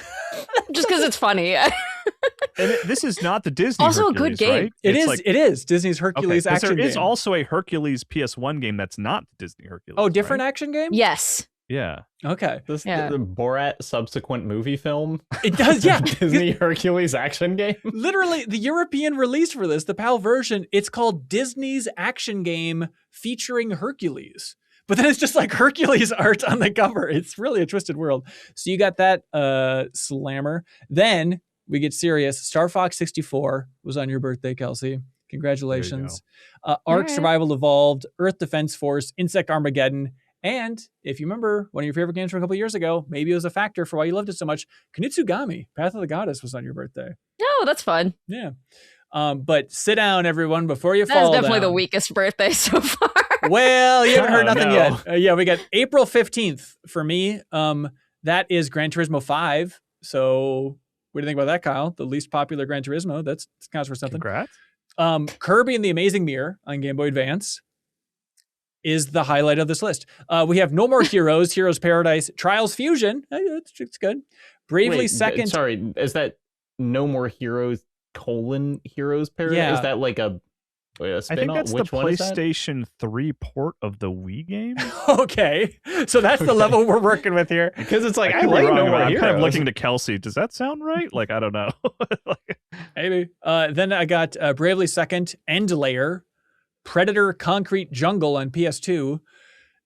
just because it's funny. And this is not the Disney Also a Hercules, good game. right? It It's is. like- It is Disney's Hercules okay, 'cause action there is game. also a Hercules PS1 game that's not Disney Hercules. Oh, different right? action game? Yes. Yeah. Okay. This Yeah. the Borat subsequent movie film. It does, yeah. Disney Hercules action game. Literally, the European release for this, the PAL version, it's called Disney's action game featuring Hercules. But then it's just like Hercules art on the cover. It's really a twisted world. So you got that slammer. Then we get serious. Star Fox 64 was on your birthday, Kelsey. Congratulations. Ark right. Survival Evolved, Earth Defense Force, Insect Armageddon. And if you remember one of your favorite games from a couple years ago, maybe it was a factor for why you loved it so much. Kinutsugami, Path of the Goddess, was on your birthday. Oh, that's fun. Yeah. But sit down, everyone, before you That's fall definitely down. the weakest birthday so far. Well, you haven't heard Oh, nothing no. yet. Yeah, we got April 15th for me. That is Gran Turismo 5. So what do you think about that, Kyle? The least popular Gran Turismo. That counts for something. Congrats. Kirby and the Amazing Mirror on Game Boy Advance is the highlight of this list. We have No More Heroes, Heroes Paradise, Trials Fusion. It's good. Bravely Wait, Second. Sorry, is that No More Heroes : Heroes Paradise? Yeah. Is that like a I spin-off? think that's Which the one is that? PlayStation 3 port of the Wii game. Okay. So that's the level we're working with here. Because it's like I could be like wrong No about More it. I'm Heroes. kind of looking to Kelsey. Does that sound right? Like, I don't know. Maybe. Then I got Bravely Second, End Layer, Predator Concrete Jungle on PS2.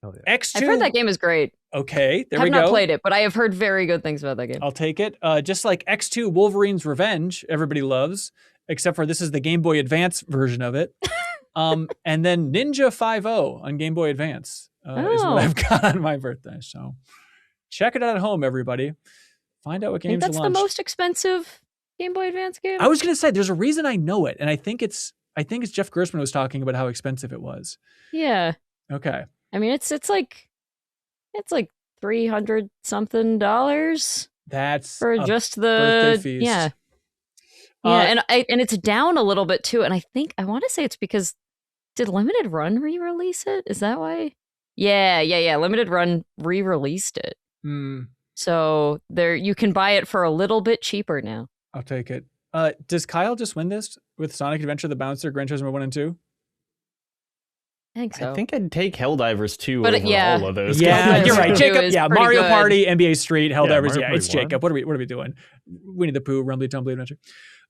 Oh, yeah. X2. I've heard that game is great. Okay, there I've we not go. played it, but I have heard very good things about that game. I'll take it. Just like X2 Wolverine's Revenge, everybody loves, except for this is the Game Boy Advance version of it. And then Ninja 5.0 on Game Boy Advance is Oh. what I've got on my birthday. So check it out at home, everybody. Find out what I think games that's are the launched. most expensive Game Boy Advance game. I was gonna say there's a reason I know it, and I think it's Jeff Gerstmann was talking about how expensive it was. Yeah. Okay. I mean, it's like $300 something That's for a just birthday the feast. yeah. Uh, And it's down a little bit too. And I want to say it's because did Limited Run re-release it? Is that why? Yeah. Limited Run re-released it. So you can buy it for a little bit cheaper now. I'll take it. Does Kyle just win this with Sonic Adventure, the Bouncer, Gran Turismo 1 and 2? I think so. I think I'd take Helldivers 2 But, over yeah. all of those. Yeah, games. you're right. Two Jacob, is yeah, pretty Mario good. Party, NBA Street, Helldivers. Mario Yeah, Party it's 1. Jacob. What are we doing? Winnie the Pooh, Rumbly Tumbly Adventure.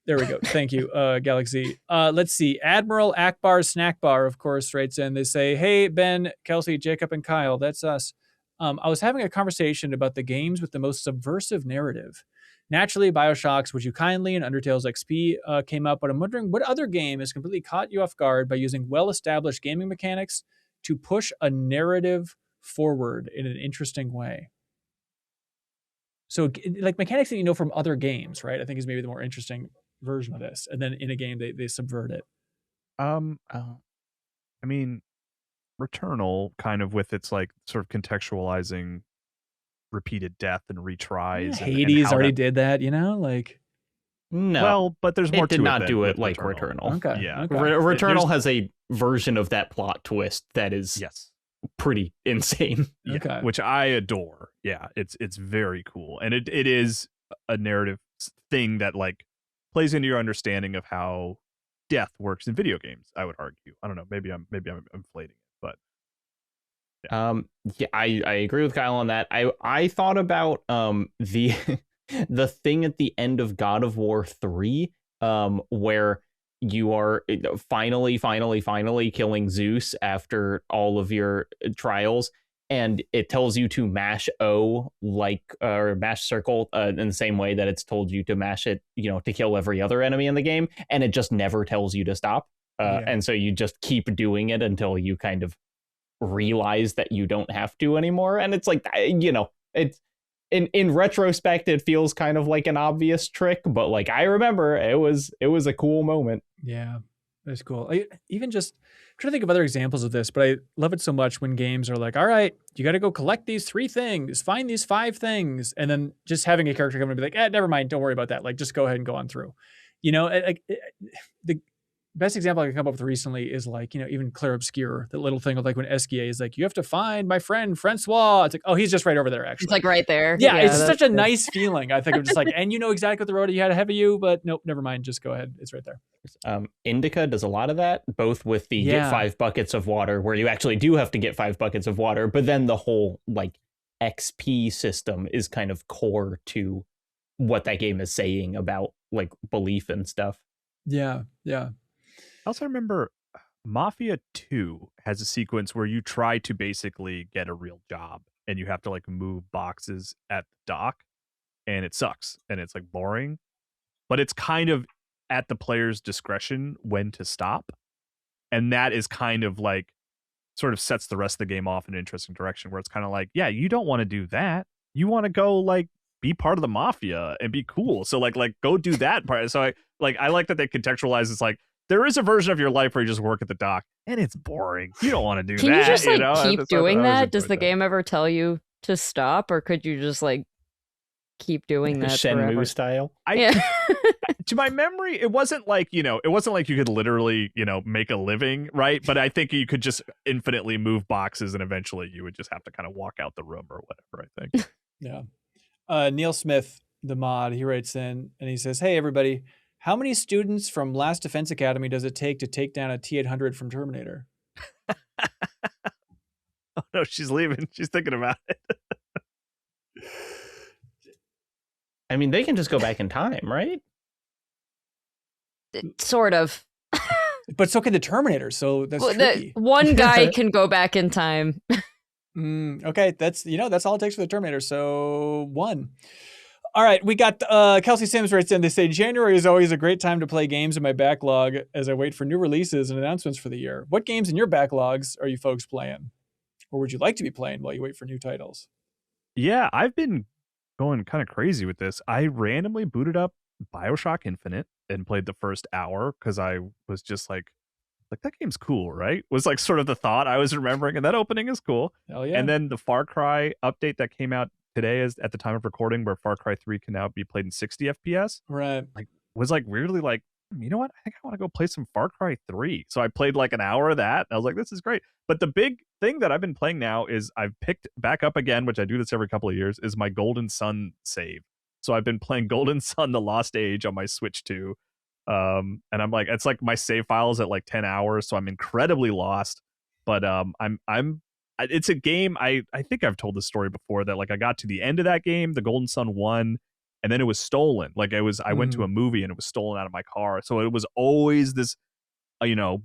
There we go. Thank you, Galaxy. Let's see. Admiral Akbar Snack Bar, of course, writes in. They say, "Hey, Ben, Kelsey, Jacob, and Kyle. That's us. I was having a conversation about the games with the most subversive narrative. Naturally, Bioshock's Would You Kindly and Undertale's XP came up, but I'm wondering what other game has completely caught you off guard by using well-established gaming mechanics to push a narrative forward in an interesting way." So, like mechanics that you know from other games, right? I think is maybe the more interesting version of this. And then in a game, they subvert it. I mean, Returnal kind of with its like sort of contextualizing repeated death and retries. and Hades how already that- did that, you know? Like, No. Well, but there's more it to did not than do it with like Returnal. Returnal. okay. Yeah. Okay. Returnal There's- has a version of that plot twist that is Yes. pretty insane. Yeah, Okay. which I adore. Yeah, it's very cool, and it is a narrative thing that like plays into your understanding of how death works in video games. I would argue. I don't know. Maybe I'm inflating it, but Yeah, I agree with Kyle on that. I thought about the the thing at the end of God of War 3 where you are finally killing Zeus after all of your trials, and it tells you to mash O or mash circle in the same way that it's told you to mash it, to kill every other enemy in the game, and it just never tells you to stop. And so you just keep doing it until you kind of realize that you don't have to anymore. And it's like, it's in retrospect, it feels kind of like an obvious trick, but like I remember it was a cool moment. Yeah, that's cool. Even just I'm trying to think of other examples of this, but I love it so much when games are like, all right, you got to go collect these 3 things, find these 5 things, and then just having a character come and be like, never mind, don't worry about that. Like, just go ahead and go on through. The best example I can come up with recently is like, even Clair Obscure, that little thing of like when SGA is like, you have to find my friend Francois. It's like, oh, he's just right over there, actually. It's like right there. Yeah, it's that's such a good. nice feeling. I think I'm just like, and you know exactly what the road you had ahead of you, but nope, never mind. Just go ahead. It's right there. Indica does a lot of that, both with the get 5 buckets of water, where you actually do have to get 5 buckets of water, but then the whole like XP system is kind of core to what that game is saying about like belief and stuff. Yeah. I also remember Mafia 2 has a sequence where you try to basically get a real job and you have to like move boxes at the dock, and it sucks and it's like boring, but it's kind of at the player's discretion when to stop. And that is kind of like sort of sets the rest of the game off in an interesting direction, where it's kind of like, yeah, you don't want to do that. You want to go like be part of the mafia and be cool. So like go do that part. So I like that they contextualize. It's like, there is a version of your life where you just work at the dock and it's boring. You don't want to do that. Can you just like keep doing that? Does the that. game ever tell you to stop, or could you just like keep doing that Shenmue forever? style? To my memory, it wasn't like you could literally, make a living, right? But I think you could just infinitely move boxes and eventually you would just have to kind of walk out the room or whatever, I think. Yeah. Neil Smith, the mod, he writes in and he says, hey, everybody, how many students from Last Defense Academy does it take to take down a T-800 from Terminator? Oh, no, she's leaving. She's thinking about it. I mean, they can just go back in time, right? Sort of. But so can the Terminator, so that's tricky. One guy can go back in time. Okay, that's all it takes for the Terminator, so 1. All right, we got Kelsey Sims writes in. They say, January is always a great time to play games in my backlog as I wait for new releases and announcements for the year. What games in your backlogs are you folks playing? Or would you like to be playing while you wait for new titles? Yeah, I've been going kind of crazy with this. I randomly booted up BioShock Infinite and played the first hour because I was just like that game's cool, right? Was like sort of the thought I was remembering, and that opening is cool. Hell yeah. And then the Far Cry update that came out today is at the time of recording, where Far Cry 3 can now be played in 60 FPS. Right. Like was like weirdly like, you know what? I think I want to go play some Far Cry 3. So I played like an hour of that. And I was like, this is great. But the big thing that I've been playing now is I've picked back up again, which I do this every couple of years, is my Golden Sun save. So I've been playing Golden Sun: The Lost Age on my Switch 2. And I'm like, it's like my save files at like 10 hours. So I'm incredibly lost. But it's a game. I think I've told this story before, that like I got to the end of that game, the Golden Sun 1, and then it was stolen. Like I went to a movie and it was stolen out of my car. So it was always this,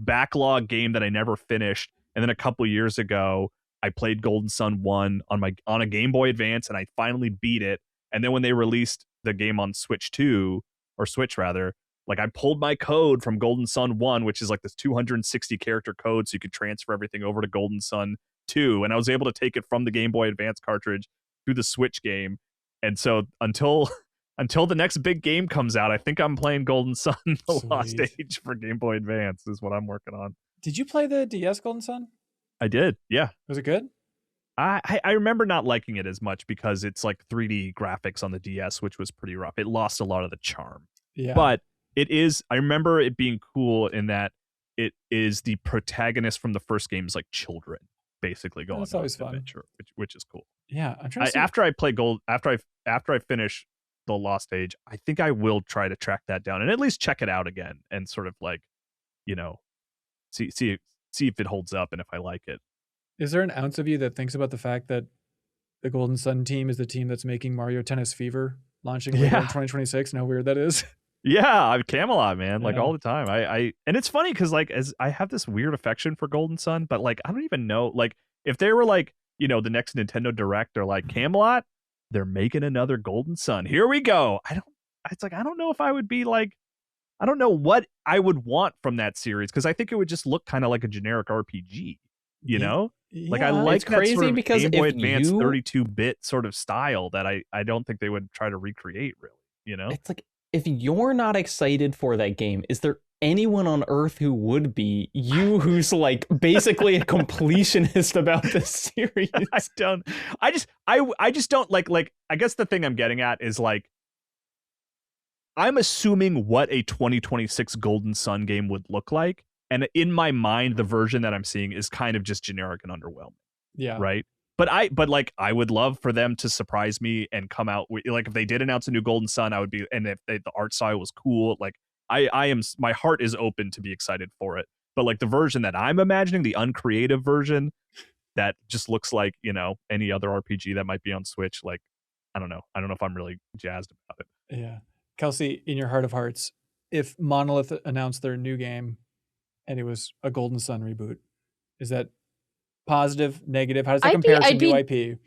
backlog game that I never finished. And then a couple years ago, I played Golden Sun 1 on a Game Boy Advance, and I finally beat it. And then when they released the game on Switch 2, or Switch rather, like I pulled my code from Golden Sun 1, which is like this 260 character code, so you could transfer everything over to Golden Sun 2, and I was able to take it from the Game Boy Advance cartridge to the Switch game. And so until the next big game comes out, I think I'm playing Golden Sun: The Lost Age for Game Boy Advance is what I'm working on. Did you play the DS Golden Sun? I did, yeah. Was it good? I remember not liking it as much because it's like 3D graphics on the DS, which was pretty rough. It lost a lot of the charm. Yeah. But it is, I remember it being cool in that it is the protagonist from the first game's like children basically going on an adventure, which is cool. Yeah, I'm trying to after I finish The Lost Age, I think I will try to track that down and at least check it out again and sort of like, see if it holds up and if I like it. Is there an ounce of you that thinks about the fact that the Golden Sun team is the team that's making Mario Tennis Fever launching later in 2026 and how weird that is? Yeah, I'm Camelot, man, like all the time. I and it's funny because like as I have this weird affection for Golden Sun, but like I don't even know, like if they were like, the next Nintendo Direct, they're like, Camelot, they're making another Golden Sun. Here we go. I don't know if I would be like, I don't know what I would want from that series, because I think it would just look kind of like a generic RPG, know? Like I like that crazy sort of because Game Boy Advance 32-bit sort of style that I don't think they would try to recreate, really, It's like, if you're not excited for that game, is there anyone on Earth who would be? You, who's like basically a completionist about this series. I just don't like I guess the thing I'm getting at is like I'm assuming what a 2026 Golden Sun game would look like, and in my mind, the version that I'm seeing is kind of just generic and underwhelming. Yeah. Right. But like I would love for them to surprise me and come out with, like, if they did announce a new Golden Sun, I would be, and if the art style was cool, like I am, my heart is open to be excited for it. But like the version that I'm imagining, the uncreative version that just looks like, you know, any other RPG that might be on Switch, like I don't know if I'm really jazzed about it. Yeah. Kelsey, in your heart of hearts, if Monolith announced their new game and it was a Golden Sun reboot, is that positive, negative? How does that compare to new IP?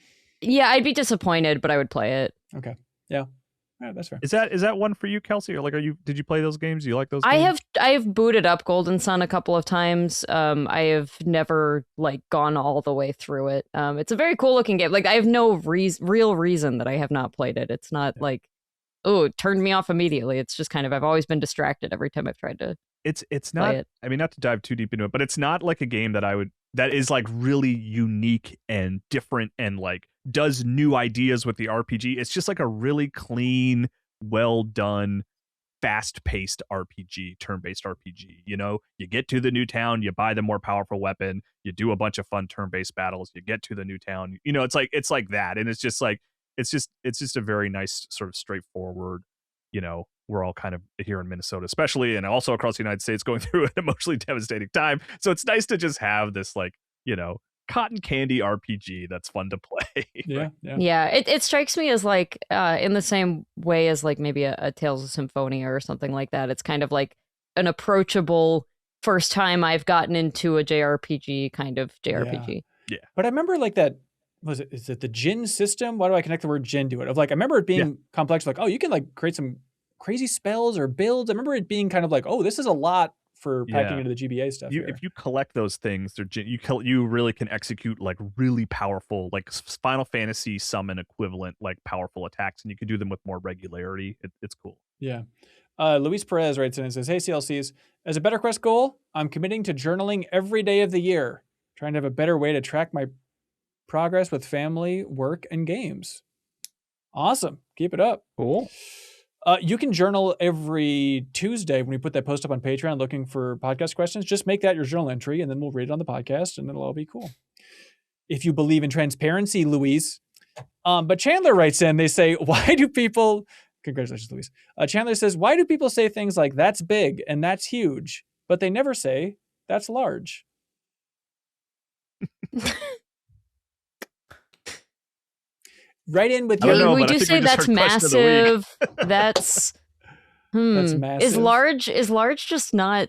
Yeah, I'd be disappointed, but I would play it. Okay. Yeah. Yeah, that's fair. Is that one for you, Kelsey? Or like, did you play those games? Do you like those games? I have booted up Golden Sun a couple of times. I have never like gone all the way through it. It's a very cool looking game. Like I have no real reason that I have not played it. It's not like, oh, it turned me off immediately. It's just kind of, I've always been distracted every time I've tried to. It's not. I mean, not to dive too deep into it, but it's not like a game that is like really unique and different and like does new ideas with the RPG. It's just like a really clean, well done, fast paced RPG, turn based RPG. You know, you get to the new town, you buy the more powerful weapon, you do a bunch of fun turn based battles, you get to the new town. You know, it's like that, and it's just like it's just a very nice sort of straightforward. You know, we're all kind of here in Minnesota, especially, and also across the United States, going through an emotionally devastating time. So it's nice to just have this, like, you know, cotton candy RPG that's fun to play. Yeah. It strikes me as like in the same way as like maybe a Tales of Symphonia or something like that. It's kind of like an approachable first time I've gotten into a JRPG kind of JRPG. Yeah. But I remember like that. Is it the Jin system? Why do I connect the word Jin to it? Of like, I remember it being complex. Like, oh, you can like create some crazy spells or builds. I remember it being kind of like, oh, this is a lot for packing into the GBA stuff. If you collect those things, you really can execute like really powerful, like Final Fantasy summon equivalent, like powerful attacks, and you can do them with more regularity. It's cool. Yeah. Luis Perez writes in and says, "Hey CLCs, as a Better Quest goal, I'm committing to journaling every day of the year, trying to have a better way to track my progress with family, work, and games." Awesome. Keep it up. Cool. You can journal every Tuesday when we put that post up on Patreon looking for podcast questions. Just make that your journal entry, and then we'll read it on the podcast, and it'll all be cool. If you believe in transparency, Louise. But Chandler writes in, they say, why do people... Congratulations, Louise. Chandler says, why do people say things like, that's big and that's huge, but they never say, that's large? Right in with your... we do say that's massive. That's massive. Is large just not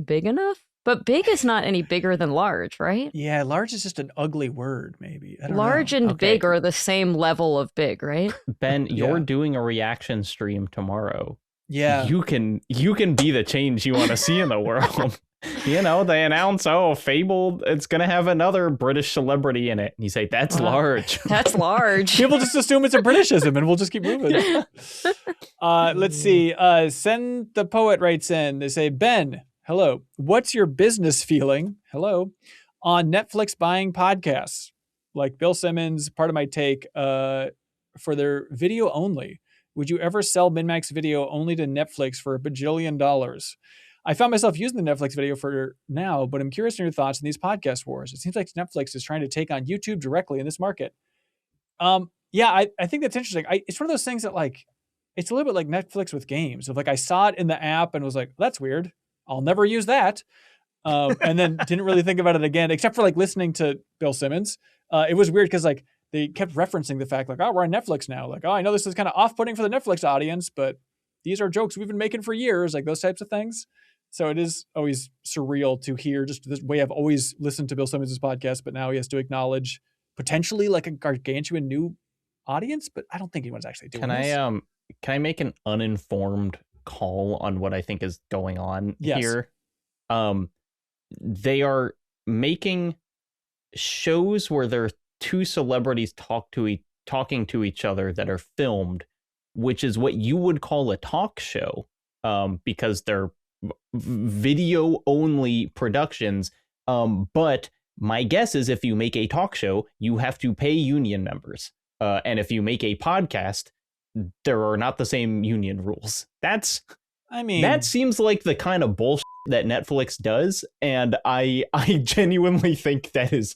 big enough? But big is not any bigger than large, right? Yeah, large is just an ugly word, maybe. I don't large know. And big are the same level of big, right? Ben, you're doing a reaction stream tomorrow. Yeah. You can be the change you want to see in the world. You know, they announce, Fable, it's going to have another British celebrity in it. And you say, that's large. That's large. People just assume it's a Britishism and we'll just keep moving. Let's see. Send the Poet writes in. They say, Ben, hello. What's your business feeling? Hello. On Netflix buying podcasts? Like Bill Simmons, part of my take, for their video only. Would you ever sell MinnMax video only to Netflix for $1 bajillion? I found myself using the Netflix video for now, but I'm curious on your thoughts on these podcast wars. It seems like Netflix is trying to take on YouTube directly in this market. I think that's interesting. It's one of those things that like, it's a little bit like Netflix with games. Of like, I saw it in the app and was like, that's weird. I'll never use that. And then didn't really think about it again, except for like listening to Bill Simmons. It was weird because like they kept referencing the fact like, oh, we're on Netflix now. Like, oh, I know this is kind of off-putting for the Netflix audience, but these are jokes we've been making for years, like those types of things. So it is always surreal to hear just this way I've always listened to Bill Simmons' podcast, but now he has to acknowledge potentially like a gargantuan new audience, but I don't think anyone's actually doing this. Can I make an uninformed call on what I think is going on here? They are making shows where there are two celebrities talking to each other that are filmed, which is what you would call a talk show, because they're video only productions. But my guess is if you make a talk show, you have to pay union members. And if you make a podcast, there are not the same union rules. That seems like the kind of bullshit that Netflix does, and I genuinely think there's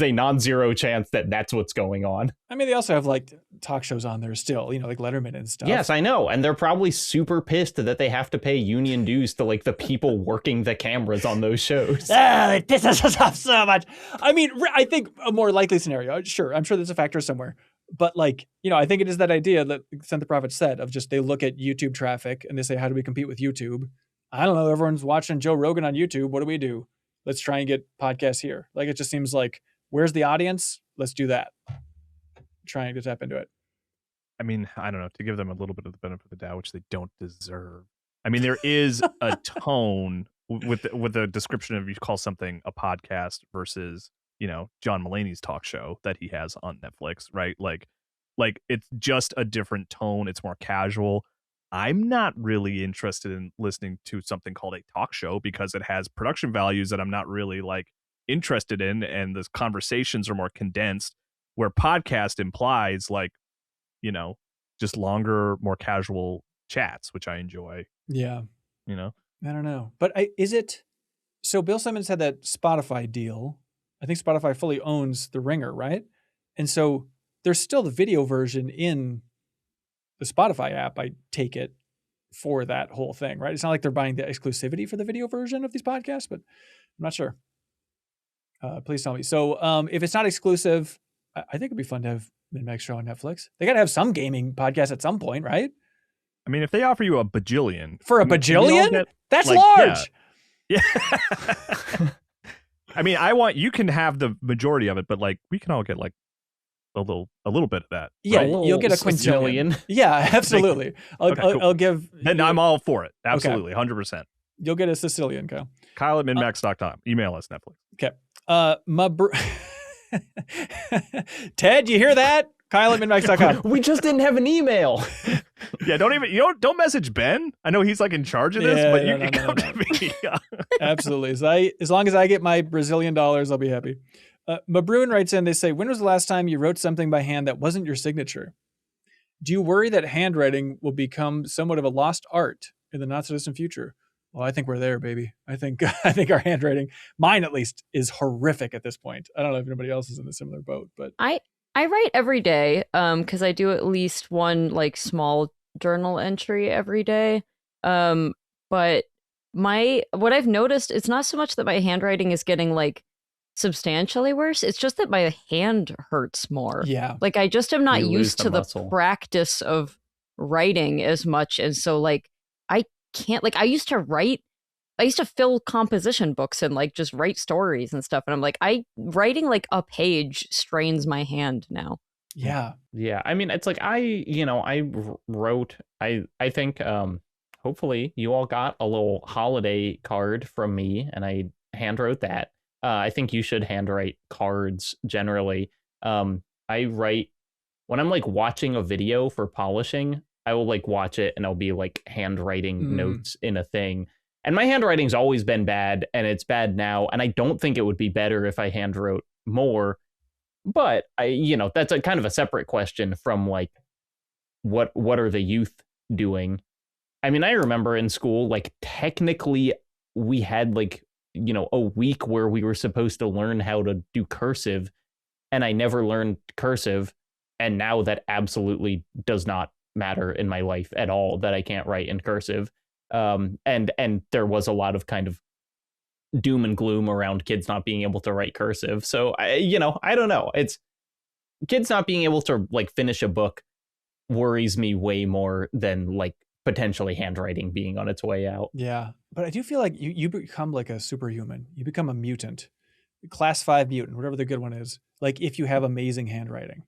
a non-zero chance that that's what's going on. I mean, they also have like talk shows on there still, like Letterman and stuff. Yes, I know. And they're probably super pissed that they have to pay union dues to like the people working the cameras on those shows. It pisses us off so much. I mean, I think a more likely scenario, sure, I'm sure there's a factor somewhere. But like, I think it is that idea that Sent the Prophet said of just they look at YouTube traffic and they say, how do we compete with YouTube? I don't know. Everyone's watching Joe Rogan on YouTube. What do? Let's try and get podcasts here. Like, it just seems like, where's the audience? Let's do that. Trying to tap into it. I mean, I don't know, to give them a little bit of the benefit of the doubt, which they don't deserve. I mean, there is a tone with the description of you call something a podcast versus, John Mulaney's talk show that he has on Netflix, right? Like it's just a different tone. It's more casual. I'm not really interested in listening to something called a talk show because it has production values that I'm not really like interested in, and the conversations are more condensed, where podcast implies like, just longer, more casual chats, which I enjoy. Yeah. I don't know. But so Bill Simmons had that Spotify deal. I think Spotify fully owns The Ringer, right? And so there's still the video version in the Spotify app, I take it, for that whole thing, right? It's not like they're buying the exclusivity for the video version of these podcasts, but I'm not sure. Please tell me. So if it's not exclusive, I think it'd be fun to have MinnMax show on Netflix. They got to have some gaming podcast at some point, right? I mean, if they offer you a bajillion. For a bajillion? That's like, large. Yeah. I mean, you can have the majority of it, but like we can all get like a little bit of that. Yeah, right? You'll get a quintillion. Yeah, absolutely. I'll give. Then I'm all for it. Absolutely, 100%. You'll get a Sicilian, Kyle. Kyle at MinnMax.com. Email us, Netflix. Okay. Ted, you hear that? Kyle at MinnMax.com. We just didn't have an email. Yeah, don't message Ben. I know he's like in charge of this, but you can come to me. Absolutely. As long as I get my Brazilian dollars, I'll be happy. Mabruin writes in, they say, when was the last time you wrote something by hand that wasn't your signature? Do you worry that handwriting will become somewhat of a lost art in the not so distant future? Well, I think we're there, baby. I think our handwriting, mine at least, is horrific at this point. I don't know if anybody else is in a similar boat, but I write every day because I do at least one like small journal entry every day. But what I've noticed, it's not so much that my handwriting is getting like substantially worse. It's just that my hand hurts more. Yeah. Like I just am not used to the muscle. practice of writing as much. And so like I can't, like I used to fill composition books and like just write stories and stuff. And I'm like, writing like a page strains my hand now. Yeah. Yeah. I mean, it's like I wrote, I think, hopefully you all got a little holiday card from me and I hand wrote that. I think you should handwrite cards generally. I write when I'm like watching a video for polishing, I will like watch it and I'll be like handwriting notes in a thing. And my handwriting's always been bad and it's bad now. And I don't think it would be better if I hand wrote more. But that's a kind of a separate question from like, what are the youth doing? I mean, I remember in school, like technically we had like, a week where we were supposed to learn how to do cursive and I never learned cursive. And now that absolutely does not matter in my life at all that I can't write in cursive. And there was a lot of kind of doom and gloom around kids not being able to write cursive. So I don't know. It's kids not being able to like finish a book worries me way more than like potentially handwriting being on its way out. Yeah. But I do feel like you become like a superhuman. You become a mutant, class 5 mutant, whatever the good one is. Like if you have amazing handwriting,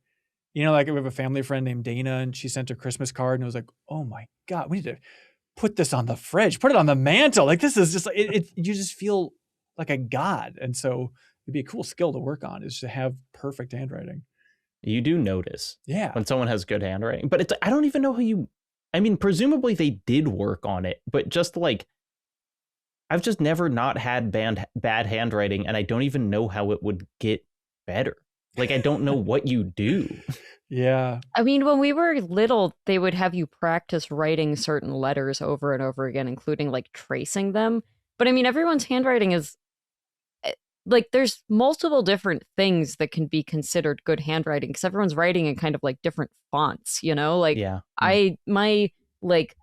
like we have a family friend named Dana and she sent a Christmas card and it was like, oh my God, we need to put this on the fridge, put it on the mantle. Like this is just you just feel like a god. And so it'd be a cool skill to work on is to have perfect handwriting. You do notice when someone has good handwriting, but I don't even know presumably they did work on it, but just like, I've just never not had bad handwriting and I don't even know how it would get better. Like, I don't know what you do. Yeah. I mean, when we were little, they would have you practice writing certain letters over and over again, including like tracing them. But I mean, everyone's handwriting is like there's multiple different things that can be considered good handwriting because everyone's writing in kind of like different fonts, you know? Like Yeah. my like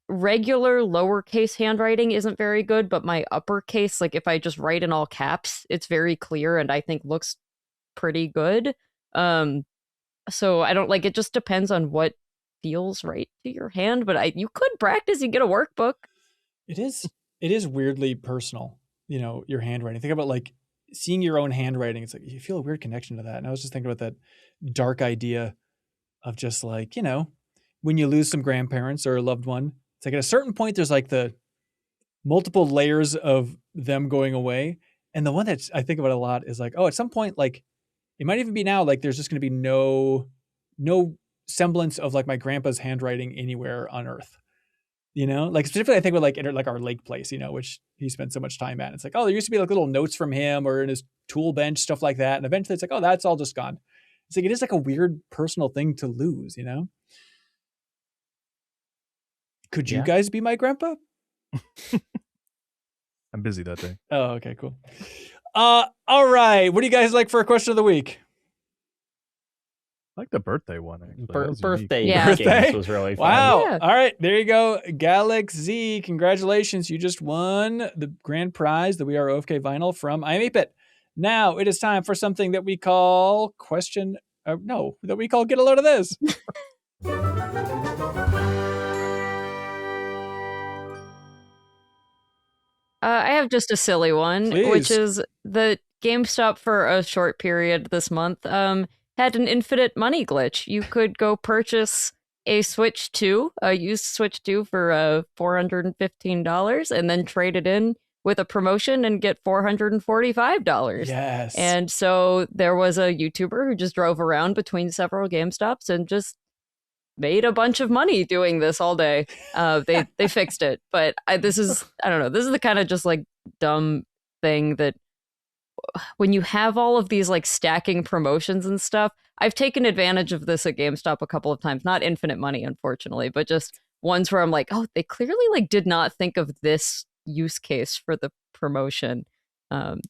regular lowercase handwriting isn't very good, but my uppercase, like if I just write in all caps, it's very clear and I think looks pretty good. So I don't like it just depends on what feels right to your hand, but you could practice, you get a workbook. It is weirdly personal, you know, your handwriting. Think about like seeing your own handwriting. It's like you feel a weird connection to that. And I was just thinking about that dark idea of just like, you know, when you lose some grandparents or a loved one, it's like at a certain point there's like the multiple layers of them going away. And the one that I think about a lot is like, oh, at some point, like it might even be now, like there's just going to be no semblance of like my grandpa's handwriting anywhere on earth. You know, like specifically, I think with like our lake place, you know, which he spent so much time at. It's like, oh, there used to be like little notes from him or in his tool bench, stuff like that. And eventually it's like, oh, that's all just gone. It's like, it is like a weird personal thing to lose, you know? Could you guys be my grandpa? I'm busy that day. Oh, okay, cool. All right. What do you guys like for a question of the week? I like the birthday one, actually. That was Birthday unique. games was really fun. Wow. Yeah. All right. There you go. Galaxy, congratulations. You just won the grand prize, the We Are OFK vinyl from I Am 8-Bit. Now it is time for something that we call that we call Get a Load of This. I have just a silly one, Please. which is the GameStop for a short period this month had an infinite money glitch. You could go purchase a Switch 2, a used Switch 2 for $415 and then trade it in with a promotion and get $445. Yes. And so there was a YouTuber who just drove around between several GameStops and just made a bunch of money doing this all day. They fixed it, but this is the kind of just like dumb thing that when you have all of these like stacking promotions and stuff, I've taken advantage of this at GameStop a couple of times, not infinite money, unfortunately, but just ones where I'm like, oh, they clearly like did not think of this use case for the promotion. And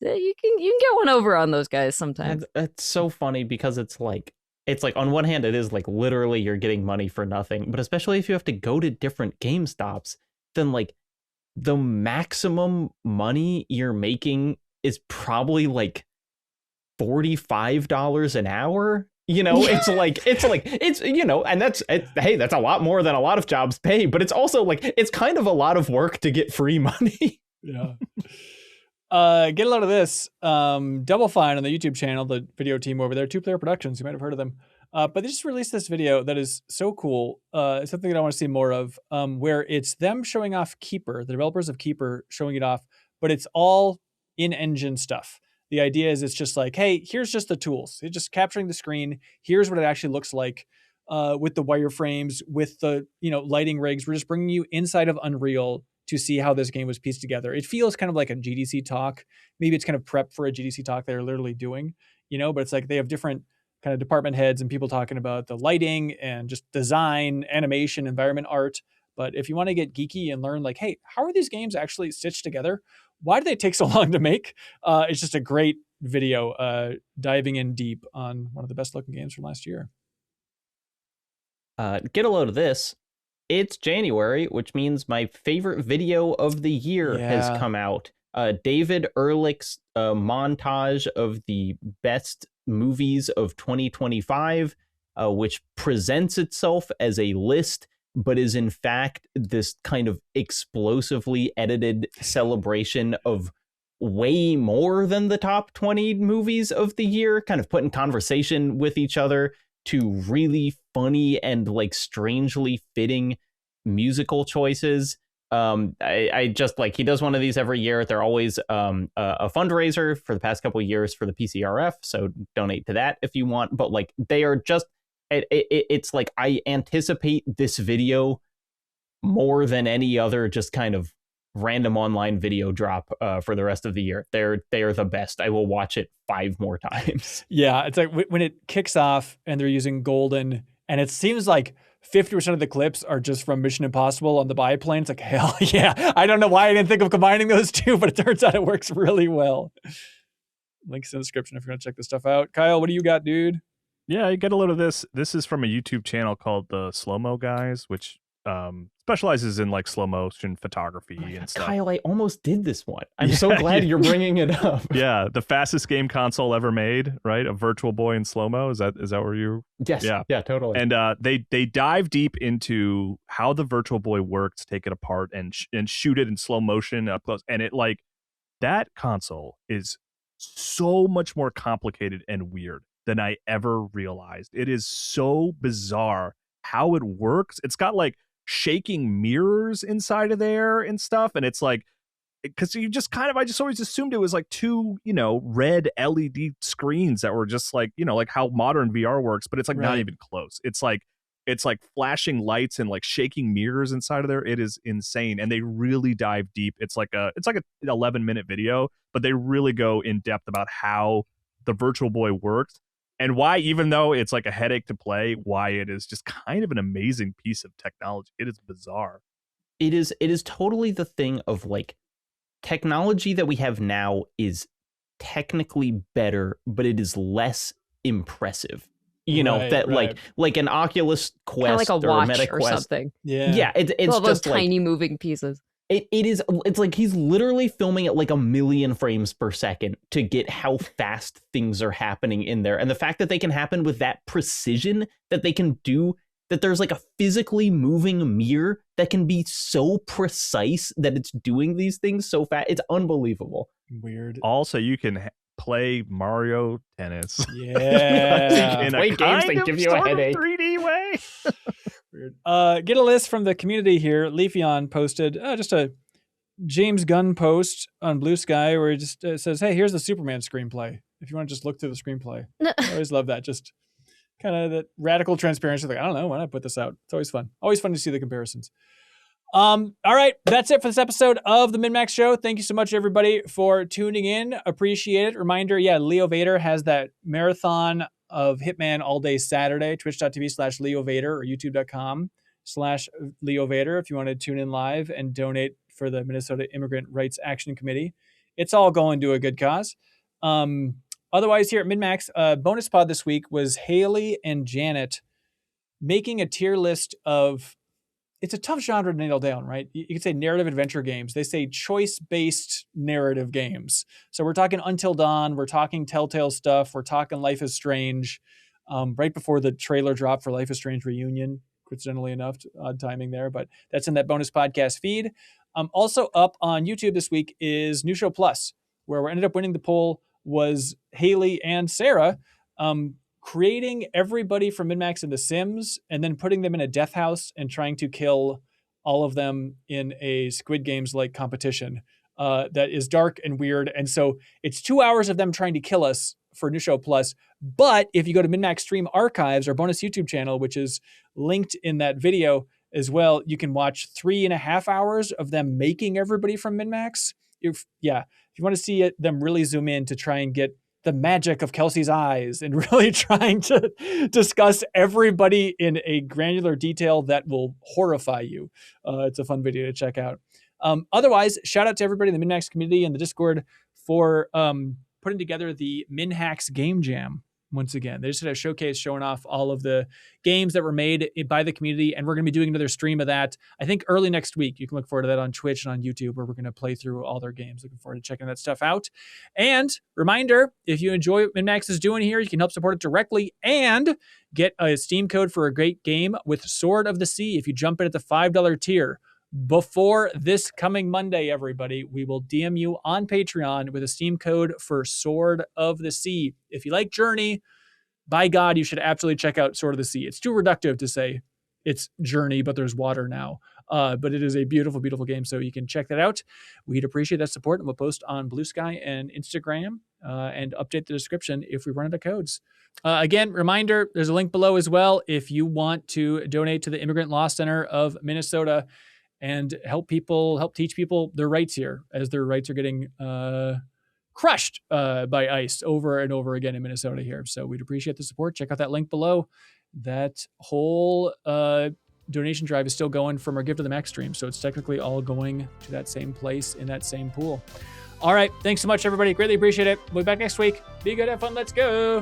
you can get one over on those guys sometimes. It's so funny because it's like on one hand, it is like literally you're getting money for nothing, but especially if you have to go to different GameStops, then like the maximum money you're making is probably like $45 an hour. You know, it's you know, and that's a lot more than a lot of jobs pay, but it's also like it's kind of a lot of work to get free money. Yeah. Get a load of this. Double Fine on the YouTube channel, the video team over there, 2-Player Productions. You might have heard of them. But they just released this video that is so cool. It's something that I want to see more of, where it's them showing off Keeper, the developers of Keeper showing it off, but it's all in-engine stuff. The idea is it's just like, hey, here's just the tools. It's just capturing the screen. Here's what it actually looks like with the wireframes, with the lighting rigs. We're just bringing you inside of Unreal to see how this game was pieced together. It feels kind of like a GDC talk. Maybe it's kind of prep for a GDC talk they're literally doing, but it's like they have different kind of department heads and people talking about the lighting and just design, animation, environment art. But if you want to get geeky and learn like, hey, how are these games actually stitched together? Why do they take so long to make? It's just a great video diving in deep on one of the best looking games from last year. Get a load of this. It's January, which means my favorite video of the year has come out. David Ehrlich's montage of the best movies of 2025, which presents itself as a list, but is in fact this kind of explosively edited celebration of way more than the top 20 movies of the year, kind of put in conversation with each other to really funny and like strangely fitting musical choices. I just like, he does one of these every year. They're always a fundraiser for the past couple of years for the PCRF, so donate to that if you want. But like, they are just it's like I anticipate this video more than any other just kind of random online video drop for the rest of the year. They are the best. I will watch it 5 more times. Yeah, it's like when it kicks off and they're using golden, and it seems like 50% of the clips are just from Mission Impossible on the biplane. It's like, hell yeah. I don't know why I didn't think of combining those two, but it turns out it works really well. Links in the description if you're going to check this stuff out. Kyle, what do you got, dude? Yeah, you get a load of this. This is from a YouTube channel called the Slow Mo Guys, which specializes in like slow motion photography and stuff. Kyle, I almost did this one. I'm so glad you're bringing it up. Yeah, the fastest game console ever made, right? A Virtual Boy in slow mo. Is that where you? Yes. Yeah, totally. And they dive deep into how the Virtual Boy works, take it apart, and shoot it in slow motion up close. And it like that console is so much more complicated and weird than I ever realized. It is so bizarre how it works. It's got like shaking mirrors inside of there and stuff, and it's like, because I just always assumed it was like 2 red LED screens that were just like like how modern VR works, but it's like not even close. It's like flashing lights and like shaking mirrors inside of there. It is insane, and they really dive deep. It's like an 11-minute video, but they really go in depth about how the Virtual Boy works and why, even though it's like a headache to play, why it is just kind of an amazing piece of technology. It is bizarre. It is totally the thing of like, technology that we have now is technically better, but it is less impressive. Like an Oculus Quest like a or a watch Meta or Quest. something. Yeah, it's all those just like tiny moving pieces. It's like he's literally filming at like 1,000,000 frames per second to get how fast things are happening in there. And the fact that they can happen with that precision, that they can do, that there's like a physically moving mirror that can be so precise that it's doing these things so fast. It's unbelievable. Weird. Also, you can play Mario Tennis. Yeah. In a games that give you a headache. 3D way. Weird. Get a list from the community here. Leafeon posted just a James Gunn post on Blue Sky where he just says, hey, here's the Superman screenplay. If you want to just look through the screenplay. I always love that. Just kind of that radical transparency. Like, I don't know, why not put this out? It's always fun. Always fun to see the comparisons. All right, that's it for this episode of the MinnMax Show. Thank you so much, everybody, for tuning in. Appreciate it. Reminder, Leo Vader has that marathon of Hitman all day Saturday, twitch.tv/Leo Vader or youtube.com/Leo Vader if you want to tune in live and donate for the Minnesota Immigrant Rights Action Committee. It's all going to a good cause. Otherwise, here at MinnMax, bonus pod this week was Haley and Janet making a tier list of, it's a tough genre to nail down, right? You could say narrative adventure games. They say choice-based narrative games. So we're talking Until Dawn. We're talking Telltale stuff. We're talking Life is Strange. Right before the trailer dropped for Life is Strange Reunion, coincidentally enough, odd timing there, but that's in that bonus podcast feed. Also up on YouTube this week is New Show Plus, where we ended up winning the poll was Haley and Sarah, creating everybody from MinnMax in The Sims and then putting them in a death house and trying to kill all of them in a Squid Games-like competition that is dark and weird. And so it's 2 hours of them trying to kill us for New Show Plus. But if you go to MinnMax Stream Archives, our bonus YouTube channel, which is linked in that video as well, you can watch 3.5 hours of them making everybody from MinnMax. If you want to see them really zoom in to try and get the magic of Kelsey's eyes and really trying to discuss everybody in a granular detail that will horrify you. It's a fun video to check out. Otherwise, shout out to everybody in the MinnMax community and the Discord for putting together the MinnHacks Game Jam. Once again, they just had a showcase showing off all of the games that were made by the community, and we're going to be doing another stream of that, I think, early next week. You can look forward to that on Twitch and on YouTube, where we're going to play through all their games. Looking forward to checking that stuff out. And reminder, if you enjoy what MinnMax is doing here, you can help support it directly and get a Steam code for a great game with Sword of the Sea if you jump in at the $5 tier. Before this coming Monday, everybody, we will DM you on Patreon with a Steam code for Sword of the Sea. If you like Journey, by God, you should absolutely check out Sword of the Sea. It's too reductive to say it's Journey, but there's water now. But it is a beautiful, beautiful game, so you can check that out. We'd appreciate that support, and we'll post on Blue Sky and Instagram and update the description if we run out of codes. Again, reminder, there's a link below as well if you want to donate to the Immigrant Law Center of Minnesota. and help teach people their rights here, as their rights are getting crushed by ICE over and over again in Minnesota here. So we'd appreciate the support. Check out that link below. That whole donation drive is still going from our Give to the Max stream. So it's technically all going to that same place in that same pool. All right. Thanks so much, everybody. Greatly appreciate it. We'll be back next week. Be good. Have fun. Let's go.